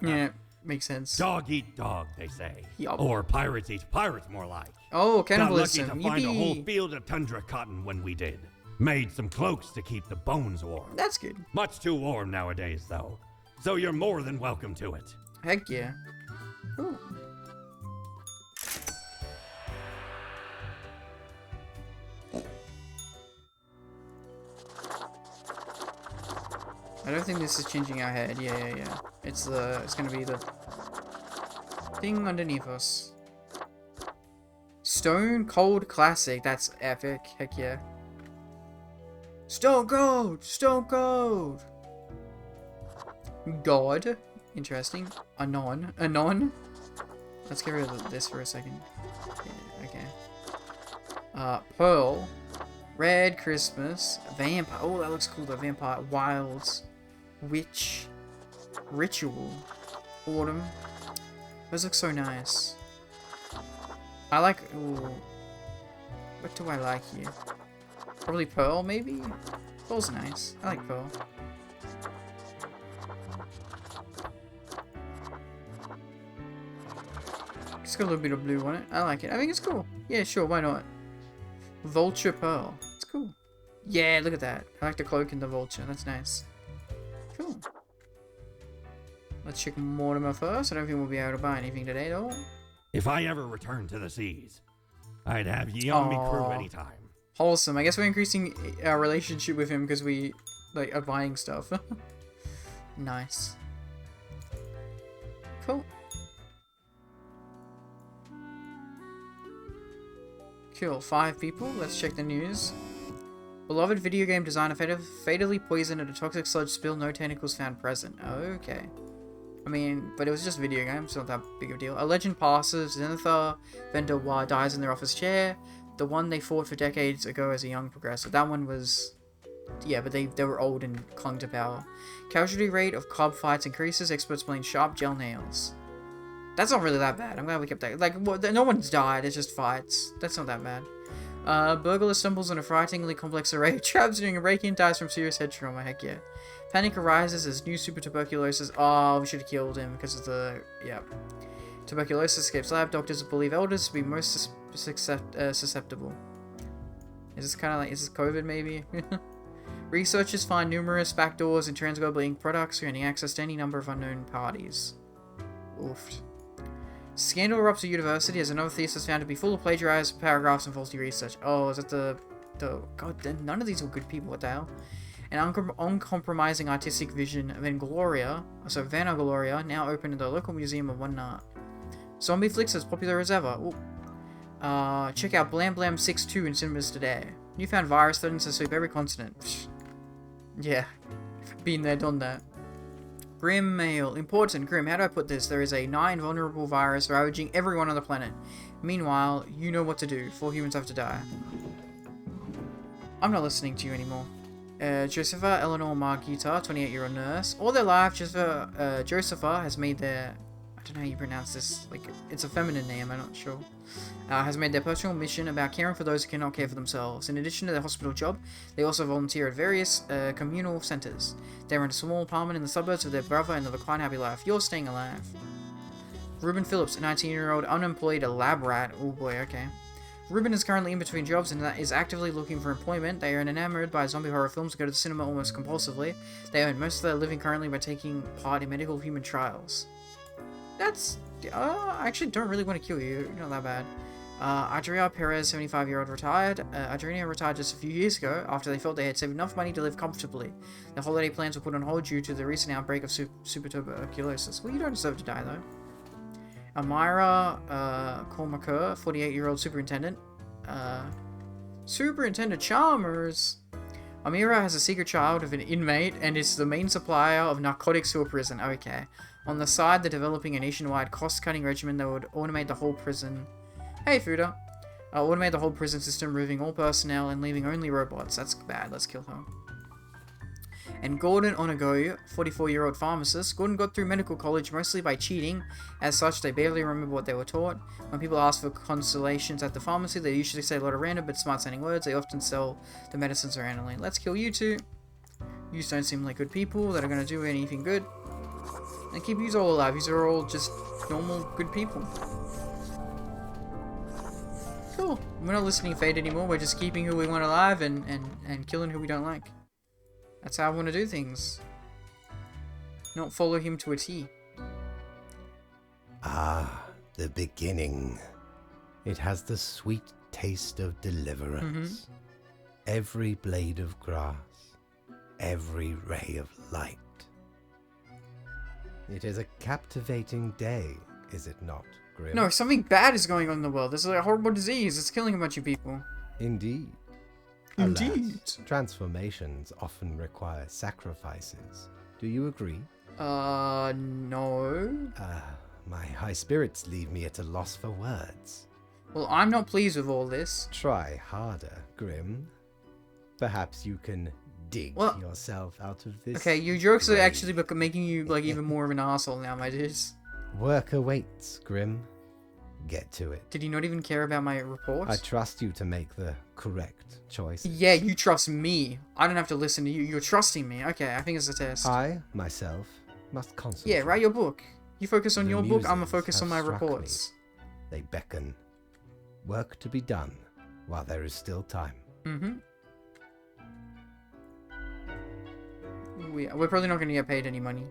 Yeah, makes sense. Dog eat dog, they say. Yup. Or pirates eat pirates, more like. Oh, Got lucky cannibalism. to find a whole Yippee. field of tundra cotton when we did. Made some cloaks to keep the bones warm. That's good. Much too warm nowadays, though. So you're more than welcome to it. Heck yeah. Cool. I don't think this is changing our head. Yeah. It's gonna be the thing underneath us. Stone Cold Classic. That's epic. Heck yeah. Stone Cold. Stone Cold. God. Interesting. Anon. Let's get rid of this for a second. Yeah, okay. Pearl. Red Christmas. Vampire. Oh, that looks cool. The Vampire. Wilds. Witch. Ritual. Autumn. Those look so nice. I like... Ooh. What do I like here? Probably Pearl, maybe? Pearl's nice. I like Pearl. It's got a little bit of blue on it. I like it. I think it's cool. Yeah, sure, why not? Vulture Pearl. It's cool. Yeah, look at that. I like the cloak and the vulture. That's nice. Cool. Let's check Mortimer first. I don't think we'll be able to buy anything today, though. If I ever return to the seas, I'd have ye on me crew Aw. anytime. Wholesome. I guess we're increasing our relationship with him because we, like, are buying stuff. Nice. Cool. Kill 5 people. Let's check the news. Beloved video game designer fatally poisoned at a toxic sludge spill. No tentacles found present. Okay. I mean, but it was just a video game. It's not that big of a deal. A legend passes. Zenithar Vendor dies in their office chair. The one they fought for decades ago as a young progressive. That one was... Yeah, but they were old and clung to power. Casualty rate of cob fights increases. Experts blame sharp gel nails. That's not really that bad. I'm glad we kept that. Like, no one's died. It's just fights. That's not that bad. Burglar stumbles on a frighteningly complex array of traps during a break-in, dies from serious head trauma. Heck yeah. Panic arises as new super tuberculosis. Oh, we should have killed him because of the... Yeah. Tuberculosis escapes lab. Doctors believe elders to be most susceptible. Is this kind of like... Is this COVID, maybe? Researchers find numerous backdoors in transglobal ink products, granting access to any number of unknown parties. Oofed. Scandal erupts at university as another thesis found to be full of plagiarized paragraphs and faulty research. Oh, is that the... God, none of these were good people, what the hell? An uncompromising artistic vision of Vanna Gloria, now open in the local museum of modern art. Zombie flicks as popular as ever. Ooh. Check out Blam Blam 6-2 in cinemas today. Newfound virus threatens to sweep every continent. Yeah. Been there, done that. Grim mail. Important. Grim, how do I put this? There is a nigh invulnerable virus ravaging everyone on the planet. Meanwhile, you know what to do. 4 humans have to die. I'm not listening to you anymore. Josepha Eleanor Margita, 28-year-old nurse. All their life, Josepha has made their... I don't know how you pronounce this. Like, it's a feminine name, I'm not sure. Has made their personal mission about caring for those who cannot care for themselves. In addition to their hospital job, they also volunteer at various communal centers. They rent a small apartment in the suburbs with their brother and live a quite happy life. You're staying alive. Ruben Phillips, a 19-year-old unemployed lab rat. Oh boy, okay. Ruben is currently in between jobs and is actively looking for employment. They are enamored by zombie horror films and go to the cinema almost compulsively. They earn most of their living currently by taking part in medical human trials. That's... I actually don't really want to kill you. You're not that bad. Adria Perez, 75-year-old, retired. Adriana retired just a few years ago after they felt they had saved enough money to live comfortably. Their holiday plans were put on hold due to the recent outbreak of super tuberculosis. Well, you don't deserve to die, though. Amira Cormaker, 48-year-old superintendent. Superintendent Chalmers. Amira has a secret child of an inmate and is the main supplier of narcotics to a prison. Okay. On the side, they're developing a nationwide cost-cutting regimen that would automate the whole prison. Hey, Fuda. Automate the whole prison system, removing all personnel and leaving only robots. That's bad. Let's kill her. And Gordon Onago, 44-year-old pharmacist. Gordon got through medical college mostly by cheating. As such, they barely remember what they were taught. When people ask for consolations at the pharmacy, they usually say a lot of random but smart-sounding words. They often sell the medicines randomly. Let's kill you two. You don't seem like good people that are going to do anything good. And keep you all alive. These are all just normal, good people. Cool. We're not listening to Fate anymore. We're just keeping who we want alive and killing who we don't like. That's how I want to do things. Not follow him to a T. Ah, the beginning. It has the sweet taste of deliverance. Every blade of grass, every ray of light. It is a captivating day, is it not, Grim? No, something bad is going on in the world. There's a horrible disease. It's killing a bunch of people. Indeed. Indeed. Alas, transformations often require sacrifices. Do you agree? No. My high spirits leave me at a loss for words. Well, I'm not pleased with all this. Try harder, Grim. Perhaps you can dig yourself out of this. Okay, your jokes are actually making you like even more of an asshole now, my dudes. Work awaits, Grim. Get to it. Did you not even care about my report? I trust you to make the correct choice. Yeah, you trust me. I don't have to listen to you. You're trusting me. Okay, I think it's a test. I, myself, must concentrate. Yeah, write your book. You focus on The your book, I'm gonna muses focus on have my struck reports. me. They beckon. Work to be done while there is still time. We're probably not gonna get paid any money.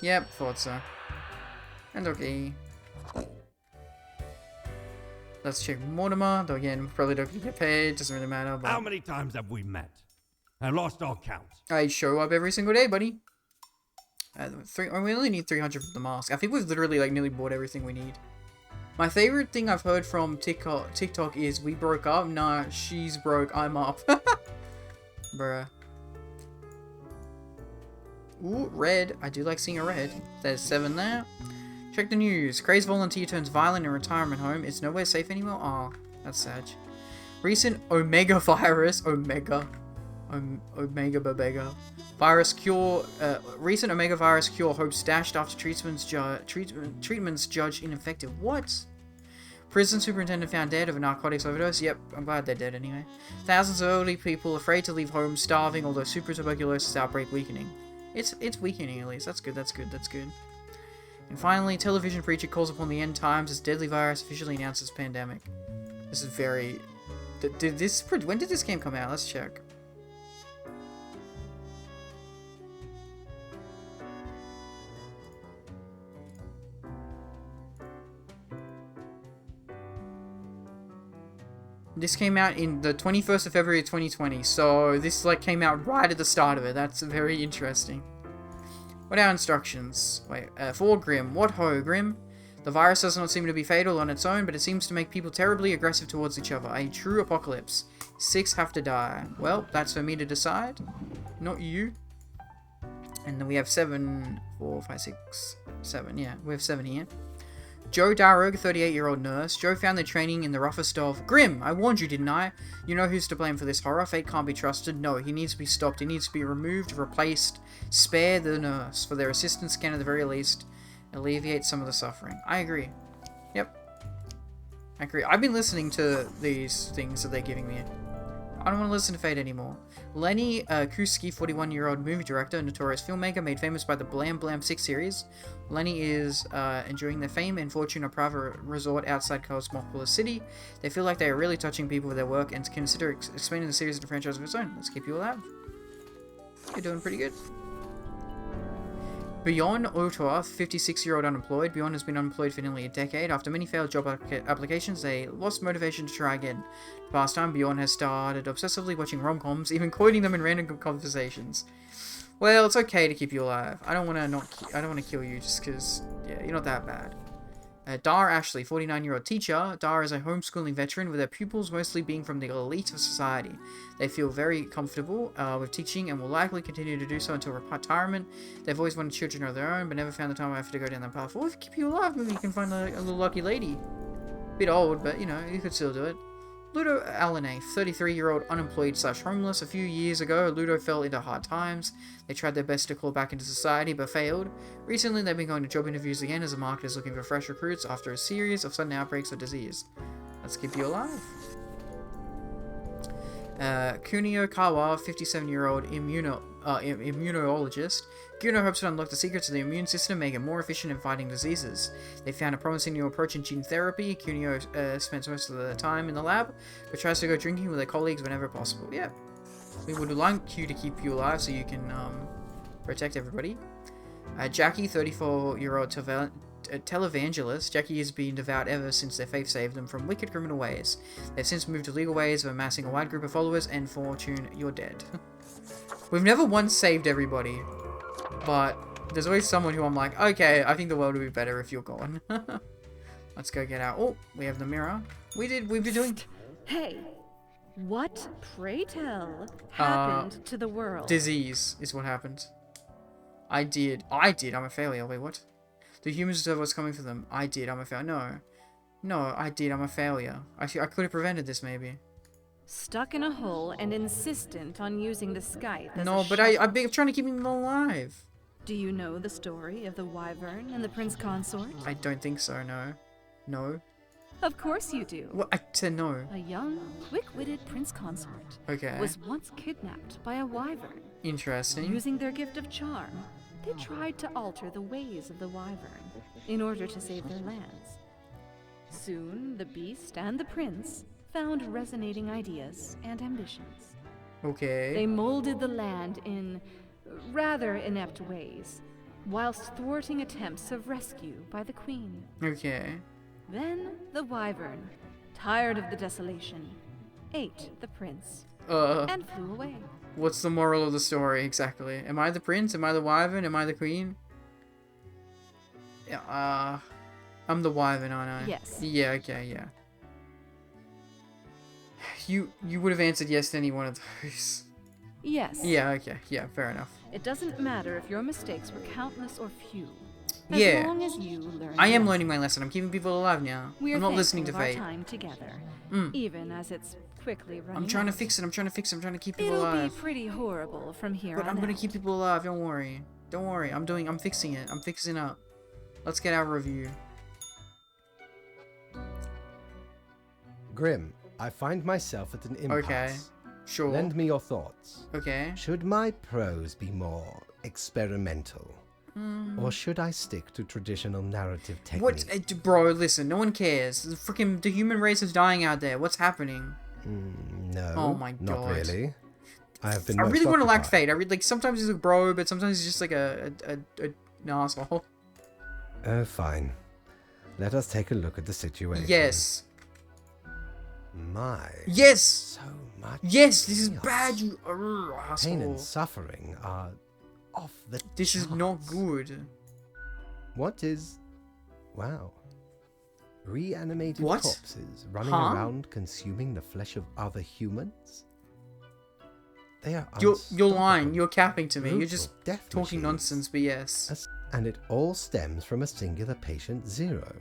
Yep, thought so. And okay. Let's check Mortimer, though again, we probably don't get paid, doesn't really matter. But How many times have we met? I lost all count. I show up every single day, buddy. We only need 300 for the mask. I think we've literally like nearly bought everything we need. My favorite thing I've heard from TikTok is we broke up. Nah, she's broke, I'm up. Bruh. Ooh, red. I do like seeing a red. There's 7 there. Check the news. Crazed volunteer turns violent in retirement home. It's nowhere safe anymore. Oh, that's sad. Recent Omega virus. Omega. Omega Babega. Virus cure. Recent Omega virus cure hopes dashed after treatments judged ineffective. What? Prison superintendent found dead of a narcotics overdose. Yep, I'm glad they're dead anyway. Thousands of elderly people afraid to leave home, starving, although super tuberculosis outbreak weakening. It's weakening at least. That's good. That's good. That's good. And finally, television preacher calls upon the end times as deadly virus officially announces pandemic. This is very. When did this game come out? Let's check. This came out in the 21st of February 2020, so this like came out right at the start of it. That's very interesting. What are our instructions? Wait, for Grim. What ho, Grim? The virus does not seem to be fatal on its own, but it seems to make people terribly aggressive towards each other. A true apocalypse. 6 have to die. Well, that's for me to decide. Not you. And then we have 7, 4, 5, 6, 7. Yeah, we have 7 here. Joe Darrogh, 38-year-old nurse. Joe found their training in the roughest of... Grim, I warned you, didn't I? You know who's to blame for this horror. Fate can't be trusted. No, he needs to be stopped. He needs to be removed, replaced. Spare the nurse. For their assistance can, at the very least, alleviate some of the suffering. I agree. Yep. I agree. I've been listening to these things that they're giving me. I don't want to listen to Fate anymore. Lenny Kuski, 41-year-old movie director, notorious filmmaker, made famous by the Blam Blam 6 series. Lenny is enjoying their fame and fortune at a private resort outside Cosmopolis City. They feel like they are really touching people with their work and consider expanding the series into a franchise of its own. Let's keep you alive. You're doing pretty good. Bjorn Otor, 56-year-old unemployed. Bjorn has been unemployed for nearly a decade. After many failed job applications, they lost motivation to try again. Past time, Bjorn has started obsessively watching rom-coms, even quoting them in random conversations. Well, it's okay to keep you alive. I don't want to kill you just because, yeah, you're not that bad. Dar Ashley, 49-year-old teacher. Dar is a homeschooling veteran with her pupils mostly being from the elite of society. They feel very comfortable with teaching and will likely continue to do so until retirement. They've always wanted children of their own, but never found the time or effort to go down that path. Well, if you keep you alive, maybe you can find a little lucky lady. Bit old, but, you know, you could still do it. Ludo Alanay, 33-year-old unemployed / homeless. A few years ago, Ludo fell into hard times. They tried their best to claw back into society, but failed. Recently, they've been going to job interviews again as the market is looking for fresh recruits after a series of sudden outbreaks of disease. Let's keep you alive. Kunio Kawa, 57-year-old immunologist. Kuno hopes to unlock the secrets of the immune system, make it more efficient in fighting diseases. They found a promising new approach in gene therapy. Kunio spends most of the time in the lab, but tries to go drinking with their colleagues whenever possible. Yeah, we would like you to keep you alive so you can protect everybody. Jackie, 34-year-old televangelist. Jackie has been devout ever since their faith saved them from wicked criminal ways. They've since moved to legal ways of amassing a wide group of followers, and fortune, you're dead. We've never once saved everybody. But there's always someone who I'm like, okay, I think the world would be better if you're gone. Let's go get out. Oh, we have the mirror. We've been doing... Hey, what, pray tell, happened to the world? Disease is what happened. I did. I'm a failure. Wait, what? The humans deserve what's coming for them. I did. I'm a failure. No, I did. I'm a failure. I could have prevented this, maybe. Stuck in a hole and insistent on using the Skype as No, but I'm trying to keep him alive. Do you know the story of the Wyvern and the Prince Consort? I don't think so, no. No? Of course you do. Well, I said no. A young, quick-witted Prince Consort was once kidnapped by a Wyvern. Interesting. Using their gift of charm, they tried to alter the ways of the Wyvern in order to save their lands. Soon, the beast and the prince found resonating ideas and ambitions. Okay. They molded the land in rather inept ways, whilst thwarting attempts of rescue by the queen. Okay. Then the Wyvern, tired of the desolation, ate the prince and flew away. What's the moral of the story exactly? Am I the prince? Am I the Wyvern? Am I the queen? Yeah, I'm the Wyvern, aren't I? Yes. Yeah, okay, yeah. You would have answered yes to any one of those. Yes. Yeah, okay. Yeah, fair enough. It doesn't matter if your mistakes were countless or few. As long as you learn. I am learning my lesson. I'm keeping people alive now. We're I'm not listening to our fate. time together, even as it's quickly running I'm trying to out. fix it. I'm trying to fix it. I'm trying to keep people It'll alive. be pretty horrible from here But on I'm gonna out. keep people alive. Don't worry. Don't worry. I'm fixing it. I'm fixing up. Let's get our review. Grim, I find myself at an impasse. Okay. Sure. Lend me your thoughts. Okay. Should my prose be more experimental? Or should I stick to traditional narrative techniques? What, bro? Listen, no one cares. The human race is dying out there. What's happening? No. Oh my Not God. really. I have been I really want to like occupied. Fate. I really like. Sometimes he's a bro, but sometimes he's just like an asshole. Oh, fine. Let us take a look at the situation. Yes. My. Yes. So much. Yes. This is chaos. bad. You Pain asshole. and suffering are off the This is not charts. good. What is... Wow. Reanimated What? corpses running Huh? around consuming the flesh of other humans? They are You're unstoppable, lying. You're capping to me. You're brutal just death talking machines. nonsense. But yes. And it all stems from a singular patient zero.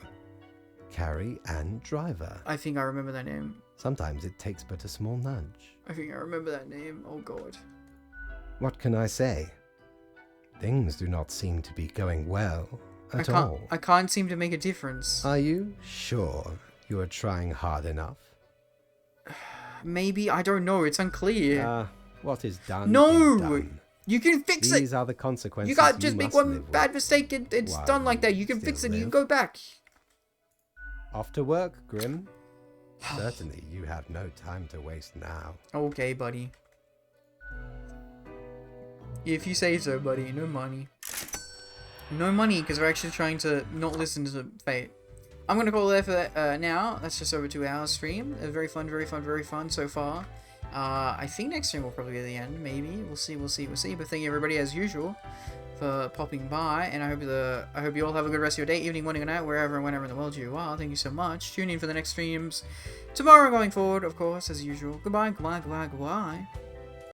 Carrie and Driver. I think I remember that name. Sometimes it takes but a small nudge. I think I remember that name. Oh god. What can I say? Things do not seem to be going well at all. I can't seem to make a difference. Are you sure you are trying hard enough? Maybe, I don't know. It's unclear. What is done No! is done. You can fix These it. are the consequences You can't just make must one live bad with. mistake and it's While done like that. you You can still fix it. You can live. go back. Off to work, Grim. Certainly you have no time to waste now. Okay, buddy. If you say so, buddy. No money. No money, because we're actually trying to not listen to Fate. I'm going to call it there for that, now. That's just over 2 hours stream. Very fun, very fun, very fun so far. I think next stream will probably be the end, maybe. We'll see. But thank you everybody, as usual, for popping by. And I hope you all have a good rest of your day, evening, morning, or night, wherever and whenever in the world you are. Thank you so much. Tune in for the next streams tomorrow going forward, of course, as usual. Goodbye, goodbye, goodbye, goodbye.